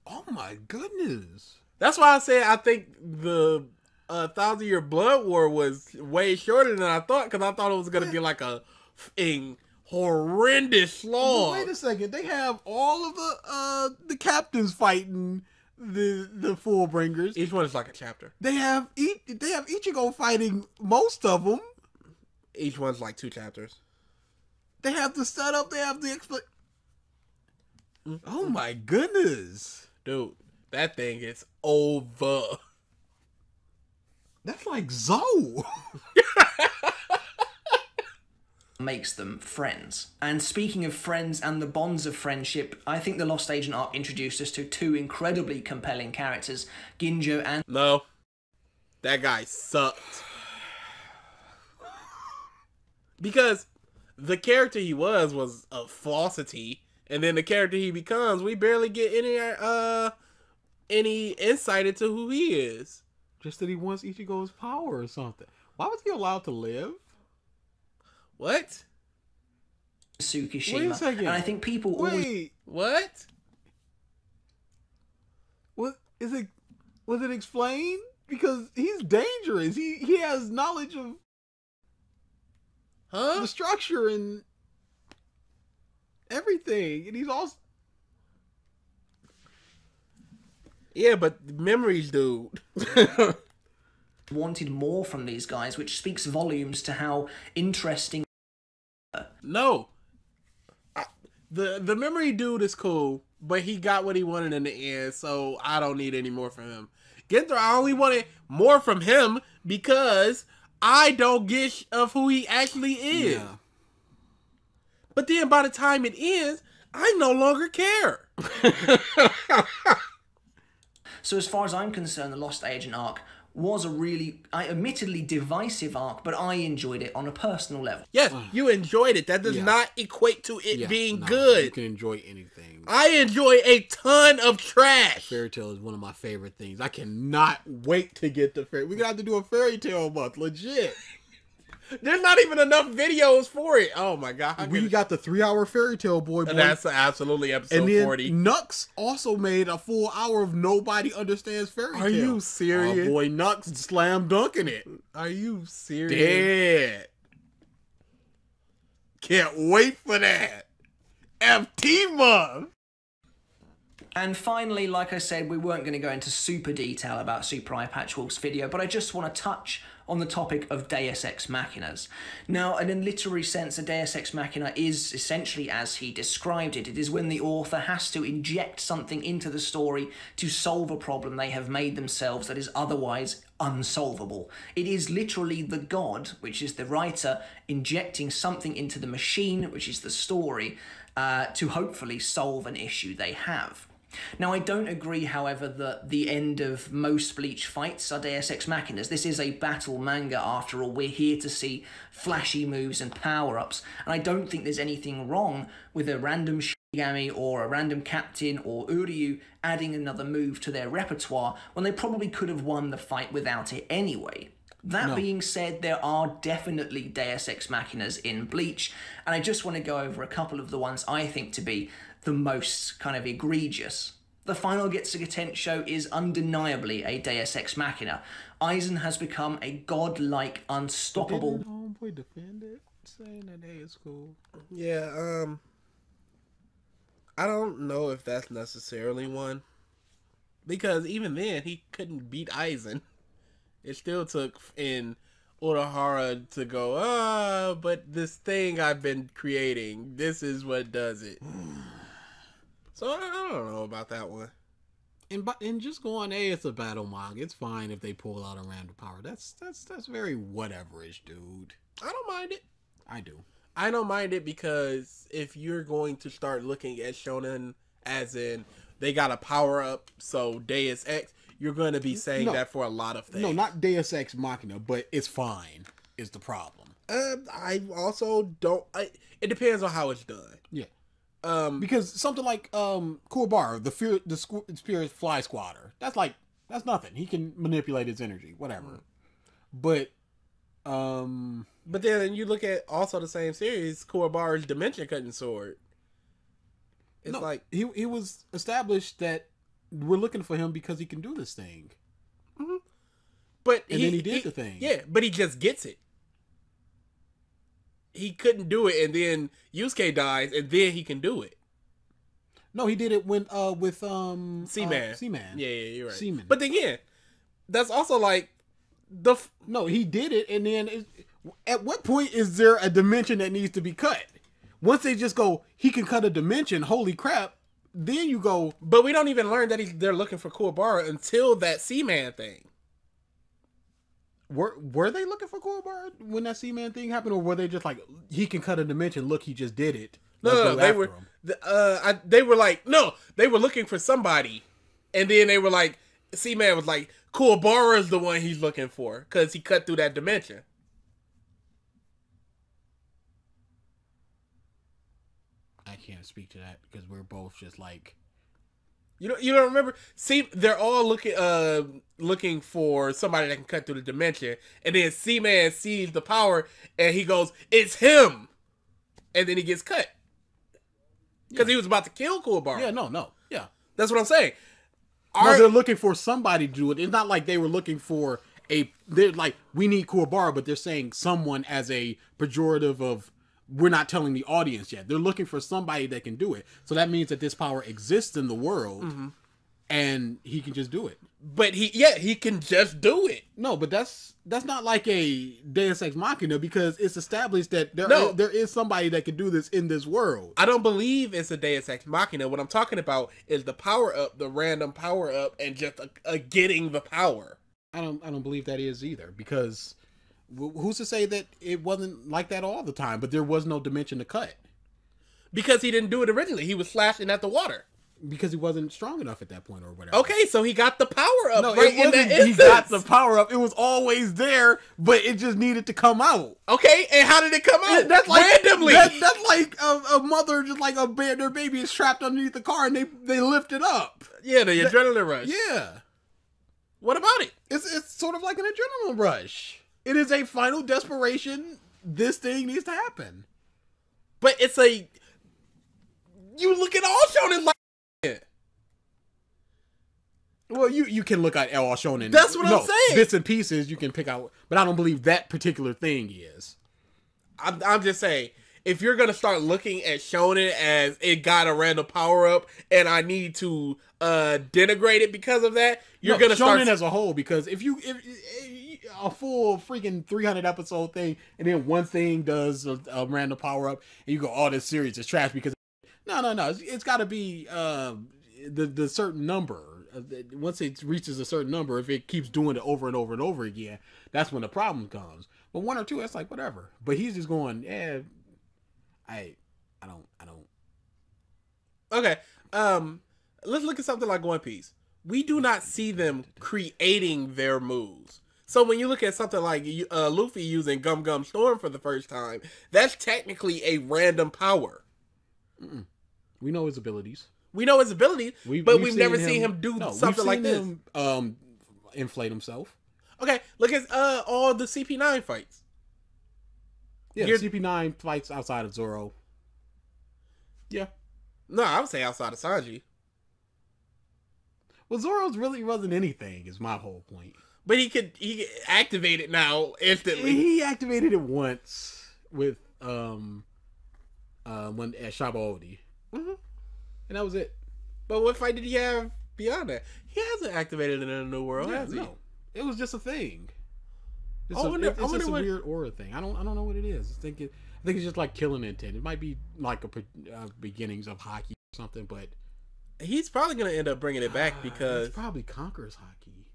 Oh my goodness. That's why I said I think the 1,000-Year Blood War was way shorter than I thought, because I thought it was going to be like a horrendous slog. Wait a second. They have all of the captains fighting the Fullbringers. Each one is like a chapter. They have Ichigo fighting most of them. Each one's like 2 chapters. They have the setup. They have the Oh my goodness, dude, that thing is over. That's like Zoe. Makes them friends. And speaking of friends and the bonds of friendship, I think the Lost Agent arc introduced us to 2 incredibly compelling characters, Ginjo and... No. That guy sucked. Because the character he was a falsity, and then the character he becomes, we barely get any insight into who he is. Just that he wants Ichigo's power or something. Why was he allowed to live? What? Tsukishima. Wait a second. And I think people always... What? What is it? Was it explained? Because he's dangerous. He has knowledge of the structure and everything, and he's also... Yeah, but memories, dude. wanted more from these guys, which speaks volumes to how interesting... No. The memory dude is cool, but he got what he wanted in the end, so I don't need any more from him. Genther, I only wanted more from him because I don't get of who he actually is. Yeah. But then by the time it ends, I no longer care. So as far as I'm concerned, the Lost Agent arc was a really, admittedly divisive arc, but I enjoyed it on a personal level. Yes, you enjoyed it. That does not equate to it being no, good. You can enjoy anything. I enjoy a ton of trash. Fairy Tail is one of my favorite things. I cannot wait to get to fairy. We're gonna have to do a Fairy Tail month, legit. There's not even enough videos for it. Oh my god. We got the 3-hour Fairy Tail boy. That's absolutely episode and then 40. Nux also made a full hour of Nobody Understands Fairy Tail. Are you serious? Oh boy, Nux slam dunking it. Are you serious? Dead. Can't wait for that. FT month. And finally, like I said, we weren't going to go into super detail about Super Eye Patchwork's video, but I just want to touch on the topic of Deus Ex Machinas. Now, in a literary sense, a Deus Ex Machina is essentially as he described it. It is when the author has to inject something into the story to solve a problem they have made themselves that is otherwise unsolvable. It is literally the god, which is the writer, injecting something into the machine, which is the story, to hopefully solve an issue they have. Now, I don't agree, however, that the end of most Bleach fights are Deus Ex Machinas. This is a battle manga, after all. We're here to see flashy moves and power-ups, and I don't think there's anything wrong with a random Shinigami or a random captain or Uryu adding another move to their repertoire when they probably could have won the fight without it anyway. That being said, there are definitely Deus Ex Machinas in Bleach, and I just want to go over a couple of the ones I think to be the most kind of egregious. The final Getsuga Tensho is undeniably a Deus Ex Machina. Aizen has become a godlike, unstoppable... Didn't homeboy defend it? Saying that, hey, it's cool. Yeah, I don't know if that's necessarily one. Because even then, he couldn't beat Aizen. It still took in Urahara to go, but this thing I've been creating, this is what does it. So I don't know about that one. And just going, hey, it's a battle manga. It's fine if they pull out a random power. That's very whatever-ish, dude. I don't mind it. I do. I don't mind it because if you're going to start looking at shonen as in they got a power up, so Deus Ex, you're going to be saying that for a lot of things. No, not Deus Ex Machina, but it's fine is the problem. I also don't... it depends on how it's done. Yeah. Because something like Kuwabara, the Spirit Fly Squatter, that's nothing. He can manipulate his energy, whatever. But then you look at also the same series, Kuwabara's Dimension Cutting Sword. It's like he was established that we're looking for him because he can do this thing. Mm-hmm. But then he did the thing. Yeah, but he just gets it. He couldn't do it, and then Yusuke dies, and then he can do it. No, he did it when with Seaman. Seaman. Yeah, you're right. Seaman. But again, that's also like no, he did it, and then at what point is there a dimension that needs to be cut? Once they just go, he can cut a dimension. Holy crap! Then you go, but we don't even learn that they're looking for Kuwabara until that Seaman thing. Were they looking for Kuwabara when that Seaman thing happened, or were they just like, he can cut a dimension? Look, he just did it. No, they were. They were like, no, they were looking for somebody, and then they were like, Seaman was like, Kuwabara is the one he's looking for because he cut through that dimension. I can't speak to that because we're both just like, you don't remember? See, they're all looking for somebody that can cut through the dimension, and then Seaman sees the power, and he goes, "It's him," and then he gets cut because he was about to kill Kuwabara. Yeah, that's what I'm saying. They're looking for somebody to do it. It's not like they were looking for they're like, we need Kuwabara, but they're saying someone as a pejorative of, we're not telling the audience yet. They're looking for somebody that can do it. So that means that this power exists in the world. Mm-hmm. and he can just do it. But he can just do it. No, but that's not like a Deus Ex Machina, because it's established that there is somebody that can do this in this world. I don't believe it's a Deus Ex Machina. What I'm talking about is the power up, the random power up, and just a getting the power. I don't believe that is either, because who's to say that it wasn't like that all the time, but there was no dimension to cut. Because he didn't do it originally. He was slashing at the water. Because he wasn't strong enough at that point or whatever. Okay, so he got the power up. No, right it wasn't he got the power up. It was always there, but it just needed to come out. Okay, and how did it come out? That's like, randomly. That's like a mother, just like their baby is trapped underneath the car and they lift it up. Yeah, the adrenaline rush. Yeah. What about it? It's sort of like an adrenaline rush. It is a final desperation. This thing needs to happen. But it's a... You look at all shonen like... Well, you can look at all shonen. That's what I'm saying. Bits and pieces you can pick out, but I don't believe that particular thing is. I'm just saying, if you're gonna start looking at shonen as it got a random power up, and I need to denigrate it because of that, you're gonna start shonen as a whole. Because if a full freaking 300 episode thing, and then one thing does a random power up, and you go, "Oh, this series is trash," because no, it's got to be the certain number. Once it reaches a certain number, if it keeps doing it over and over and over again, that's when the problem comes. But one or two, that's like whatever. But he's just going, I don't. Okay, let's look at something like One Piece. We do not see them creating their moves. So when you look at something like Luffy using Gum Gum Storm for the first time, that's technically a random power. We know his abilities. We know his abilities, but we've never seen him do something like this. Him, inflate himself. Okay, look at all the CP9 fights. Yeah, CP9 fights outside of Zoro. Yeah. No, I would say outside of Sanji. Well, Zoro's really wasn't anything, is my whole point. But he could activate it now instantly. He activated it once with when at Shabaodi. And that was it. But what fight did he have beyond that? He hasn't activated it in a new world, has he? No. It was just a thing. It's just a weird aura thing. I don't know what it is. I think it's just like killing intent. It might be like a beginnings of hockey or something, but he's probably gonna end up bringing it back because it's probably Conqueror's hockey.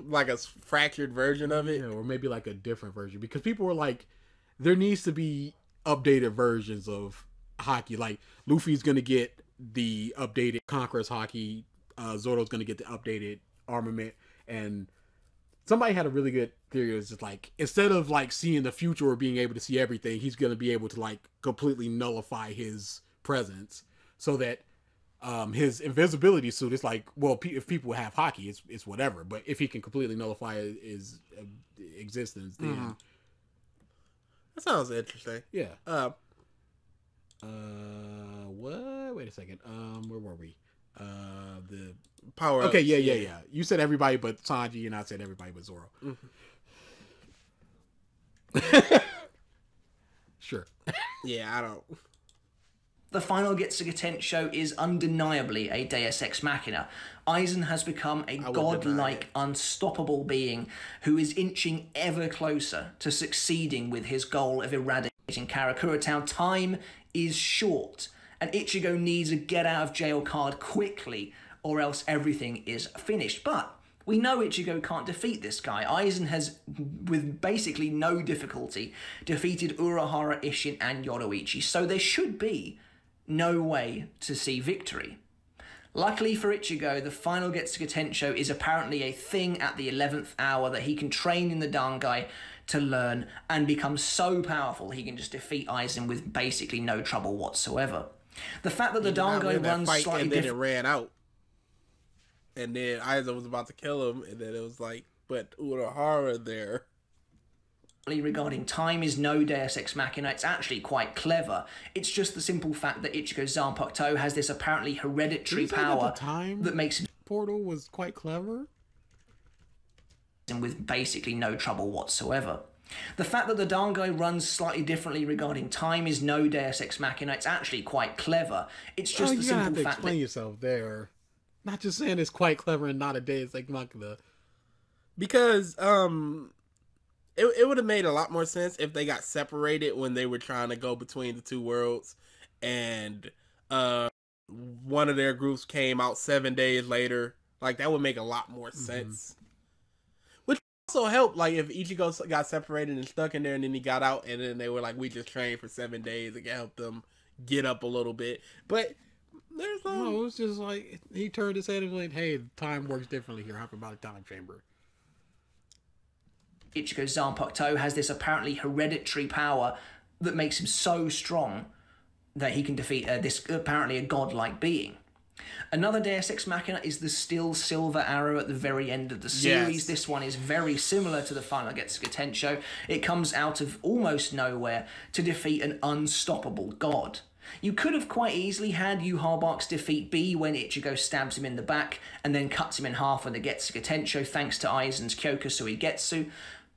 Like a fractured version of it, or maybe like a different version. Because people were like, there needs to be updated versions of hockey. Like Luffy's gonna get the updated Conqueror's hockey, Zoro's gonna get the updated armament, and somebody had a really good theory. It's just like, instead of like seeing the future or being able to see everything, he's gonna be able to like completely nullify his presence, so that his invisibility suit is like, well, if people have hockey, it's whatever. But if he can completely nullify his existence, then that sounds interesting. Yeah. What? Wait a second. Where were we? The power. Okay, yeah. You said everybody but Sanji, and I said everybody but Zoro. Sure. Yeah, I don't. The final Getsuga Tensho is undeniably a Deus Ex Machina. Aizen has become a godlike, unstoppable being who is inching ever closer to succeeding with his goal of eradicating Karakura Town. Time is short, and Ichigo needs a get-out-of-jail card quickly, or else everything is finished. But we know Ichigo can't defeat this guy. Aizen has, with basically no difficulty, defeated Urahara, Isshin, and Yoruichi, so there should be no way to see victory. Luckily for Ichigo, the final Getsuga Tensho is apparently a thing at the 11th hour that he can train in the Dangai to learn and become so powerful he can just defeat Aizen with basically no trouble whatsoever. The fact that the Dangai runs slightly and then it ran out, and then Aizen was about to kill him, and then it was like, but Urahara there. Regarding time is no Deus Ex Machina. It's actually quite clever. It's just the simple fact that Ichigo Zanpakuto has this apparently hereditary power that makes him portal was quite clever with basically no trouble whatsoever. The fact that the Dangai runs slightly differently regarding time is no Deus Ex Machina. It's actually quite clever. It's just the simple have to fact explain that yourself there. Not just saying it's quite clever and not a Deus Ex Machina. Because it would have made a lot more sense if they got separated when they were trying to go between the two worlds, and one of their groups came out 7 days later. Like, that would make a lot more sense. Which also helped, like, if Ichigo got separated and stuck in there, and then he got out, and then they were like, we just trained for 7 days. It helped them get up a little bit. But there's no, it was just like he turned his head and went, "Hey, time works differently here. How about a time chamber?" Ichigo Zanpakuto has this apparently hereditary power that makes him so strong that he can defeat this apparently a godlike being. Another Deus Ex Machina is the still silver arrow at the very end of the series. Yes. This one is very similar to the final Getsuga Tensho. It comes out of almost nowhere to defeat an unstoppable god. You could have quite easily had Yu Habark's defeat B when Ichigo stabs him in the back and then cuts him in half with the Getsuga Tensho thanks to Aizen's Kyokusui Getsu.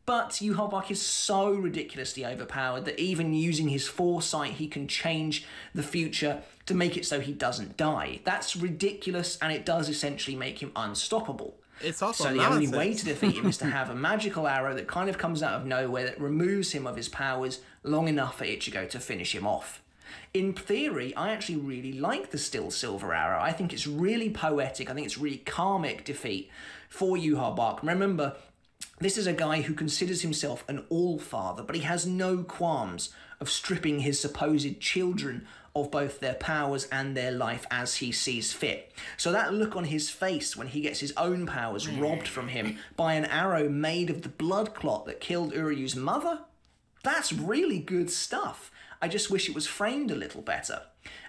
But Yu Habark is so ridiculously overpowered that even using his foresight, he can change the future to make it so he doesn't die. That's ridiculous, and it does essentially make him unstoppable. It's also so the nonsense. only way to defeat him is to have a magical arrow that kind of comes out of nowhere that removes him of his powers long enough for Ichigo to finish him off. In theory, I actually really like the Still Silver Arrow. I think it's really poetic. I think it's really karmic defeat for Yu Habark. Remember, this is a guy who considers himself an all-father, but he has no qualms of stripping his supposed children of both their powers and their life as he sees fit. So that look on his face when he gets his own powers robbed from him by an arrow made of the blood clot that killed Uryu's mother, that's really good stuff. I just wish it was framed a little better.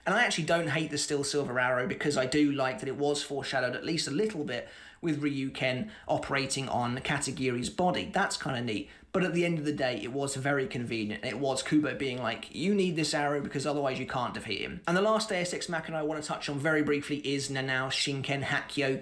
And I actually don't hate the Still Silver Arrow because I do like that it was foreshadowed at least a little bit with Ryuken operating on Katagiri's body. That's kind of neat. But at the end of the day, it was very convenient. It was Kubo being like, you need this arrow because otherwise you can't defeat him. And the last Deus Ex Machina I want to touch on very briefly is Nanao Shinken Hakyo.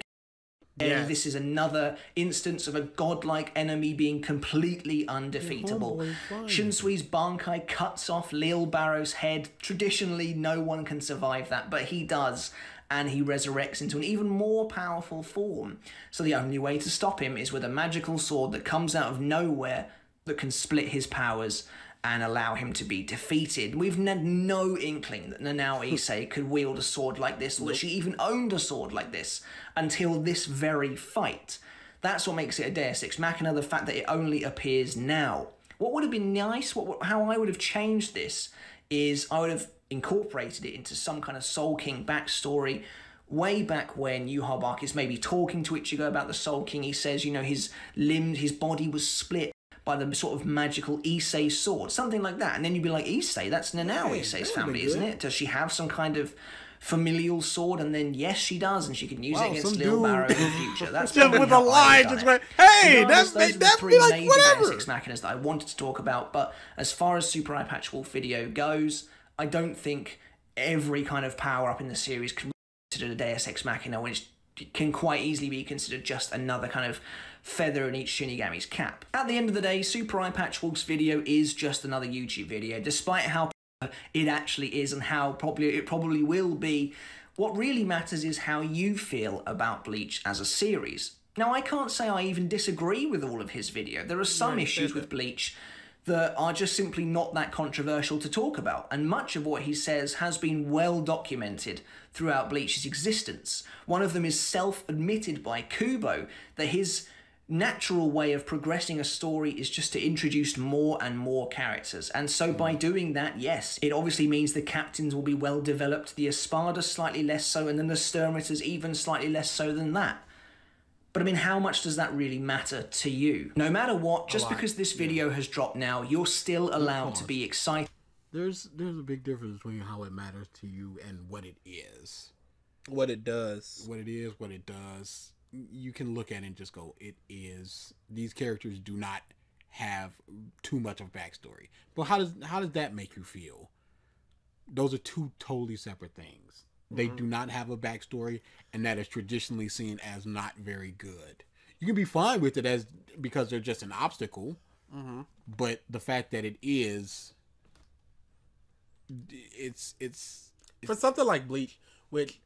And this is another instance of a godlike enemy being completely undefeatable. Shinsui's Bankai cuts off Lil Barrow's head. Traditionally, no one can survive that, but he does. And he resurrects into an even more powerful form. So the only way to stop him is with a magical sword that comes out of nowhere that can split his powers and allow him to be defeated. We've had no inkling that Nanao Issei could wield a sword like this, or that she even owned a sword like this, until this very fight. That's what makes it a Deus Ex Machina, the fact that it only appears now. What would have been nice, how I would have changed this, is I would have incorporated it into some kind of Soul King backstory. Way back when Yu Habark is maybe talking to Ichigo about the Soul King, he says, you know, his body was split by the sort of magical Issei sword, something like that. And then you'd be like, Issei, that's Nanao Issei's family, isn't it? Does she have some kind of familial sword? And then yes, she does, and she can use it against Lil Barrow in the future. That's just with a line, just went, hey, that's those are the that'd three be like major whatever. Deus Ex Machinas that I wanted to talk about. But as far as Super Eye Patch Wolf video goes, I don't think every kind of power up in the series can be considered a Deus Ex Machina, which can quite easily be considered just another kind of feather in each Shinigami's cap. At the end of the day, Super Eye Patch Wolf's video is just another YouTube video, despite how it actually is and how it probably will be. What really matters is how you feel about Bleach as a series. Now, I can't say I even disagree with all of his video. There are some issues with Bleach that are just simply not that controversial to talk about, and much of what he says has been well documented throughout Bleach's existence. One of them is self-admitted by Kubo, that his natural way of progressing a story is just to introduce more and more characters. And so by doing that, yes, it obviously means the captains will be well developed, the Espada slightly less so, and then the Sturmiters even slightly less so than that. But I mean, how much does that really matter to you? No matter what, just because this video has dropped now, you're still allowed to be excited. There's a big difference between how it matters to you and what it is. What it does. What it is, what it does. You can look at it and just go, it is. These characters do not have too much of backstory. But how does that make you feel? Those are two totally separate things. They do not have a backstory, and that is traditionally seen as not very good. You can be fine with it because they're just an obstacle, But the fact that it is, it's For something like Bleach, which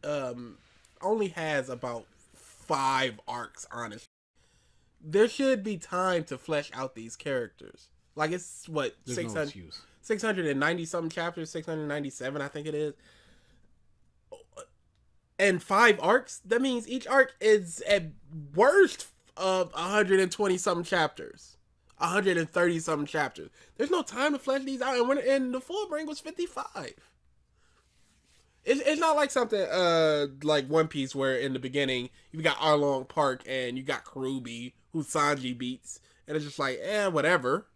only has about 5 arcs, honestly, there should be time to flesh out these characters. Like, it's what, there's 600, no excuse. 690 something chapters, 697 I think it is, and 5 arcs. That means each arc is at worst of 120 something chapters, 130 something chapters. There's no time to flesh these out, and the full bring was 55. It's not like something like One Piece, where in the beginning you got Arlong Park and you got Karubi, who Sanji beats, and it's just like, whatever,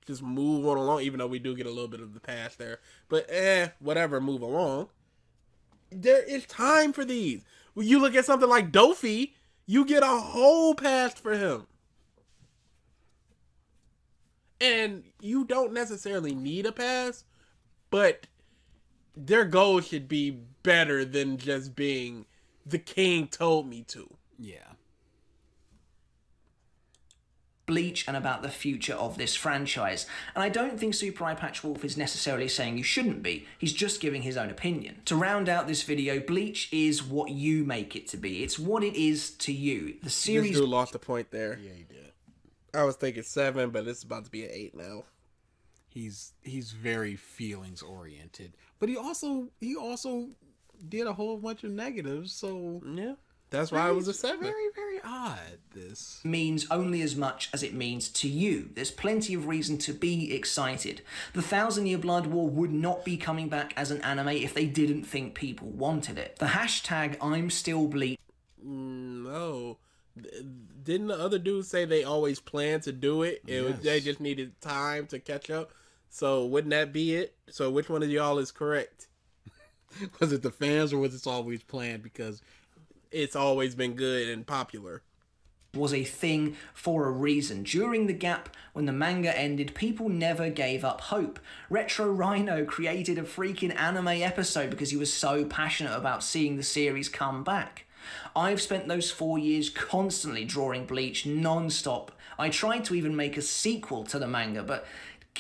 just move on along. Even though we do get a little bit of the past there, but whatever, move along. There is time for these. When you look at something like Dofi, you get a whole past for him, and you don't necessarily need a pass, but their goal should be better than just being the king told me to. Yeah. Bleach and about the future of this franchise. And I don't think Super Eye Patch Wolf is necessarily saying you shouldn't be. He's just giving his own opinion. To round out this video, Bleach is what you make it to be. It's what it is to you. The series... This dude lost a point there. Yeah, he did. I was thinking 7, but it's about to be an 8 now. He's very feelings oriented, but he also did a whole bunch of negatives. So Yeah, that's why it was a 7. Very, very odd. This means only as much as it means to you. There's plenty of reason to be excited. The 1,000-Year Blood War would not be coming back as an anime if they didn't think people wanted it. The hashtag I'm Still BLEACH. No. Didn't the other dudes say they always planned to do it? They just needed time to catch up. So wouldn't that be it? So which one of y'all is correct? was it the fans or was it always planned? Because it's always been good and popular. Was a thing for a reason. During the gap when the manga ended, people never gave up hope. Retro Rhino created a freaking anime episode because he was so passionate about seeing the series come back. I've spent those 4 years constantly drawing Bleach non-stop. I tried to even make a sequel to the manga, but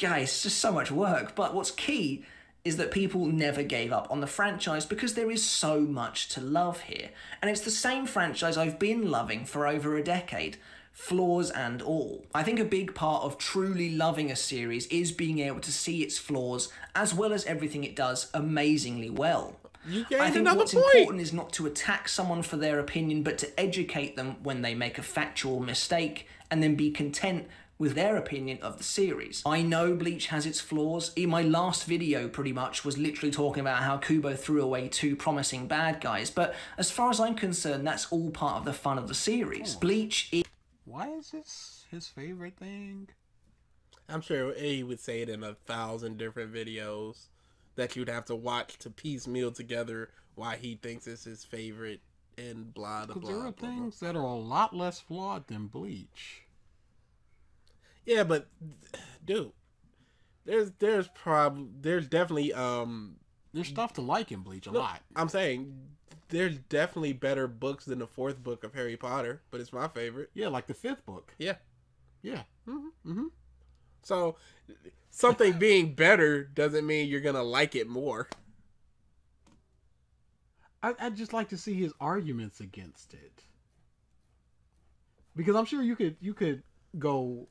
guys, it's just so much work. But what's key is that people never gave up on the franchise because there is so much to love here. And it's the same franchise I've been loving for over a decade, flaws and all. I think a big part of truly loving a series is being able to see its flaws as well as everything it does amazingly well. You gained I think another what's point. important is not to attack someone for their opinion, but to educate them when they make a factual mistake and then be content with their opinion of the series. I know Bleach has its flaws. In my last video, pretty much, was literally talking about how Kubo threw away 2 promising bad guys, but as far as I'm concerned, that's all part of the fun of the series. Bleach is... why is this his favorite thing? I'm sure he would say it in 1,000 different videos that you'd have to watch to piecemeal together why he thinks it's his favorite and blah, blah, blah. There are things that are a lot less flawed than Bleach. Yeah, but dude, there's definitely There's stuff to like in Bleach a lot. I'm saying there's definitely better books than the 4th book of Harry Potter, but it's my favorite. Yeah, like the 5th book. Yeah. Yeah. So something being better doesn't mean you're gonna like it more. I'd just like to see his arguments against it, because I'm sure you could go,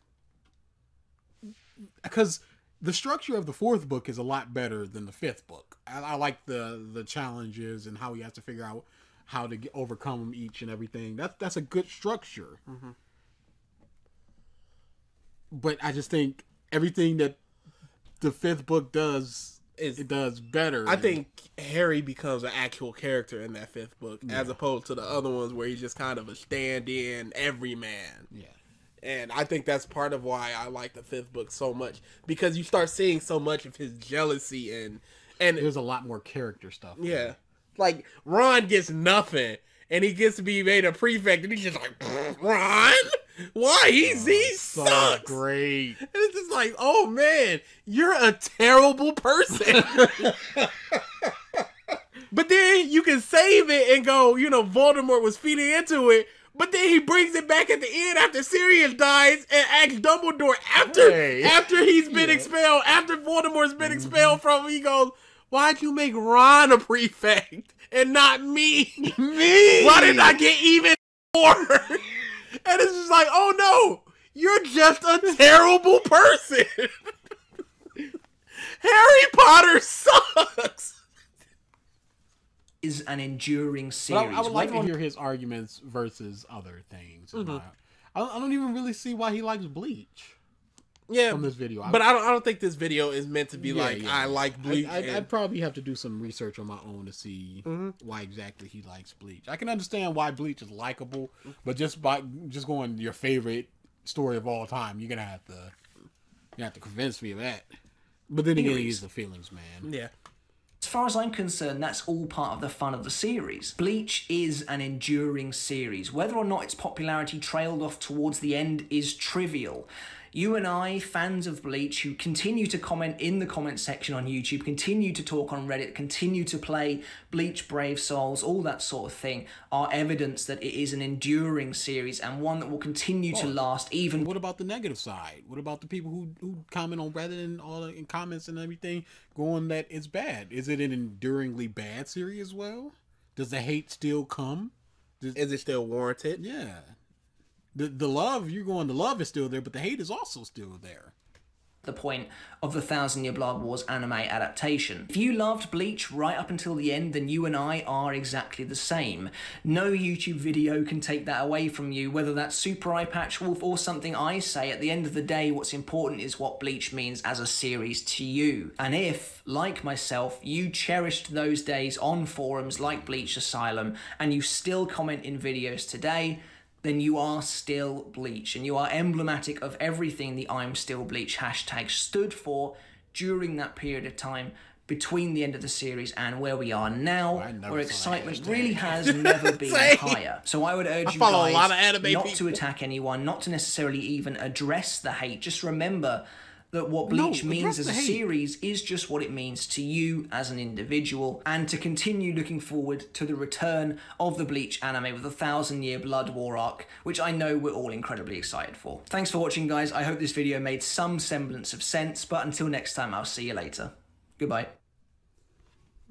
because the structure of the 4th book is a lot better than the 5th book. I like the challenges and how he has to figure out how to overcome them each and everything. That's a good structure. But I just think everything that the 5th book does, it does better. I think Harry becomes an actual character in that 5th book, as opposed to the other ones where he's just kind of a stand-in everyman. Yeah. And I think that's part of why I like the 5th book so much, because you start seeing so much of his jealousy and There's a lot more character stuff. yeah, like Ron gets nothing, and he gets to be made a prefect, and he's just like, Ron, why he So sucks. great. And it's just like, oh man, you're a terrible person. But then you can save it and go, Voldemort was feeding into it, But then he brings it back at the end after Sirius dies and asks Dumbledore after he's been expelled, after Voldemort's been expelled from him, he goes, why'd you make Ron a prefect and not me? Me? Why didn't I get even more? And it's just like, oh no, you're just a terrible person. Harry Potter sucks. Is an enduring series. I would like to hear his arguments versus other things. I don't even really see why he likes Bleach. Yeah, from this video, but I don't think this video is meant to be I like Bleach. I'd probably have to do some research on my own to see why exactly he likes Bleach. I can understand why Bleach is likable, but just going your favorite story of all time, you're gonna have to convince me of that. But then again, he's the feelings man. Yeah. As far as I'm concerned, that's all part of the fun of the series. Bleach is an enduring series. Whether or not its popularity trailed off towards the end is trivial. You and I, fans of Bleach, who continue to comment in the comment section on YouTube, continue to talk on Reddit, continue to play Bleach Brave Souls, all that sort of thing, are evidence that it is an enduring series and one that will continue to last even... What about the negative side? What about the people who comment on Reddit and all in comments and everything going that it's bad? Is it an enduringly bad series as well? Does the hate still come? Is it still warranted? Yeah. The love, the love is still there, but the hate is also still there. The point of the 1,000 Year Blood Wars anime adaptation. If you loved Bleach right up until the end, then you and I are exactly the same. No YouTube video can take that away from you, whether that's Super Eye Patch Wolf or something I say. At the end of the day, what's important is what Bleach means as a series to you. And if, like myself, you cherished those days on forums like Bleach Asylum, and you still comment in videos today, then you are still Bleach, and you are emblematic of everything the I'm Still Bleach hashtag stood for during that period of time between the end of the series and where we are now, where excitement really has never been higher. So I would urge you guys not to attack anyone, not to necessarily even address the hate. Just remember that what Bleach means as a series is just what it means to you as an individual, and to continue looking forward to the return of the Bleach anime with the 1,000 Year Blood War arc, which I know we're all incredibly excited for. Thanks for watching, guys. I hope this video made some semblance of sense, but until next time, I'll see you later. Goodbye.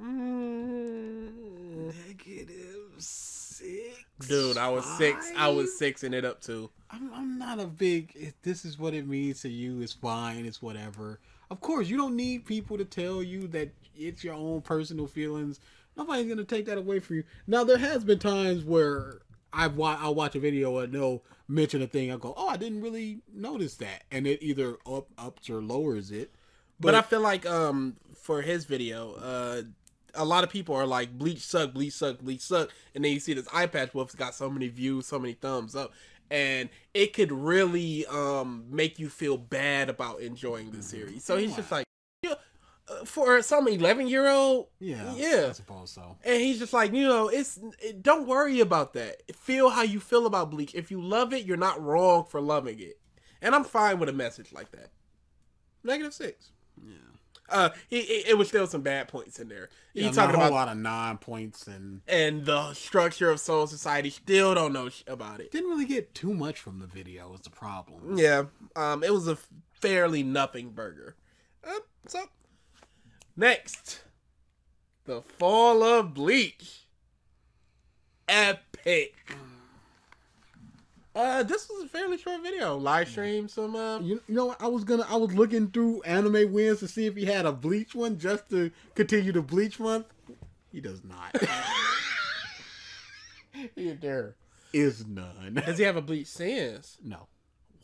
-6. Dude, I was 6. I was 6ing it up too. I'm not a big, this is what it means to you, it's fine, it's whatever. Of course, you don't need people to tell you that it's your own personal feelings. Nobody's going to take that away from you. Now, there has been times where I'll watch a video and they'll mention a thing. I'll go, oh, I didn't really notice that. And it either ups or lowers it. But I feel like for his video, a lot of people are like, Bleach suck, Bleach suck, Bleach suck. And then you see this eye patch wolf's got so many views, so many thumbs up. And it could really make you feel bad about enjoying the series. So he's just like, for some 11-year-old, yeah, I suppose so. And he's just like, don't worry about that. Feel how you feel about Bleach. If you love it, you're not wrong for loving it. And I'm fine with a message like that. -6. Yeah. It was still some bad points in there. He's talking about a lot of 9 points and the structure of Soul Society. Still don't know about it. Didn't really get too much from the video. Was the problem? Yeah. It was a fairly nothing burger. So next, the Fall of Bleach. Epic. This was a fairly short video. Live stream some. You know, I was looking through anime wins to see if he had a Bleach one just to continue the Bleach month. He does not. There is none. Does he have a Bleach Sans? No.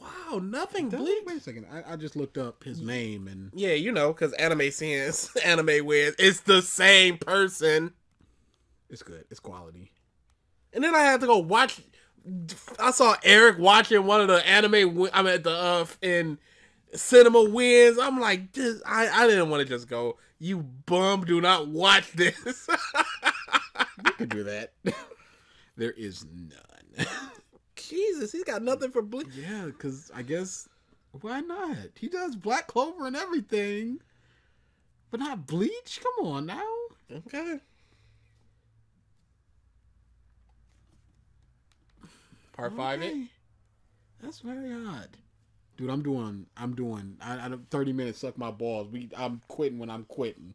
Wow, nothing Bleach. Wait a second. I just looked up his name and. Yeah, because Anime Sans, Anime Wins, it's the same person. It's good. It's quality. And then I had to go watch. I saw Eric watching one of the anime. I'm at the in cinema wins. I'm like, I didn't want to just go. You bum! Do not watch this. You could do that. There is none. Jesus, he's got nothing for Bleach. Yeah, because I guess why not? He does Black Clover and everything, but not Bleach. Come on now. Okay. Part 5 it. That's very odd. Dude, I'm doing I 30 minutes suck my balls. I'm quitting when I'm quitting.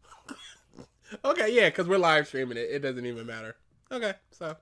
Okay, yeah, because we're live streaming it. It doesn't even matter. Okay, so